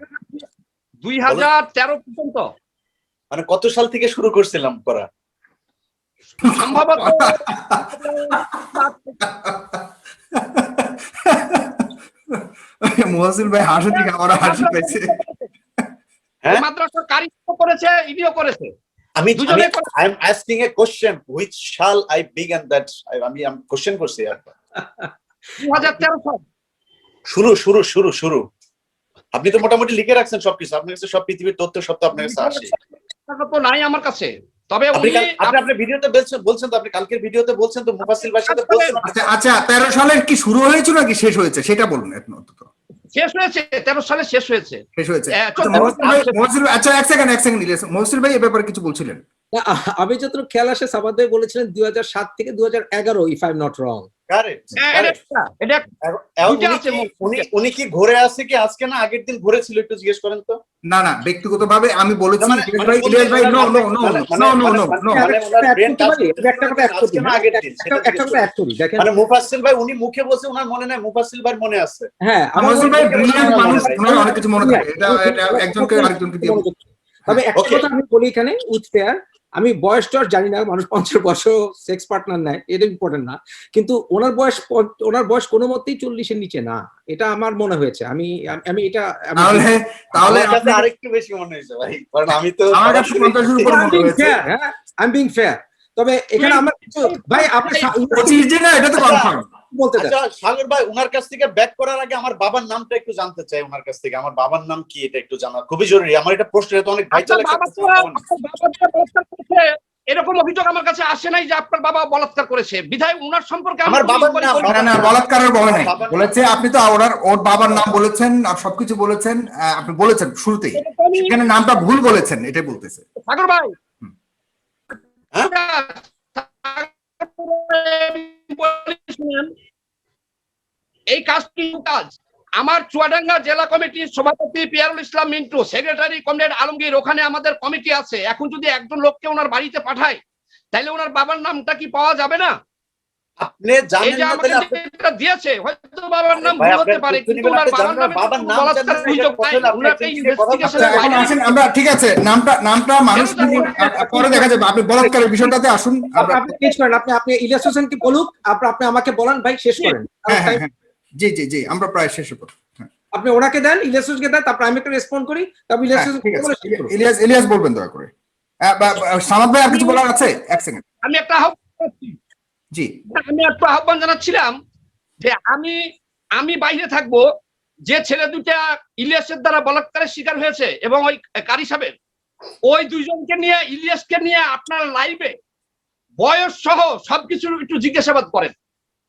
2013 পর্যন্ত। মানে কত সাল থেকে শুরু করছিলাম করা? সম্ভবত মুহাসিল ভাই হাসি থেকে আমার হাসি পেয়েছে। মাদ্রাসা কারিগর করেছে, ইডিও করেছে। আমি I am asking A question, which শাল আই বিগিন দ্যাট, আমি কোশ্চেন করছি। 2013 সাল শুরু। আপনি তো মোটামুটি লিখে রাখছেন সবকিছু, আপনার কাছে সব পৃথিবীর তথ্য সব তো আপনার কাছে আসে। তো নাই আমার কাছে, তবে আপনি ভিডিওতে বলছেন তো, আপনি কালকের ভিডিওতে বলছেন তো, মুফাসসিল ভাইয়ের সাথে বলছেন। আচ্ছা 13 সালের কি শুরু হয়েছিল নাকি শেষ হয়েছে সেটা বলুন। অন্তত শেষ হয়েছে, 13 সালে শেষ হয়েছে। আচ্ছা এক সেকেন্ড মুহাসিল ভাই এ ব্যাপারে কিছু বলছিলেন? আমি যতটুকু খেয়াল আসে সাবাদ ভাই বলেছিলেন 2007 থেকে 2011, if I am not wrong. উনি কি ঘুরে আসে কি আজকে না আগের দিন ঘুরে ছিল, একটু জিজ্ঞেস করেন তো। না ব্যক্তিগতভাবে আমি বলেছি ইলিয়াস ভাই নো মানে মুফাসসিল ভাই উনি মুখে বলছে, ওনার মনে নাই, মুফাসসিল ভাই মনে আছে। হ্যাঁ, মুফাসসিল ভাই ব্রিলিয়ান্ট মানুষ, ওনার অনেক কিছু মনে থাকে, এটা একজনকে আরেকজনকে দিয়ে। তবে একটা কথা আমি বলি এখানে উইথ ফেয়ার, আমি বয়স টয়স জানি না, মানুষ 50 বছর সেক্স পার্টনার নেয়, এটা ইম্পর্টেন্ট না, কিন্তু ওনার বয়স কোনো মতেই 40-এর নিচে না, এটা আমার মনে হয়েছে। আমি এটা তাহলে আমার কাছে আরেকটু বেশি মনে হয়েছে ভাই, কারণ আমি তো আমার কাছে 50-এর উপর মনে হয়েছে। I am being fair. তবে এখানে আমার কিছু ভাই আপনি 25 দিন না, এটা তো কনফার্ম বলতে দেন। আচ্ছা সাগর ভাই, ওনার কাছ থেকে ব্যাক করার আগে আমার বাবার নামটা একটু জানতে চাই ওনার কাছ থেকে। আমার বাবার নাম কি এটা একটু জানা খুবই জরুরি। আমার এটা প্রশ্ন, এটা অনেক ভাইটাল একটা প্রশ্ন। এরকম অভিযোগ আমার কাছে আসে নাই যে আপনার বাবা বলাৎকার করেছে, বিধায় উনার সম্পর্কে আমার বাবার নাম না না বলাৎকারের বলে নাই, বলেছে আপনি তো ওর বাবার নাম বলেছেন আর সবকিছু বলেছেন, আপনি বলেছেন শুরুতেই, এখানে নামটা ভুল বলেছেন, এটাই বলতেছে সাগর ভাই। এই কাজটি কাজ আমার চুয়াডাঙ্গা জেলা কমিটির সভাপতি পিয়ারুল ইসলাম মিন্টু, সেক্রেটারি কমরেড আলমগীর, ওখানে আমাদের কমিটি আছে। এখন যদি একজন লোককে ওনার বাড়িতে পাঠায়, তাহলে ওনার বাবার নামটা কি পাওয়া যাবে না? আপনি জানেন না তাহলে আপনি এটা দিয়েছে, হয়তো বাবার নাম ভুল হতে পারে, কিন্তু ওনার বাবার নাম জানেন অভিযোগ নাই। ওনাকে ইনভেস্টিগেশন এখন আসেন আমরা, ঠিক আছে, নামটা মানুষ পরে দেখা যাবে, আপনি বলাৎকারের বিষয়টাতে আসুন। আপনি চেঞ্জ করেন, আপনি ইলিয়াস হোসেনকে বলুক, আপনি আমাকে বলেন ভাই, শেষ করেন। জি জি জি, আমরা প্রায় শেষ করব। আপনি ওনাকে দেন, ইলিয়াস হোসেনকে দেন, তারপর আমি একটু রেসপন্ড করি, তারপর ইলিয়াস হোসেন ইলিয়াস বলবেন দয়া করে। সামাদ ভাই আর কিছু বলার আছে? এক সেকেন্ড, আমি একটা জি আমি একটা আহ্বান জানাচ্ছিলাম যে আমি বাইরে থাকবো, যে ছেলে দুটা ইলিয়াসের দ্বারা বলাৎকারের শিকার হয়েছে এবং ওই কারি সাহেবের, ওই দুইজনকে নিয়ে, ইলিয়াসকে নিয়ে আপনারা লাইভে বয়স সহ সবকিছু একটু জিজ্ঞাসাবাদ করেন।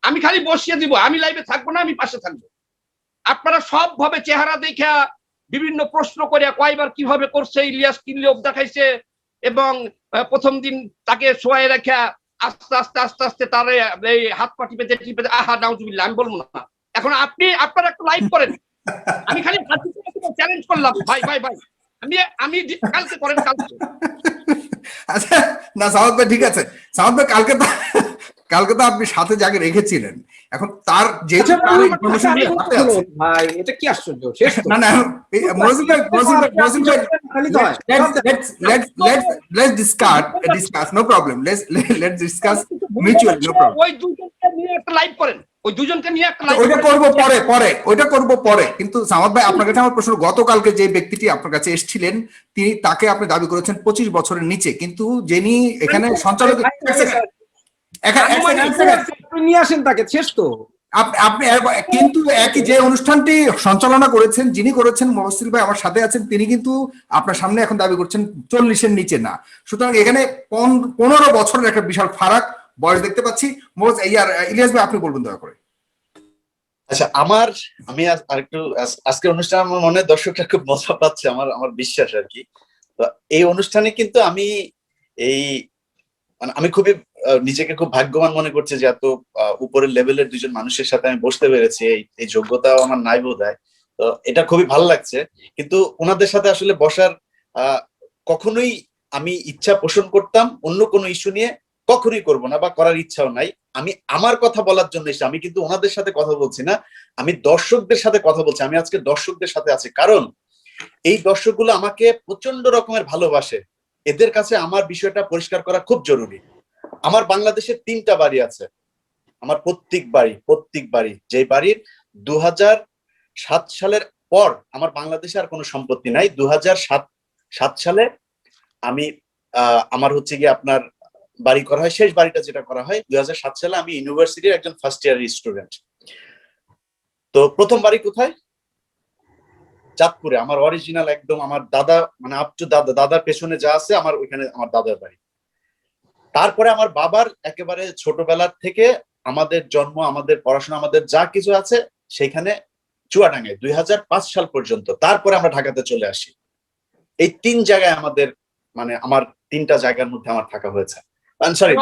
আমি খালি বসিয়ে দিব, আমি লাইভে থাকবো না, আমি পাশে থাকবো। আপনারা সব ভাবে চেহারা দেখা বিভিন্ন প্রশ্ন করে কয়বার কিভাবে করছে, ইলিয়াস কি লোভ দেখাইছে, এবং প্রথম দিন তাকে শোয়ায় রাখা আস্তে আস্তে আস্তে আস্তে তার এই হাত পা টিপে আহা নাউজুবিল্লাহ, আমি বলবো না। এখন আপনারা একটু লাইভ করেন, আমি খালি চ্যালেঞ্জ করলাম ভাই ভাই ভাই, আমি কালকে করেন, কালকে। আচ্ছা না সামাদ ভাই, ঠিক আছে সামাদ ভাই, কালকে তো আপনি সাথে যাকে রেখেছিলেন, এখন তার যেহেতু ভাই এটা কি আশ্চর্য, শেষ না না মনোজিল ভাই let's discuss no problem, let's discuss mutually, no problem. ওই দুজনকে নিয়ে একটা লাইভ করেন, ওই দুজনকে নিয়ে একটা লাইভ ওইটা করব পরে, কিন্তু সামাদ ভাই আপনার কাছে আমার প্রশ্ন, গতকালকে যে ব্যক্তিটি আপনার কাছে এসেছিলেন, তাকে আপনি দাবি করেছেন 25 বছরের নিচে, কিন্তু যিনি এখানে সঞ্চালক, নিয়ে আসেন তাকে, শেষ তো। আপনি কিন্তু একই যে অনুষ্ঠানটি সঞ্চালনা করেছেন, যিনি করেছেন মহসিল ভাই আমার সাথে আছেন, তিনি কিন্তু আপনার সামনে এখন দাবি করছেন 40-এর নিচে না। সুতরাং এখানে 15 বছরের একটা বিশাল ফারাক বয়স দেখতে পাচ্ছি। ইলিয়াস ভাই আপনি বলবেন দয়া করে। আচ্ছা আমি আরেকটু আজকের অনুষ্ঠান আমার মনে দর্শকরা খুব মজা পাচ্ছে, আমার বিশ্বাস আর কি। তো এই অনুষ্ঠানে কিন্তু আমি আমি খুবই নিজেকে খুব ভাগ্যবান মনে করছি যে এত উপরের লেভেলের দুজন মানুষের সাথে আমি বসতে পেরেছি, এই যোগ্যতাও আমার নাই বোধহয়। তো এটা খুবই ভালো লাগছে, কিন্তু ওনাদের সাথে আসলে বসার কখনোই আমি ইচ্ছা পোষণ করতাম অন্য কোনো ইস্যু নিয়ে, কখনোই করব না বা করার ইচ্ছাও নাই। আমি আমার কথা বলার জন্য এসে, আমি কিন্তু ওনাদের সাথে কথা বলছি না, আমি দর্শকদের সাথে কথা বলছি। আমি আজকে দর্শকদের সাথে আছি, কারণ এই দর্শকগুলো আমাকে প্রচন্ড রকমের ভালোবাসে। এদের কাছে আমার বিষয়টা পরিষ্কার করা খুব জরুরি। আমার বাংলাদেশে 3টা বাড়ি আছে, আমার প্রত্যেক বাড়ি যে বাড়ির 2007 সালের পর আমার বাংলাদেশে আর কোনো সম্পত্তি নাই। 2007 সালে আমি আমার হচ্ছে গিয়ে আপনার বাড়ি করা হয়, শেষ বাড়িটা যেটা করা হয় 2007 সালে। আমি ইউনিভার্সিটির একজন ফার্স্ট ইয়ার স্টুডেন্ট। তো প্রথম বাড়ি কোথায়? চাঁদপুরে, আমার অরিজিনাল একদম, আমার দাদা মানে আপ টু দাদার পেছনে যা আছে আমার ওইখানে আমার দাদার বাড়ি। তারপরে আমার বাবার একেবারে ছোটবেলার থেকে আমাদের জন্ম, আমাদের পড়াশোনা, আমাদের যা কিছু আছে সেখানে চুয়াডাঙ্গায় 2005 সাল পর্যন্ত। তারপরে আমরা ঢাকাতে চলে আসি। এই 3 জায়গায় আমাদের মানে আমার 3টা জায়গার মধ্যে আমার থাকা হয়েছে। সরি,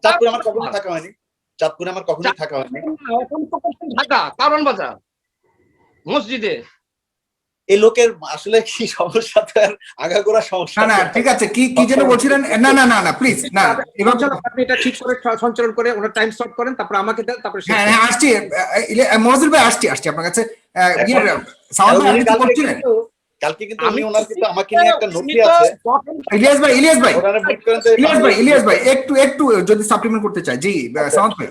চাঁদপুরে আমার কখনোই থাকা হয়নি। ঢাকা কারণ বাজার মসজিদে। এই লোকের আসলে কি সমস্যা, তার আগাগোড়া সমস্যা না ঠিক আছে, কি যেন বলছিলেন? না প্লিজ না, আপনি এটা ঠিক করে সঞ্চালন করে ওনার টাইম স্টপ করেন, তারপর আমাকে দেন, তারপর হ্যাঁ আসছি মনোজিল ভাই, আসছি আপনার কাছে। সাউন্ড ভাই কিছু করছিলেন? কালকে কিন্তু আমি ওনার কিন্তু আমাকে নিয়ে একটা উনি নথি তো আছে, ইলিয়াস ভাই ওনারা মিট করেন তো ইলিয়াস ভাই একটু যদি সাপ্লিমেন্ট করতে চাই, জি সামাদ ভাই।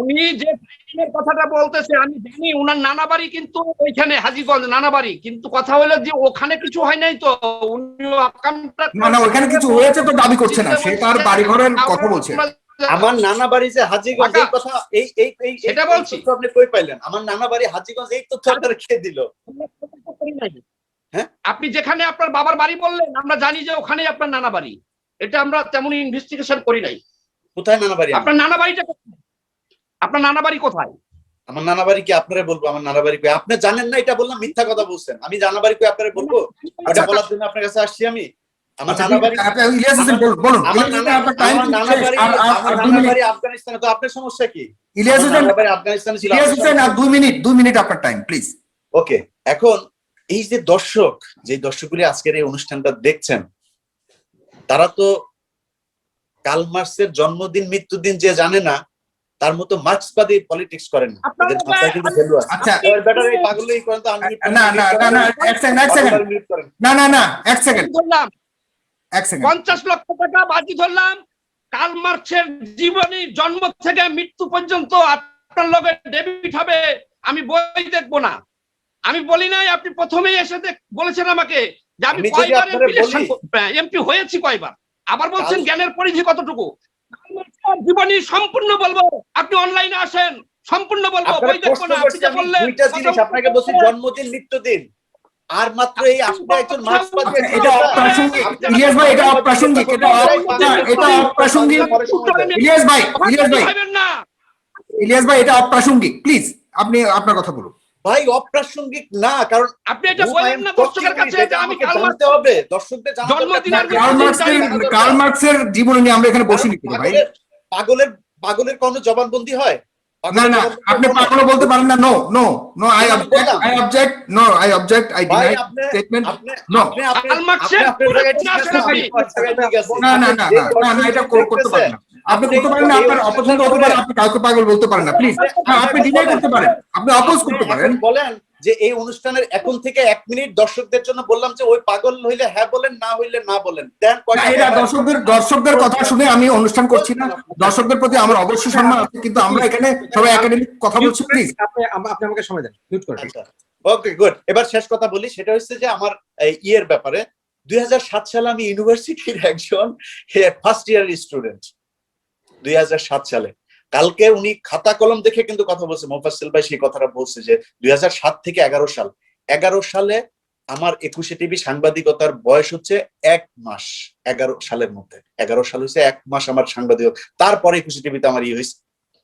উনি যে টাইমের কথাটা বলতেছে আমি জানি, উনার নানা বাড়ি কিন্তু ওইখানে হাজীগঞ্জ নানা বাড়ি, কিন্তু কথা হলো যে ওখানে কিছু হয় নাই তো উনি না ওখানে কিছু হয়েছে তো দাবি করছে না, সে তার বাড়ি ঘরের কথা বলছে। আমার নানা বাড়ি যে হাজীগঞ্জ, এই কথা এই সেটা বলছি। তথ্য আপনি কই পাইলেন? আমার নানা বাড়ি হাজীগঞ্জ, এই তথ্য আপনারা কে দিল? হ্যাঁ? আপনি যেখানে আপনার বাবার বাড়ি বললেন আমরা জানি যে ওখানেই আপনার নানা বাড়ি, এটা আমরা তেমন ইনভেস্টিগেশন করি নাই। কোথায় নানা বাড়ি? আপনার নানা বাড়িটা কোথায়? আপনার নানা বাড়ি কোথায়? আমার নানা বাড়ি কি আপনারা বলবো? আমার নানা বাড়ি কই? আপনি জানেন না, এটা বললাম মিথ্যা কথা বলছেন। আমি নানা বাড়ি কই আপনারা বলবো? এটা বলার জন্য আপনার কাছে আসছি আমি। আমার নানা বাড়ি, ইলিয়াস হোসেন বলুন। আমার নানা বাড়ি আফগানিস্তানে, তো আপনার সমস্যা কি? ইলিয়াস হোসেন আফগানিস্তানে ছিল। ইলিয়াস হোসেন আর 2 মিনিট আপনার টাইম প্লিজ। ওকে, এখন এই যে দর্শক, যে দর্শকগুলি আজকের এই অনুষ্ঠানটা দেখছেন, তারা তো কার্ল মার্কসের জন্মদিন মৃত্যুদিন যে জানে না, তার মতো মার্ক্সবাদী পলিটিক্স করেন না। এদের মাথায় কিন্তু ভ্যালু আছে। আচ্ছা, ওর বেটার এই পাগলই করেন তো। না এক সেকেন্ড 50 লক্ষ টাকা বাজি ধরলাম, কার্ল মার্কসের জীবনী জন্ম থেকে মৃত্যু পর্যন্ত আপনার লগে ডেবিট হবে, আমি বই দেখবো না। আমি বলি নাই, আপনি প্রথমেই এসে বলেছেন আমাকে যে আমি কয়বার এমপি হয়েছি, কয়বার, আবার বলছেন জ্ঞানের পরিধি কতটুকু। কার্ল মার্কসের জীবনী সম্পূর্ণ বলবো, আপনি অনলাইনে আসেন, সম্পূর্ণ বলবো, বই দেখবো না। আপনি যে বললেন দুইটা জিনিস আপনাকে বলছি, জন্মদিন মৃত্যুদিন, আর মাত্র এই আপনি একজন মার্ক্সবাদী। এটা অপ্রাসঙ্গিক ইলিয়াস ভাই, এটা অপ্রাসঙ্গিক, এটা অপ্রাসঙ্গিক ইলিয়াস ভাই এটা অপ্রাসঙ্গিক, প্লিজ আপনি আপনার কথা বলুন। ভাই অপ্রাসঙ্গিক না, কারণ আপনি এটা বলেন না দর্শকের কাছে যে আমি জানতে হবে, দর্শকদের কার্ল মার্কসের জীবনী নিয়ে আমরা এখানে বসিনি ভাই। পাগলের কোনো জবানবন্দি হয় না আপনি পাগলও বলতে পারেন না। No I object I deny statement. No না এটা করতে পারেন না, আপনি করতে পারেন না, আপনার অপছন্দ হতে পারে, আপনি কাউকে পাগল বলতে পারেন না প্লিজ। আপনি ডিনাই করতে পারেন, আপনি অপোজ করতে পারেন। বলেন যে এই অনুষ্ঠানের এখন থেকে 1 মিনিট দর্শকদের জন্য বললাম যে ওই পাগল হইলে হ্যাঁ বলেন, না হইলে না বলেন। এটা দর্শকদের কথা শুনে আমি অনুষ্ঠান করছি না, দর্শকদের প্রতি আমার অবশ্যই সম্মান আছে, কিন্তু আমরা এখানে সবাই একাডেমিক কথা বলছি, প্লিজ আপনি আমাকে সময় দেন, মিউট করেন। ওকে গুড, এবার শেষ কথা বলি, সেটা হচ্ছে যে আমার ইয়ের ব্যাপারে। 2007 সালে আমি ইউনিভার্সিটির একজন ফার্স্ট ইয়ারের স্টুডেন্ট, 2007 সালে। কালকে উনি খাতা কলম দেখে কিন্তু কথা বলছে, মোফাজ্জল ভাই সেই কথাটা বলছে যে 2007 থেকে 11 সালে আমার 21 টিভি সাংবাদিকতার বয়স হচ্ছে 1 মাস। 11 সালের মধ্যে 11 সাল হচ্ছে 1 মাস আমার সাংবাদিক, তারপরে 21 টিভিতে আমার ইয়ে হয়েছে।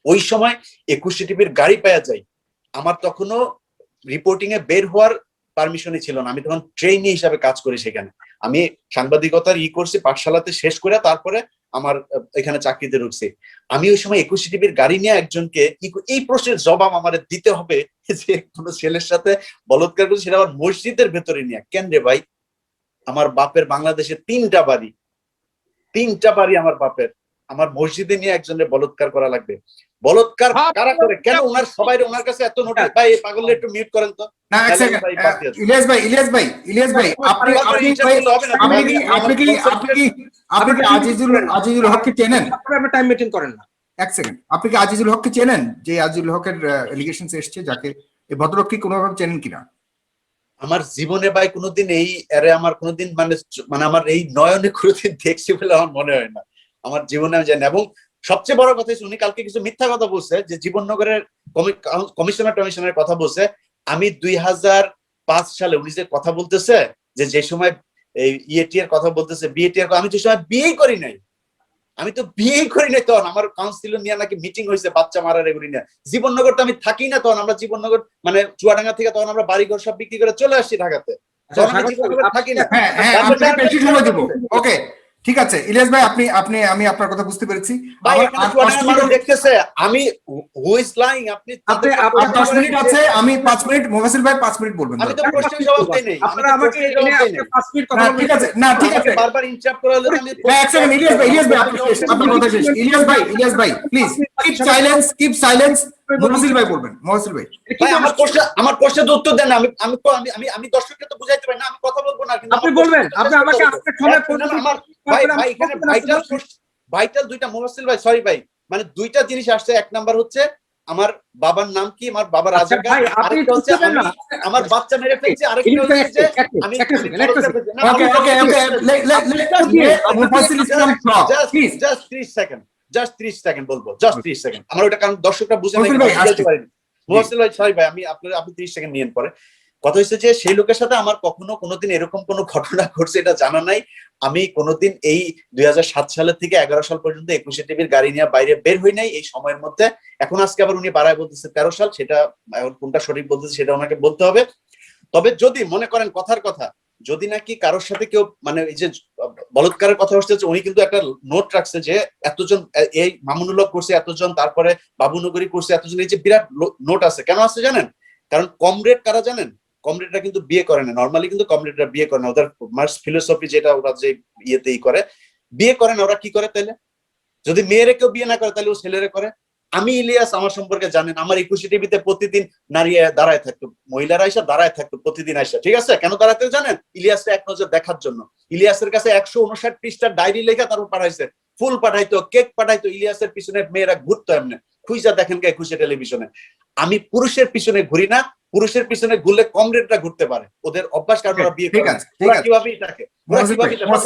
ওই সময় 21 টিভির গাড়ি পাওয়া যায়, আমার তখনও রিপোর্টিং এ বের হওয়ার পারমিশনই ছিল না, আমি তখন ট্রেইনি হিসাবে কাজ করি সেখানে। আমি সাংবাদিকতার করছি পাঠশালাতে, শেষ করে তারপরে আমার এখানে চাকরিতে ঢুকছি। আমি ওই সময় 21 টিভির গাড়ি নিয়ে একজনকে এই প্রশ্নের জবাব আমার দিতে হবে যে কোনো ছেলের সাথে বলাৎকার করছে, সেটা আবার মসজিদের ভেতরে নিয়ে। কেন রে ভাই, আমার বাপের বাংলাদেশে 3টা বাড়ি আমার বাপের, আমার মসজিদে নিয়ে একজনের বলাৎকার করা লাগবে? বলাৎকার কারা করে? কেন ওনার সবাই ওনার কাছে এত নোটিশ? ভাই এই পাগলটা একটু মিউট করেন তো। না এক সেকেন্ড, ইলিয়াস ভাই আপনি আজিজুল হককে চেনেন? আপনি টাইম মেইনটেইন করেন না। এক সেকেন্ড, আপনি কি আজিজুল হককে চেনেন, যে আজিজুল হকের এলিগেশনস এসেছে, যাকে এই ভদ্রলোক কি কোনোভাবে চেনেন কিনা? আমার জীবনে ভাই কোনোদিন এই এরে আমার কোনোদিন মানে আমার এই নয়নে কোনোদিন দেখছি বলে আমার মনে হয় না, আমার জীবনে আমি জানি। এবং সবচেয়ে বড় কথা হচ্ছে উনি কালকে কিছু মিথ্যা কথা বলছে, যে জীবননগরের কমিশনার কথা বলছে। আমি 2005 সালে উনি যে কথা বলতেছে, যে সময় এই ইএটি এর কথা বলতেছে, বিএটি এর, আমি যে সময় বিয়ে করি নাই, তখন আমার কাউন্সিলর নিয়ে নাকি মিটিং হয়েছে বাচ্চা মারার এগুলি নিয়ে। জীবননগর তো আমি থাকি না তখন, আমরা জীবননগর মানে চুয়াডাঙ্গা থেকে তখন আমরা বাড়িঘর সব বিক্রি করে চলে আসছি ঢাকাতে, থাকি না। ওকে ঠিক আছে ইলিয়াস ভাই, আমি আপনার কথা বুঝতে পেরেছি। দেখতেছে আমি হু ইজ লাইং, আপনি 10 মিনিট আছে, আমি 5 মিনিট, মুফাজ্জল ভাই 5 মিনিট বলবেন। আমি তো প্রশ্নের জবাব দেই নাই, আপনারা আমাকে এনে আপনি 5 মিনিট কথা বলবেন। ঠিক আছে, না ঠিক আছে, বারবার ইন্টারাপ্ট করা হলে আমি এক সেকেন্ড ইলিয়াস ভাই আপনি শেষ, আপনার কথা শেষ। ইলিয়াস ভাই প্লিজ কিপ সাইলেন্স। মহসিল ভাই বলবেন, মহসিল ভাই। ভাই আমার প্রশ্নের উত্তর দেন। আমি আমি আমি আমি আমি দর্শককে তো বুঝাইতে পারি না, আমি কথা বলবো না, কিন্তু আপনি বলবেন, আপনি আমাকে আপনার সময় ভাই এখানে ভাইটাল দুইটা মুফাসসিল ভাই, সরি ভাই, মানে দুইটা জিনিস আসছে। এক নাম্বার হচ্ছে আমার বাবার নাম কি, আমার বাবার আজকে, আরেকটা হচ্ছে আমি আমার বাচ্চা মেরে ফেলছি, আরেকটা হচ্ছে যে আমি জাস্ট 30 সেকেন্ড বলবো, জাস্ট 30 সেকেন্ড। আমার ওটা কারণ দর্শকরা বুঝে নাই, বুঝতে পারিনি। মুফাসসিল ভাই সরি ভাই, আপনি 30 সেকেন্ড নিয়েন পরে। কথা হচ্ছে যে সেই লোকের সাথে আমার কখনো কোনোদিন এরকম কোনো ঘটনা ঘটছে এটা জানা নাই। আমি কোনোদিন এই 2007 সালের থেকে 11 সাল পর্যন্ত 21 টিভির গাড়ি নিয়ে বাইরে বের হই নাই এই সময়ের মধ্যে। এখন আজকে আবার উনি বাড়ায় বলতেছে 13 সাল, সেটা এখন কোনটা সঠিক বলতেছে সেটা ওনাকে বলতে হবে। তবে যদি মনে করেন কথার কথা, যদি নাকি কারোর সাথে কেউ মানে এই যে বলৎকারের কথা হচ্ছে, উনি কিন্তু একটা নোট রাখছে যে এতজন এই মামুনুল হক করছে, এতজন তারপরে বাবুনগরী করছে, এতজন, এই যে বিরাট নোট আছে। কেন আছে জানেন? কারণ কমরেড কারা জানেন? কমরেডরা কিন্তু বিয়ে করে না, নর্মালি কিন্তু কমরেডরা বিয়ে করে না, ওদের মার্স ফিলোসফি যেটা ওরা যে ইয়েতেই করে, বিয়ে করে না। ওরা কি করে তাহলে? যদি মেয়েরে কেউ বিয়ে না করে তাহলে ও ছেলেরে করে। আমি ইলিয়াস আমার সম্পর্কে জানেন, আমার 21 টিভিতে প্রতিদিন নারী দাঁড়ায় থাকতো, মহিলারা এসে দাঁড়ায় থাকতো প্রতিদিন আসা, ঠিক আছে? কেন দাঁড়াতে জানেন? ইলিয়াসকে এক নজর দেখার জন্য। ইলিয়াসের কাছে 159 পৃষ্ঠার ডায়েরি লেখা তারপর পাঠাইছে, ফুল পাঠাইতো, কেক পাঠাইতো। ইলিয়াসের পিছনে মেয়েরা ঘুরতো এমনি, খুঁজা দেখেন কে 21 টেলিভিশনে। আমি পুরুষের পিছনে ঘুরি না, পুরুষের পিছনে ঘুরলে কমরেডরা ঘুরতে পারে, ওদের অভ্যাস, কারণ ওরা বিয়ে করে। ওরা কিভাবে এটাকে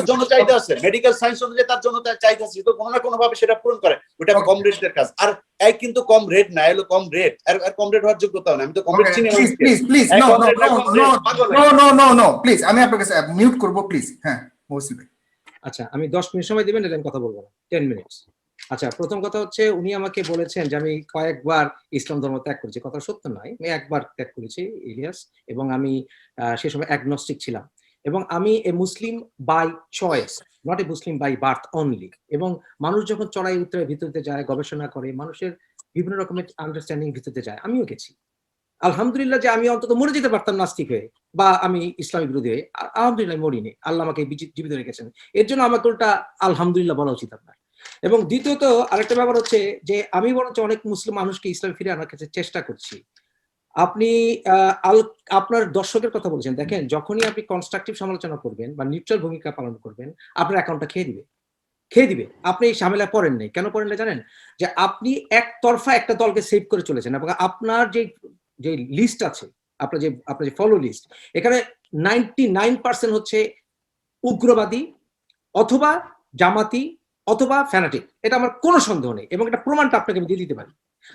জন্য চাহিদা আছে, মেডিকেল সায়েন্স অনুযায়ী তার জন্য তার চাহিদা আছে, তো কোনো না কোনো ভাবে সেটা পূরণ করে, ওটা কমরেডদের কাজ। আর এই কিন্তু কম রেড না, এলো কম রেড, আর কম রেড হওয়ার যোগ্যতা না। আমি তো কমরেড চিনি। প্লিজ নো প্লিজ, আমি আপনাকে মিউট করব প্লিজ। হ্যাঁ মহসিল ভাই। আচ্ছা, আমি 10 মিনিট সময় দিবেন, এটা আমি কথা বলবো না, 10 মিনিটস। আচ্ছা, প্রথম কথা হচ্ছে উনি আমাকে বলেছেন যে আমি কয়েকবার ইসলাম ধর্ম ত্যাগ করেছি। কথা সত্য নয়, আমি একবার ত্যাগ করেছি ইলিয়াস, এবং আমি সে সময় অ্যাগনস্টিক ছিলাম, এবং আমি a Muslim by choice, not a Muslim by birth only. এবং মানুষ যখন চড়াই উত্তরের ভিতরতে যায়, গবেষণা করে, মানুষের বিভিন্ন রকমের আন্ডারস্ট্যান্ডিং ভিতরতে যায়, আমিও গেছি। আলহামদুলিল্লাহ যে আমি অন্তত মরে যেতে পারতাম নাস্তিক হয়ে বা আমি ইসলামিক বিরোধী হয়ে, আলহামদুলিল্লাহ মরিনি, আল্লাহ আমাকে জীবিত রেখেছেন, এর জন্য আমাকে ওটা আলহামদুলিল্লাহ বলা উচিত আপনার। এবং দ্বিতীয়ত আরেকটা ব্যাপার হচ্ছে যে আমি বরঞ্চ অনেক মুসলিম মানুষকে ইসলাম ফিরে আনার কাছে চেষ্টা করছি। আপনি আপনার দর্শকের কথা বলেছেন, দেখেন যখনই আপনি কনস্ট্রাকটিভ সমালোচনা করবেন বা নিউট্রাল ভূমিকা পালন করবেন, আপনার অ্যাকাউন্টটা খেয়ে দিবে। আপনি এই ঝামেলা পড়েন নাই, কেন পড়েন না জানেন? যে আপনি একতরফা একটা দলকে সেভ করে চলেছেন, এবং আপনার যে লিস্ট আছে, আপনার যে ফলো লিস্ট, এখানে 99% হচ্ছে উগ্রবাদী অথবা জামাতি অথবা ফ্যানাটিক, এটা আমার কোনো সন্দেহ নেই, এবং এটা প্রমাণটা আপনাকে আমি দিয়ে দিতে পারি,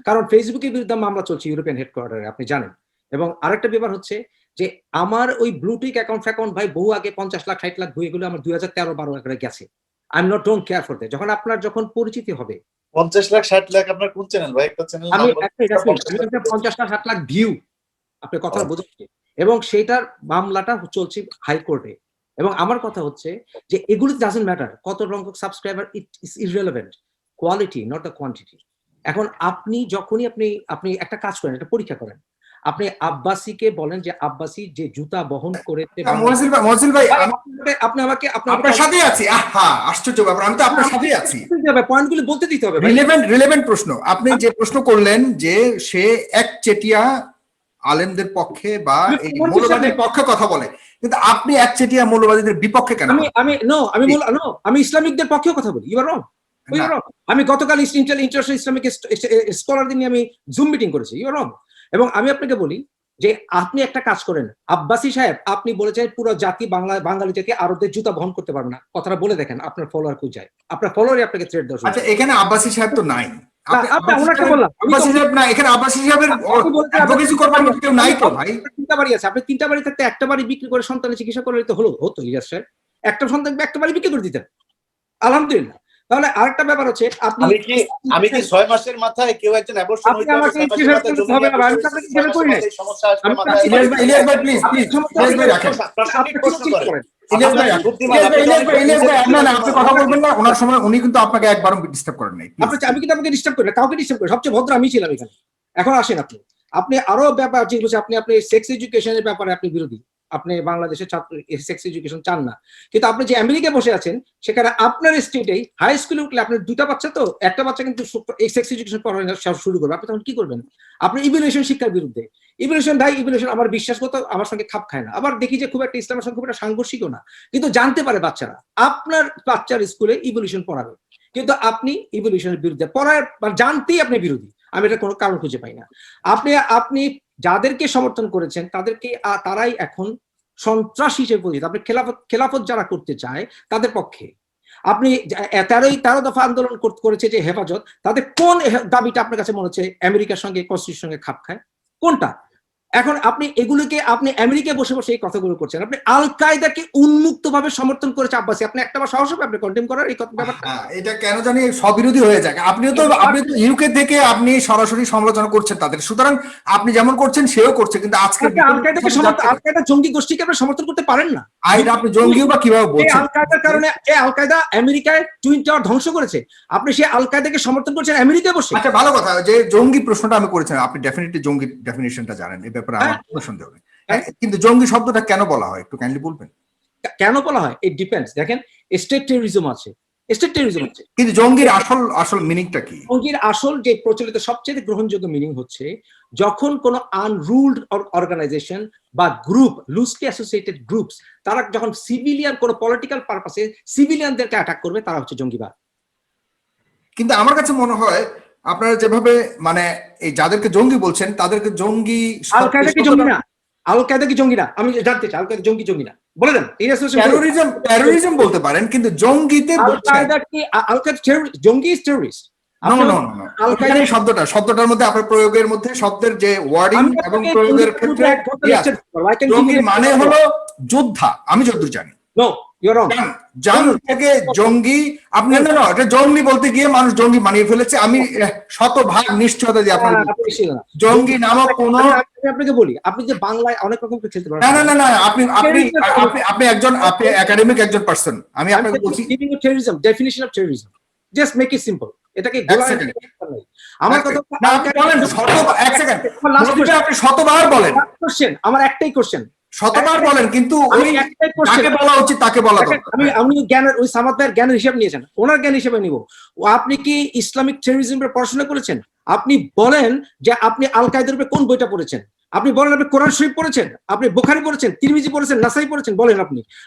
কারণ ফেসবুকের বিরুদ্ধে মামলা চলছে ইউরোপিয়ান হেডকোয়ার্টারে, আপনি জানেন। এবং আরেকটা ব্যাপার হচ্ছে যে আমার ওই ব্লুটিক অ্যাকাউন্ট ভাই বহু আগে 50 লাখ 60 লাখ বইগুলো আমার 2013-12 করে গেছে। I am not don't care for that. যখন পরিচিতি হবে 50 লাখ 60 লাখ আপনার কোন চ্যানেল ভাই? একটা চ্যানেল আমি 50 লাখ 60 লাখ ভিউ, আপনি কথা বোঝাচ্ছি, এবং সেটার মামলাটা চলছে হাইকোর্টে। এবং আমার কথা হচ্ছে যে এগুলো ডাজন্ট ম্যাটার, কত সংখ্যক subscriber, it is irrelevant, quality not the quantity. এখন আপনি যখনই আপনি একটা কাজ করেন, একটা পরীক্ষা করেন, আপনি আব্বাসীকে বলেন যে আব্বাসী যে জুতা বহন করেছে, মহসিল ভাই আপনি আমাকে আপনার সাথে আছি। আহা আশ্চর্য ব্যাপার, আমি তো আপনার সাথেই আছি। পয়েন্টগুলো বলতে দিতে হবে। রিলেভেন্ট প্রশ্ন আপনি যে প্রশ্ন করলেন, যে সে একচেটিয়া আলেমদের পক্ষে বা এই মৌলবাদীর পক্ষে কথা বলে, কিন্তু আপনি একচেটিয়া মৌলবাদীদের বিপক্ষে কেন? আমি ইসলামিকদের পক্ষেও কথা বলি। ইউ আর রং। আমি গতকাল ইন্টারন্যাশনাল ইসলামিক স্কলারদের নিয়ে আমি জুম মিটিং করেছি। ইউ আর রং। এবং আমি আপনাকে বলি যে আপনি একটা কাজ করেন, আব্বাসী সাহেব, আপনি বলেছেন পুরো জাতি বাঙালি জাতি আরবদের জুতা বহন করতে পারবে না, কথাটা বলে দেখেন, আপনার ফলোয়ার কই যায়? আপনার ফলোয়ারই আপনাকে থ্রেট দেওয়া। আচ্ছা, এখানে আব্বাসী সাহেব তো নাই, ওনাকে বললাম আব্বাসী সাহেব না, এখানে আব্বাসী সাহেবের অ্যাডভোকেসি করবার মতো কেউ নাই তো ভাই। 3টা বাড়ি আছে, আপনি 3টা বাড়ি থাকতে একটা বাড়ি বিক্রি করে সন্তানের চিকিৎসা করলে তো হতো ইলিয়াস সাহেব, একটা সন্তান একটা বাড়ি বিক্রি করে দিতেন, আলহামদুলিল্লাহ। তাহলে আরেকটা ব্যাপার হচ্ছে আমি কি 6 মাসের মাথায় কেউ একজন অ্যাবর্শন হইতে হবে? ইলিয়াস ভাই প্লিজ রাখেন। ইলিয়াস ভাই আপনি কথা বলবেন না, ওনার সময় উনি কিন্তু আপনাকে একবারও ডিস্টার্ব করেন নাই। আমি কিন্তু আপনাকে ডিস্টার্ব করি না, কাউকে ডিস্টার্ব করি, সবচেয়ে ভদ্র আমি ছিলাম এখানে। এখন আসেন আপনি আরো ব্যাপার যেগুলো আপনি সেক্স এডুকেশনের ব্যাপারে আপনি বিরোধী, আপনি বাংলাদেশের ছাত্র সেক্স এডুকেশন চান না, কিন্তু আপনি যে আমেরিকায় বসে আছেন সেখানে আপনার স্টেটেই হাই স্কুলে উঠলে আপনার দুটা বাচ্চা, তো একটা বাচ্চা কিন্তু এই সেক্স এডুকেশন পড়ানো শুরু করবে, আপনি তখন কি করবেন? আপনি ইভলিউশন শিক্ষার বিরুদ্ধে। ইভলিউশন ভাই, ইভলিউশন আমার বিশ্বাসগত আমার সঙ্গে খাপ খায় না। আবার দেখি যে খুব একটা ইসলামের সঙ্গে খুব একটা সাংঘর্ষিকও না, কিন্তু জানতে পারে বাচ্চারা আপনার বাচ্চার স্কুলে ইভলিউশন পড়াবে, কিন্তু আপনি ইভলিউশনের বিরুদ্ধে পড়ার জানতেই আপনি বিরোধী। আমি এটা কোনো কারণ খুঁজে পাই না। আপনি যাদেরকে সমর্থন করেছেন তাদেরকে তারাই এখন সন্ত্রাসী হিসেবে পরিচিত। আপনি খেলাফত যারা করতে চায় তাদের পক্ষে। আপনি 13 দফা আন্দোলন করেছে যে হেফাজত, তাদের কোন দাবিটা আপনার কাছে মনে হচ্ছে আমেরিকার সঙ্গে কনস্টিটিউশনের সঙ্গে খাপ খায়? কোনটা? এখন আপনি এগুলোকে আপনি আমেরিকায় বসে বসে এই কথাগুলো করছেন। আপনি আল কায়দাকে উন্মুক্ত ভাবে সমর্থন করেছে আব্বাসি, আপনি একটা বার সাহস হবে আপনি কন্টেম করার এই ব্যাপারটা? এটা কেন জানি স্ববিরোধী হয়ে যায়। আপনি তো ইউকে থেকে আপনি সরাসরি সমালোচনা করছেন তাদের, সুতরাং আপনি যেমন করছেন সেও করছে, কিন্তু আজকে আল কায়দা জঙ্গি গোষ্ঠীকে আপনি সমর্থন করতে পারেন না। আপনি জঙ্গিও বা কিভাবে বলছেন? আল কায়দার কারণে আল কায়দা আমেরিকায় টুইন টাওয়ার ধ্বংস করেছে, আপনি সেই আল কায়দাকে সমর্থন করছেন আমেরিকায় বসে। আচ্ছা, ভালো কথা যে জঙ্গি প্রশ্নটা আমি করেছিলাম, আপনি ডেফিনেটলি জঙ্গি ডেফিনিশনটা জানেন, এই ব্যাপারে আমার কোনো সন্দেহ নেই। কিন্তু জঙ্গি শব্দটা কেন বলা হয় একটু কাইন্ডলি বলবেন? কেন বলা হয়? It depends. দেখেন, স্টেট টেররিজম আছে, স্টেট টেররিজম আছে, কিন্তু জঙ্গির আসল মিনিংটা কি? জঙ্গির আসল যে প্রচলিত সবচেয়ে গ্রহণযোগ্য মিনিং হচ্ছে যখন কোনো আনরুলড অর্গানাইজেশন বা গ্রুপ, লুজলি অ্যাসোসিয়েটেড গ্রুপস, তারা যখন সিভিলিয়ান কোনো পলিটিক্যাল পারপাসে সিভিলিয়ানদেরকে অ্যাটাক করবে, তারা হচ্ছে জঙ্গিবাদ। কিন্তু আমার কাছে মনে হয় আপনারা যেভাবে মানে এই যাদেরকে জঙ্গি বলছেন তাদেরকে জঙ্গি, আল কায়দা কি জঙ্গি না? আল কায়দা কি জঙ্গি না? আমি জানতে চাই, আল কায়দা জঙ্গি না? বলে দেন। টেরোরিজম বলতে পারেন, কিন্তু জঙ্গিতে আল কায়দা কি? আল কায়দা জঙ্গি ইজ টেররিস্ট। শব্দটার মধ্যে আপনার প্রয়োগের মধ্যে শব্দের যে ওয়ার্ডিং এবং প্রয়োগের ক্ষেত্রে জঙ্গি মানে হলো যোদ্ধা, আমি যতদূর জানি। নো, ইউ আর রং। জান থেকে জঙ্গি, আপনি না এটা জঙ্গি বলতে গিয়ে মানুষ জঙ্গি বানিয়ে ফেলেছে। আমি শতভাগ নিশ্চয়তা দিই আপনার জঙ্গি নামক কোন, আপনাকে বলি, আপনি যে বাংলায় অনেক রকম খেলতে পারেন। না, আপনি একজন একাডেমিক একজন পারসন, আমি আপনাকে বলছি terrorism, definition of terrorism, just make it simple. এটাকে আমার কথা, এক সেকেন্ড, আপনি শতবার বলেন, আমার একটাই কোশ্চেন, শতবার বলেন, কিন্তু ওই যাকে বলা উচিত তাকে বলা দরকার। আমি জ্ঞানের ওই সামাদ ভাইয়ের জ্ঞানের হিসাব নিয়েছেন, ওনার জ্ঞান হিসেবে নিব। আপনি কি ইসলামিক টেররিজমের পড়াশোনা করেছেন? আপনি বলেন যে আপনি আল কায়দার উপরে কোন বইটা পড়েছেন? আপনি বলেন আপনি কোরআন শরীফ পড়েছেন, আপনি বুখারী পড়েছেন, তিরমিজি পড়েছেন, নাসাই পড়েছেন, বলেন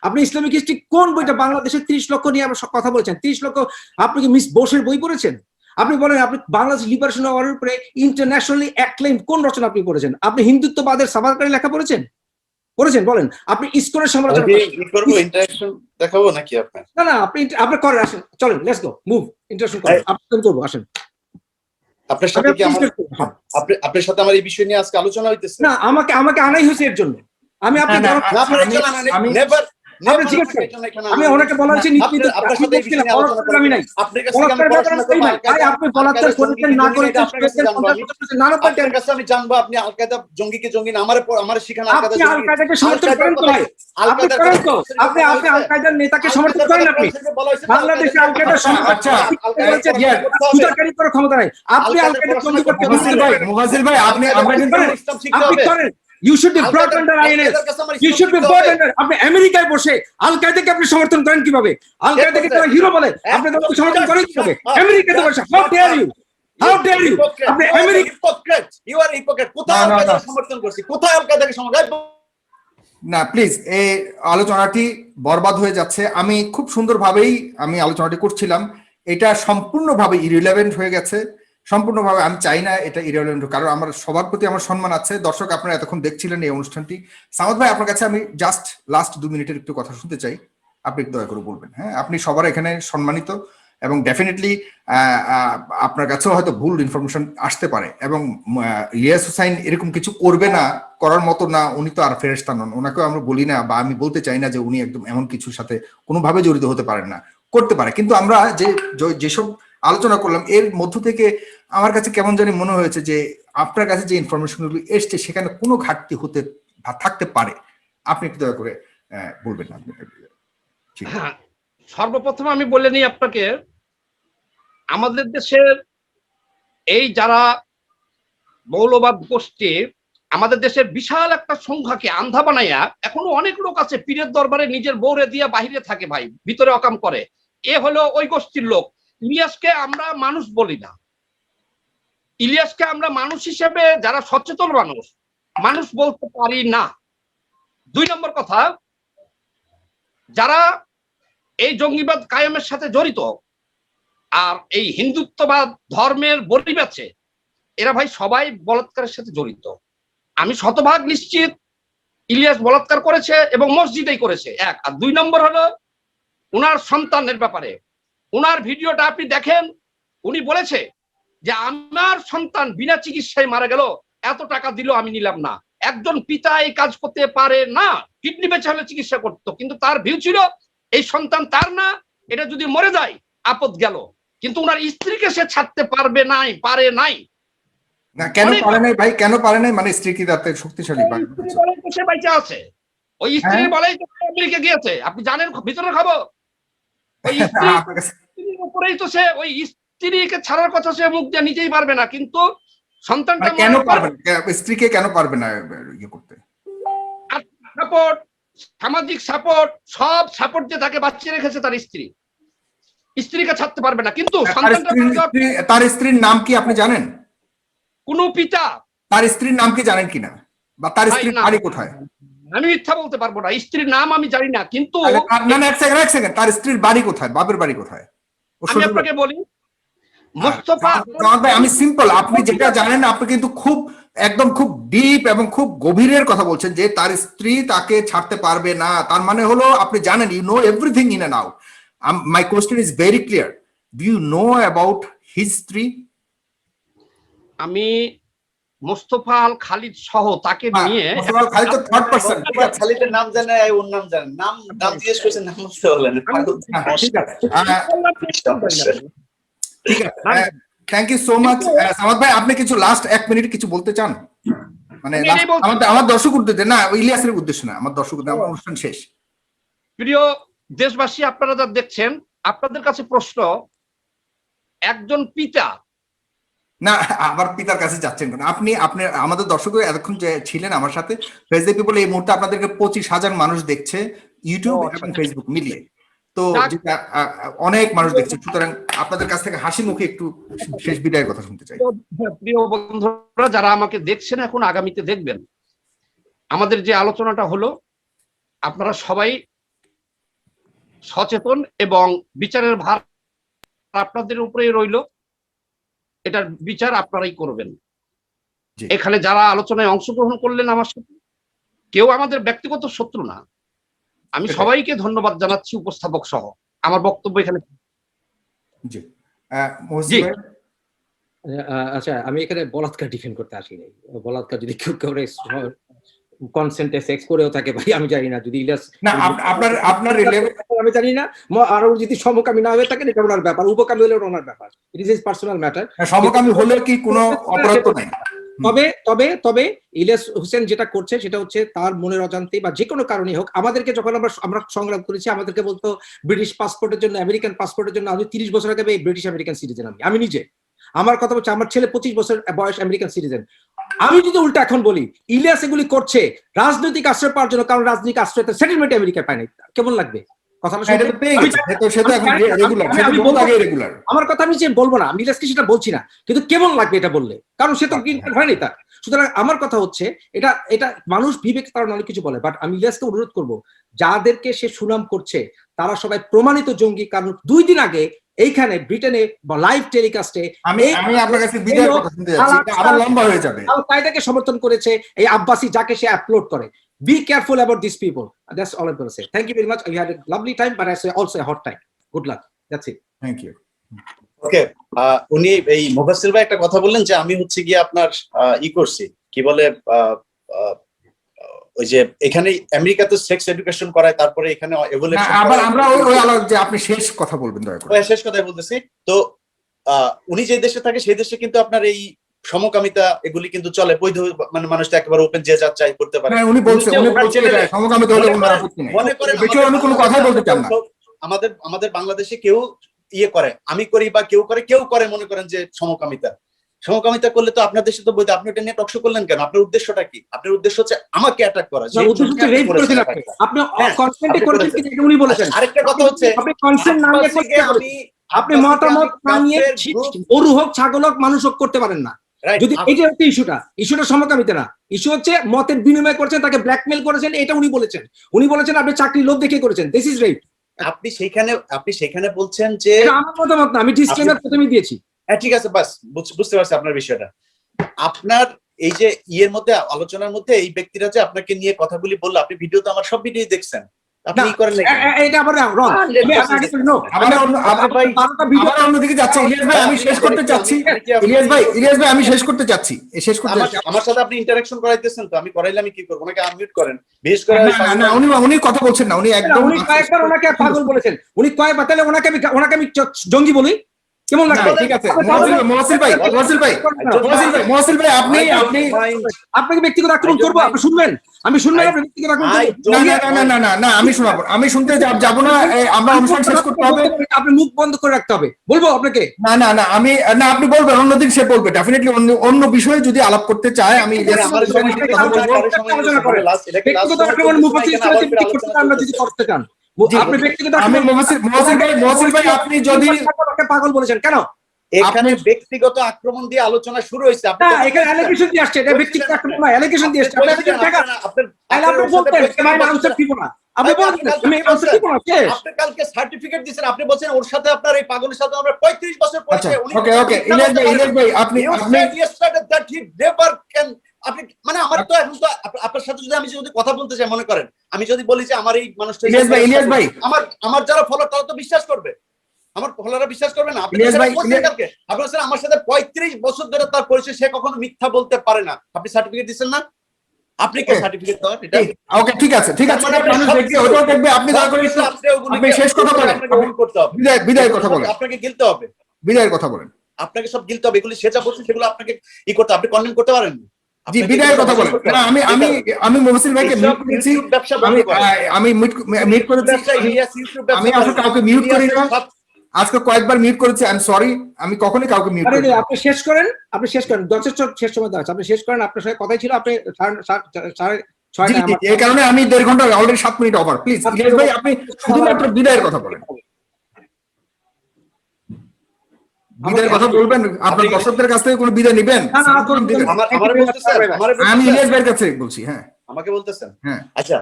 আপনি ইসলামিক হিস্ট্রি কোন বইটা, বাংলাদেশের 30 লক্ষ নিয়ে আমরা কথা বলেছেন, 30 লক্ষ, আপনি কি মিস বোসের বই পড়েছেন? আপনি বলেন আপনি বাংলাদেশ লিবারেশন ওয়ারের উপরে ইন্টারন্যাশনালি অ্যাক্লেইম কোন রচনা আপনি পড়েছেন? আপনি হিন্দুত্ববাদের সাভারকারী লেখা পড়েছেন? বলেন। আপনি ইসকনের সমালোচনা করব, ইন্টারঅ্যাকশন দেখাবো নাকি আপনার? না, আপনি করেন, আসেন, চলেন, লেটস গো, মুভ, ইন্টারঅ্যাকশন করেন, আপনি করব, আসেন। আপনার সাথে কি আপনার সাথে আমার এই বিষয় নিয়ে আজকে আলোচনা হইতেছে? না, আমাকে আনাই হয়েছে এর জন্য। আমি আমি ওনাকে বলা হয়েছে আপনি বলাৎকার করেছেন না করেছেন আমি জানবো আপনি আল কায়দা জঙ্গিকে জঙ্গি না আমার শিখানো আল কায়দাকে সমর্থন করেন তো ভাই? আপনি আল কায়দার নেতাকে সমর্থন করেন? আপনি বাংলাদেশে আল কায়দার সুতারকারী করার ক্ষমতা নাই। আপনি আল কায়দা জঙ্গি করতে মুফাসসির ভাই, আপনি করেন। You should be brought under INS. You should be brought under. আপনি আমেরিকায় বসে আল কায়দাকে আপনি সমর্থন করেন কিভাবে? আল কায়দাকে তো হিরো বলে, আপনি তো সমর্থন করেন কিভাবে? আমেরিকাতে বসে, how dare you? How dare you? আপনি আমেরিকা, you are hypocrite. কোথায় আল কায়দাকে সমর্থন করছি? কোথায় আল কায়দাকে সমর্থন? না প্লিজ, এই আলোচনাটি বরবাদ হয়ে যাচ্ছে। আমি খুব সুন্দরভাবেই আমি আলোচনাটি করছিলাম, এটা সম্পূর্ণভাবে ইরিলেভেন্ট হয়ে গেছে, সম্পূর্ণভাবে। আমি চাই না এটা ইরেলেভেন্ট, কারণ আমার সবার প্রতি আমার সম্মান আছে। দর্শক, আপনারা এতক্ষণ দেখছিলেন এই অনুষ্ঠানটি। সামাদ ভাই, আপনার কাছে আমি জাস্ট লাস্ট 2 মিনিটের একটু কথা শুনতে চাই, আপনি দয়া করে বলবেন। হ্যাঁ, আপনি সবার এখানে সম্মানিত এবং ডেফিনেটলি আপনার কাছেও হয়তো ভুল ইনফরমেশন আসতে পারে, এবং ইলিয়াস হুসাইন এরকম কিছু করবে না, করার মতো না, উনি তো আর ফেরেশতা নন। ওনাকেও আমরা বলি না, বা আমি বলতে চাই না যে উনি একদম এমন কিছুর সাথে কোনোভাবে জড়িত হতে পারেন না, করতে পারে। কিন্তু আমরা যেসব আলোচনা করলাম এর মধ্য থেকে আমার কাছে কেমন জানি মনে হয়েছে যে আপনার কাছে যে ইনফরমেশনগুলো এসছে সেখানে কোনো ঘাটতি থাকতে পারে। আপনি একটু দয়া করে বলবেন না? সর্বপ্রথম আমি বলে নিই আপনাকে, আমাদের দেশের এই যারা মৌলবাদ গোষ্ঠী আমাদের দেশের বিশাল একটা সংখ্যাকে আন্ধা বানাইয়া এখনো অনেক লোক আছে পীরের দরবারে নিজের বউরে দিয়া বাহিরে থাকে ভাই, ভিতরে অকাম করে। এ হলো ওই গোষ্ঠীর লোক। ইলিয়াসকে আমরা মানুষ বলি না, ইলিয়াসকে আমরা মানুষ হিসেবে যারা সচেতন মানুষ বলতে পারি না। 2 নম্বর কথা, যারা এই জঙ্গিবাদ কায়েমের সাথে জড়িত আর এই হিন্দুত্ববাদ ধর্মের বলি বেচে, এরা ভাই সবাই বলাৎকারের সাথে জড়িত। আমি শতভাগ নিশ্চিত ইলিয়াস বলাৎকার করেছে এবং মসজিদেই করেছে, 1। আর 2 নম্বর হলো উনার সন্তানের ব্যাপারে। উনার ভিডিওটা আপনি দেখেন, উনি বলেছে যে আমার সন্তান বিনা চিকিৎসায় মারা গেল, এত টাকা দিল আমি নিলাম না। একজন পিতা এই কাজ করতে পারে না, কিডনি বেচে হলে চিকিৎসা করতো, কিন্তু তার ভিউ ছিল এই সন্তান তার না, এটা যদি মরে যায় আপদ গেল। কিন্তু উনার স্ত্রীকে সে ছাড়তে পারে নাই। না, কেন পারে নাই ভাই? কেন পারে নাই? মানে স্ত্রী কি তাতে শক্তিশালী? সে বাইচা আছে, ওই স্ত্রী বলেই তো আমেরিকা গিয়েছে। আপনি জানেন ভিতরের খবর? ওই স্ত্রীর উপরেই তো সে, ওই স্ত্রীকে ছাড়ার কথা সে মুখ দিয়ে নিজেই পারবে না, কিন্তু সন্তানটা কেন পারবে না? স্ত্রীকে কেন পারবে না ইয়ে করতে? সাপোর্ট, সামাজিক সাপোর্ট, সব সাপোর্ট দিয়ে তাকে বাঁচিয়ে রেখেছে তার স্ত্রীকে ছাড়তে পারবে না। কিন্তু তার স্ত্রীর নাম কি আপনি জানেন? কোন পিতা তার স্ত্রীর নাম কি জানেন কিনা, বা তার স্ত্রীর বাড়ি কোথায়? আমি মিথ্যা বলতে পারবো না, স্ত্রীর নাম আমি জানি না, কিন্তু এক সেকেন্ড, তার স্ত্রীর বাড়ি কোথায়, বাপের বাড়ি কোথায়? আমি আপনাকে বলি, মোস্তফা ভাই, আমি সিম্পল, আপনি যেটা জানেন আপনি কিন্তু খুব একদম খুব ডিপ এবং খুব গভীরের কথা বলছেন যে তার স্ত্রী তাকে ছাড়তে পারবে না। তার মানে হলো আপনি জানেন, you know everything in and out. My question is very clear, do you know about his স্ত্রী? আমি মোস্তফা আল খালিদ সহ তাকে নিয়ে, মোস্তফা আল খালিদ তো থার্ড পারসন, খালিদের নাম জানেন, ওর নাম জানেন, নাম জিজ্ঞেস করেছেন, নাম বলতে বলেন। ঠিক আছে, ঠিক আছে, thank you so much. Samad ভাই, আপনি কিছু লাস্ট 1 মিনিট কিছু বলতে চান? মানে আমার দর্শক উদ্দেশ্যে না, ইলিয়াসের উদ্দেশ্যে না, আমার দর্শক উদ্দেশ্যে, আমার অনুষ্ঠান শেষ। প্রিয় দেশবাসী, আপনারা যা দেখছেন, আপনাদের কাছে প্রশ্ন, একজন পিতা, না আমার পিতার কাছে যাচ্ছেন কেন আপনি? আমাদের দর্শক এতক্ষণ যে ছিলেন আমার সাথে, ফেসবুক পিপল এই মুহূর্তে আপনাদেরকে 25,000 মানুষ দেখছে, ইউটিউব এবং ফেসবুক মিলিয়ে, তো অনেক মানুষ দেখছে। সুতরাং আপনাদের কাছ থেকে হাসি মুখে একটু শেষ বিদায়ের কথা শুনতে চাই। প্রিয় বন্ধুরা যারা আমাকে দেখছেন, এখন আগামীতে দেখবেন, আমাদের যে আলোচনাটা হলো, আপনারা সবাই সচেতন এবং বিচারের ভার আপনাদের উপরেই রইল, এটার বিচার আপনারাই করবেন। এখানে যারা আলোচনায় অংশগ্রহণ করলেন আমার সাথে, কেউ আমাদের ব্যক্তিগত শত্রু না। আমি সবাইকে ধন্যবাদ জানাচ্ছি, উপস্থাপক সহ। আমার বক্তব্য এখানে। জি, আচ্ছা, আমি এখানে বলাৎকার ডিফেন্ড করতে আসিনি। বলাৎকার যদি কেউ করে কনসেন্টে সেক্স করেও থাকে ভাই, আমি জানি না, যদি ইলিয়াস না আপনার আমি জানি না, আর যদি সমকামী না হয়ে থাকে এটা ওনার ব্যাপার, উপকামী হলে ওনার ব্যাপার, it is his personal matter. সমকামী হলে কি কোনো অপরাধ তো নাই। তবে ইলিয়াস হোসেন যেটা করছে সেটা হচ্ছে তার মনের অজান্তে বা যে কোনো কারণে হোক, আমাদেরকে যখন আমরা সংগ্রাম করেছি, আমাদেরকে বলতো ব্রিটিশ পাসপোর্টের জন্য, আমেরিকান পাসপোর্টের জন্য। আমি 30 বছর আগে ব্রিটিশ আমেরিকান সিটিজেন, আমি নিজে। আমার কথা হচ্ছে, আমার ছেলে 25 বছর বয়স, আমেরিকান সিটিজেন। আমি যদি উল্টা এখন বলি ইলিয়াস এগুলি করছে রাজনৈতিক আশ্রয় পাওয়ার জন্য, কারণ রাজনৈতিক আশ্রয় সেটেলমেন্ট আমেরিকা পায় নাই, কেমন লাগবে কথাটা? আমার কথা আমি যে বলবো না, আমি ইলিয়াসকে সেটা বলছি না, কিন্তু কেমন লাগবে এটা বললে, কারণ সে তো গ্রিন কার্ড হয়নি তার। সুতরাং আমার কথা হচ্ছে, এটা মানুষ বিবেক কারণ অনেক কিছু বলে, বাট আমি ইলিয়াসকে অনুরোধ করবো, যাদেরকে সে সুনাম করছে তারা সবাই প্রমাণিত জঙ্গি। কারণ 2 দিন আগে এইখানে ব্রিটেনে লাইভ টেলিকাস্টে আমি আপনার কাছে বিদায়ের কথা শুনতে যাচ্ছি, আবার লম্বা হয়ে যাবে, আল কায়দাকে সমর্থন করেছে এই আব্বাসি, যাকে সে আপলোড করে। Be careful about these people. That's all I'm going to say. Thank you very much. You had a lovely time, but I say also a hot time. Good luck. That's it. Thank you. ওকে, উনি এই মুফাসসির ভাই একটা কথা বললেন যে আমি হচ্ছে গিয়ে আপনার করছি, কি বলে, ওই যে এখানে আমেরিকাতে সেক্স এডুকেশন করায়, তারপরে এখানে আবার আমরা ওই আলাদা, যে আপনি শেষ কথা বলবেন দয়া করে। শেষ কথাই বলতেছি। তো উনি যে দেশে থাকে সেই দেশে কিন্তু আপনার এই সমকামিতা এগুলি কিন্তু চলে, বৈধ, মানে মানুষ তো একেবারে ওপেন যে যা চাই করতে পারে। উনি বলছেন সমকামিতা হলে কোনো আপত্তি নেই, মনে করে আমি কোনো কথাই বলতে চাই না। আমাদের বাংলাদেশে কেউ করে, আমি করি বা কেউ করে মনে করেন যে সমকামিতা, সমকামিতা করলে তো আপনার দেশে তো বইতে আপনি এটা নিয়ে টকশো করলেন কেন? আপনার উদ্দেশ্যটা কি? আপনার উদ্দেশ্য হচ্ছে আমাকে অ্যাটাক করা। না, উদ্দেশ্য হচ্ছে rape করেছেন আপনি। আপনি হ্যাঁ, কনসেন্টে আপনি করেছেন করেছেন। কিনা এটা উনি বলেছেন। আরেকটা কথা হচ্ছে আপনি কনসেন্ট না নিয়ে আব্বাসীকে করতে পারেন। আপনি মতামত না নিয়ে গরু হোক ছাগল হোক মানুষ হোক করতে পারেন না। যদি এটা হচ্ছে ইস্যুটা সমকামিতা না, ইস্যু হচ্ছে মতের বিনিময় করেছেন, তাকে ব্ল্যাকমেল করেছেন, এটা উনি বলেছেন। উনি বলেছেন আপনি চাকরি লোভ দেখে করেছেন, দিস ইজ রেপ। আপনি সেখানে বলছেন যে এটা আমার মতামত না, আমি ডিসক্লেমার প্রথমেই দিয়েছি। হ্যাঁ ঠিক আছে, বাস বুঝতে পারছি আপনার বিষয়টা। আপনার এই যে ইয়ের মধ্যে আলোচনার মধ্যে এই ব্যক্তিরা যে আপনাকে নিয়ে কথাগুলি বললো, আপনি ভিডিও তো আমার সব ভিডিও দেখছেন, আপনি কি করেন নাকি? এটা আবার রং। অন্যদিকে যাচ্ছে। ইলিয়াস ভাই আমি শেষ করতে চাচ্ছি। ইলিয়াস ভাই আমি শেষ করতে চাচ্ছি। আমার সাথে আপনি ইন্টারঅ্যাকশন করাইতেছেন তো, আমি করাইলে আমি কি করবো? ওনাকে আনমিউট করেন। বিশেষ করে না উনি কথা বলছেন না, উনি একদম উনি কয়েকবার ওনাকে পাগল বলেছেন। উনি কয়েকবার, তাহলে ওনাকে আমি জঙ্গি বলি কেমন লাগবে? ঠিক আছে মহসিল ভাই আপনাকে ব্যক্তিগত আক্রমণ করবো? আপনি শুনবেন? আমি শুনবেন আপনি ব্যক্তিগত আক্রমণ করবেন? না আমি শোনাবো, আমি শুনতে যাবো না। আমরা অনুষ্ঠান শেষ করতে হবে। আপনি মুখ বন্ধ করে রাখতে হবে। বলবো আপনাকে? না আপনি বলবেন, অন্যদিন সে বলবে। ডেফিনেটলি অন্য বিষয়ে যদি আলাপ করতে চায় আমি ব্যক্তিগত আক্রমণ আমরা যদি করতে চান, আপনি ব্যক্তিগত মহসিল ভাই আপনি যদি পাগল বলেছেন কেন? এখানে ব্যক্তিগত আক্রমণ দিয়ে আলোচনা শুরু হয়েছে। এখানে অ্যালিগেশন দিয়ে আসছে, এটা ব্যক্তিগত আক্রমণ না, অ্যালিগেশন দিয়ে আসছে। আপনি আনসার দিব না, আপনি বলছেন আমি আনসার দিব না। আপনি কালকে সার্টিফিকেট দিয়েছেন, আপনি বলছেন ওর সাথে আপনার এই পাগলের সাথে আমরা 35 বছর পরে। ওকে ইলিয়াস ভাই আপনি আপনি মানে আমার তো এখন তো আপনার সাথে যদি আমি যদি কথা বলতে চাই, মনে করেন আমি যদি বলি যে আমার এই মানুষটা, ইলিয়াস ভাই আমার যারা ফলোয়ার তারা তো বিশ্বাস করবে, আমার ফলোয়াররা বিশ্বাস করবে না। আপনি আপনার আমার সাথে 35 বছর ধরে তার পরিচয়, সে কখনো মিথ্যা বলতে পারে না। আপনি সার্টিফিকেট দিচ্ছেন না? আপনি কি সার্টিফিকেট দেওয়ার? এটা ওকে ঠিক আছে মানুষ দেখবে, ওটাও দেখবে। আপনি দয়া করে আপনি শেষ কথা বলেন, বিদায়ের কথা বলেন। আপনাকে গিলতে হবে, বিদায়ের কথা বলেন। আপনাকে সব গিলতে হবে। এগুলি সে যা বলছে সেগুলো আপনাকে ই করতে, আপনি কন্ডেম করতে পারেন না। জি বিদায়ের কথা বলেন। না আমি মহসিল ভাইকে মিউট করেছি, আমি মিউট করেছি। আমি আসলে কাউকে মিউট করি না, আজকে কয়েকবার মিউট করেছি। আই এম সরি, আমি কখনোই কাউকে মিউট করি না। আপনি শেষ করেন, যথেষ্ট শেষ সময় দেওয়া আছে, আপনি শেষ করেন। আপনার সাথে কথাই ছিল, আপনি 6:30। এই কারণে আমি 1.5 ঘন্টা already 7 minute over. Please Ilias ভাই আপনি শুধুমাত্র বিদায়ের কথা বলেন। বিদায়ের কথা বলবেন, আপনার দর্শকদের কাছ থেকে কোনো বিদায় নেবেন? আমি ইলিয়াস ভাইয়ের কাছে বলছি। হ্যাঁ আমাকে বলতেছেন? হ্যাঁ আচ্ছা,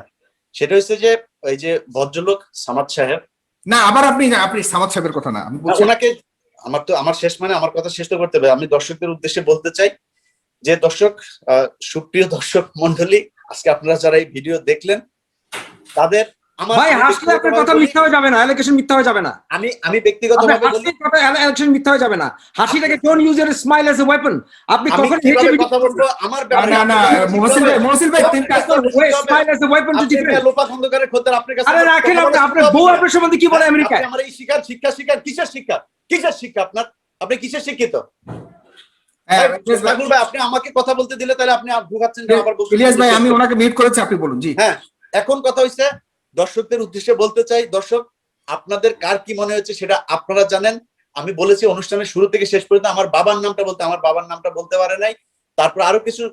সেটা হচ্ছে যে এই যে ভদ্রলোক সামাদ সাহেব, না আবার আপনি সামাদ সাহেবের কথা না, আমি বলছি ওনাকে আমার শেষ মানে আমার কথা শেষ তো করতে হবে। আমি দর্শকদের উদ্দেশ্যে বলতে চাই যে দর্শক, সুপ্রিয় দর্শক মন্ডলী, আজকে আপনারা যারা এই ভিডিও দেখলেন তাদের ভাই হাসলে আপনার কথা মিথ্যা হয়ে যাবে না, অ্যালিগেশন মিথ্যা হয়ে যাবে না। আমি ব্যক্তিগতভাবে বলি, অ্যালিগেশন মিথ্যা হয়ে যাবে না। হাসিটাকে don't use your smile as a weapon. আপনি কখন কথা বলবো আমার না মহসিল ভাই তিনটা smile as a weapon to defend. Lopa খন্দকারের খোদার আপনার কাছে। আরে রাখেন, আপনার বউ আপনার সম্বন্ধে কি বলে আমেরিকায়? আমার এই শিক্ষা কিসের শিক্ষা আপনার? আপনি কিসের শিক্ষিত? ভাই আপনি আমাকে কথা বলতে দিলে তাহলে আপনি ভুগাচ্ছেন। ইলিয়াস ভাই আমি ওনাকে মিউট করেছি, আপনি বলুন। জি হ্যাঁ, এখন কথা হইছে দর্শকদের উদ্দেশ্যে বলতে চাই, দর্শক আপনাদের কার কি মনে হচ্ছে সেটা আপনারা জানেন। আমি বলেছি অনুষ্ঠানের শুরু থেকে শেষ পর্যন্ত আমার বাবার নামটা বলতে পারে নাই। তারপর আরো কিছু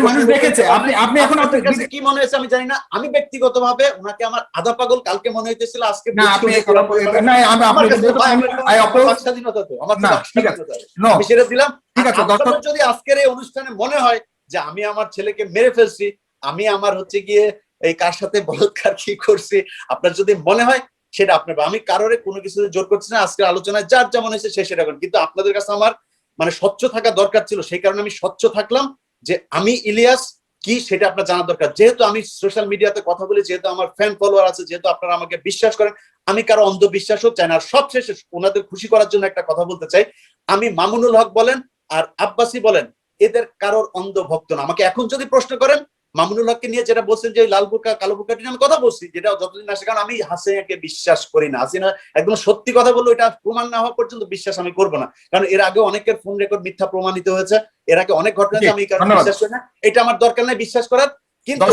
মানুষ দেখেছে। আপনি এখন আপনার কাছে কি মনে হয়েছে আমি জানি না। আমি ব্যক্তিগতভাবে ওনাকে আমার আধা পাগল কালকে মনে হইতেছিল, আজকে আমি সেটা দিলাম। যদি আজকের এই অনুষ্ঠানে মনে হয় যে আমি আমার ছেলেকে মেরে ফেলছি, আমি আমার হচ্ছে গিয়ে এই কার সাথে বলৎকার কি করছি, আপনার যদি মনে হয় সেটা আপনার, আমি কারোরে কোনো কিছু জোর করছি না। আজকের আলোচনায় যার যেমন হয়েছে সে সেটা করেন, কিন্তু আপনাদের কাছে আমার মানে স্বচ্ছ থাকা দরকার ছিল, সেই কারণে আমি স্বচ্ছ থাকলাম যে আমি ইলিয়াস কি সেটা আপনার জানা দরকার। যেহেতু আমি সোশ্যাল মিডিয়াতে কথা বলি, যেহেতু আমার ফ্যান ফলোয়ার আছে, যেহেতু আপনারা আমাকে বিশ্বাস করেন, আমি কারো অন্ধবিশ্বাসও চাই না। আর সবশেষে ওনাদের খুশি করার জন্য একটা কথা বলতে চাই, আমি মামুনুল হক বলেন আর আব্বাসী বলেন এদের কারোর অন্ধ ভক্ত না। আমাকে এখন যদি প্রশ্ন করেন, মামুনুল হককে নিয়ে যেটা বলছেন যে লাল বোরকা কালো বোরকাটি আমি কথা বলছি, যেটা যতদিন আসে, কারণ আমি হাসিনাকে বিশ্বাস করি না। হাসিনা একদম সত্যি কথা বললো, এটা প্রমাণ না হওয়া পর্যন্ত বিশ্বাস আমি করবো না। কারণ এর আগে অনেকের ফোন রেকর্ড মিথ্যা প্রমাণিত হয়েছে, এর আগে অনেক ঘটনা আমি বিশ্বাস করি না। এটা আমার দরকার নাই বিশ্বাস করার। কিন্তু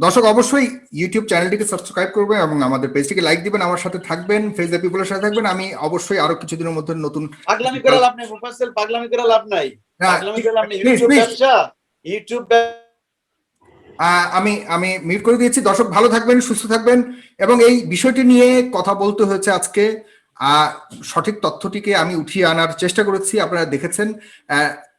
দর্শক অবশ্যই ইউটিউব চ্যানেলটিকে সাবস্ক্রাইব করবেন এবং আমাদের পেজটিকে লাইক দিবেন, আমার সাথে থাকবেন, ফেস দ্য পিপলের সাথে থাকবেন। আমি অবশ্যই আরো কিছুদিনের মধ্যে নতুন পাগলামি করে লাভ নাই মুফাসসিল, পাগলামি করে লাভ নাই, হ্যাঁ, পাগলামি করে লাভ নাই। please, YouTube please. ব্যবসা, ইউটিউব আমি মিউট করে দিয়েছি। দর্শক ভালো থাকবেন, সুস্থ থাকবেন। এবং এই বিষয়টি নিয়ে কথা বলতে হয়েছে আজকে, সঠিক তথ্যটিকে আমি উঠিয়ে আনার চেষ্টা করেছি। আপনারা দেখেছেন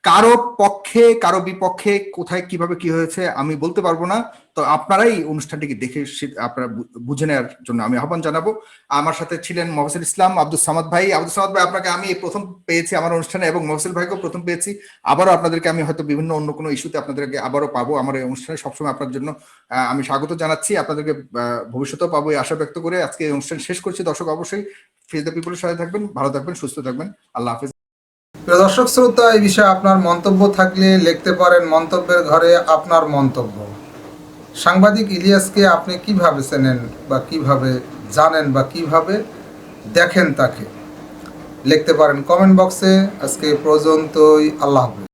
কারো পক্ষে কারো বিপক্ষে কোথায় কিভাবে কি হয়েছে আমি বলতে পারবো না, তো আপনারাই অনুষ্ঠানটিকে দেখে আপনারা বুঝে নেওয়ার জন্য আমি আহ্বান জানাবো। আমার সাথে ছিলেন মহসিন ইসলাম, আব্দুল সামাদ ভাই। আব্দুল সামাদ ভাই, আপনাকে আমি প্রথম পেয়েছি আমার অনুষ্ঠানে এবং মহসিন ভাইকেও প্রথম পেয়েছি। আবারও আপনাদেরকে আমি হয়তো বিভিন্ন অন্য কোনো ইস্যুতে আপনাদেরকে আবারও পাবো আমার এই অনুষ্ঠানে। সবসময় আপনার জন্য আমি স্বাগত জানাচ্ছি, আপনাদেরকে ভবিষ্যতেও পাবো এই আশা ব্যক্ত করে আজকে এই অনুষ্ঠান শেষ করছি। দর্শক অবশ্যই ফেস দ্য পিপলের সাথে থাকবেন, ভালো থাকবেন, সুস্থ থাকবেন। আল্লাহ হাফেজ। প্রিয় দর্শক শ্রোতা, এই বিষয়ে আপনার মন্তব্য থাকলে লিখতে পারেন মন্তব্যের ঘরে আপনার মন্তব্য। সাংবাদিক ইলিয়াসকে আপনি কিভাবে চেনেন বা কিভাবে জানেন বা কিভাবে দেখেন তাকে লিখতে পারেন কমেন্ট বক্সে। আজকে পর্যন্তই, আল্লাহ হাফেজ।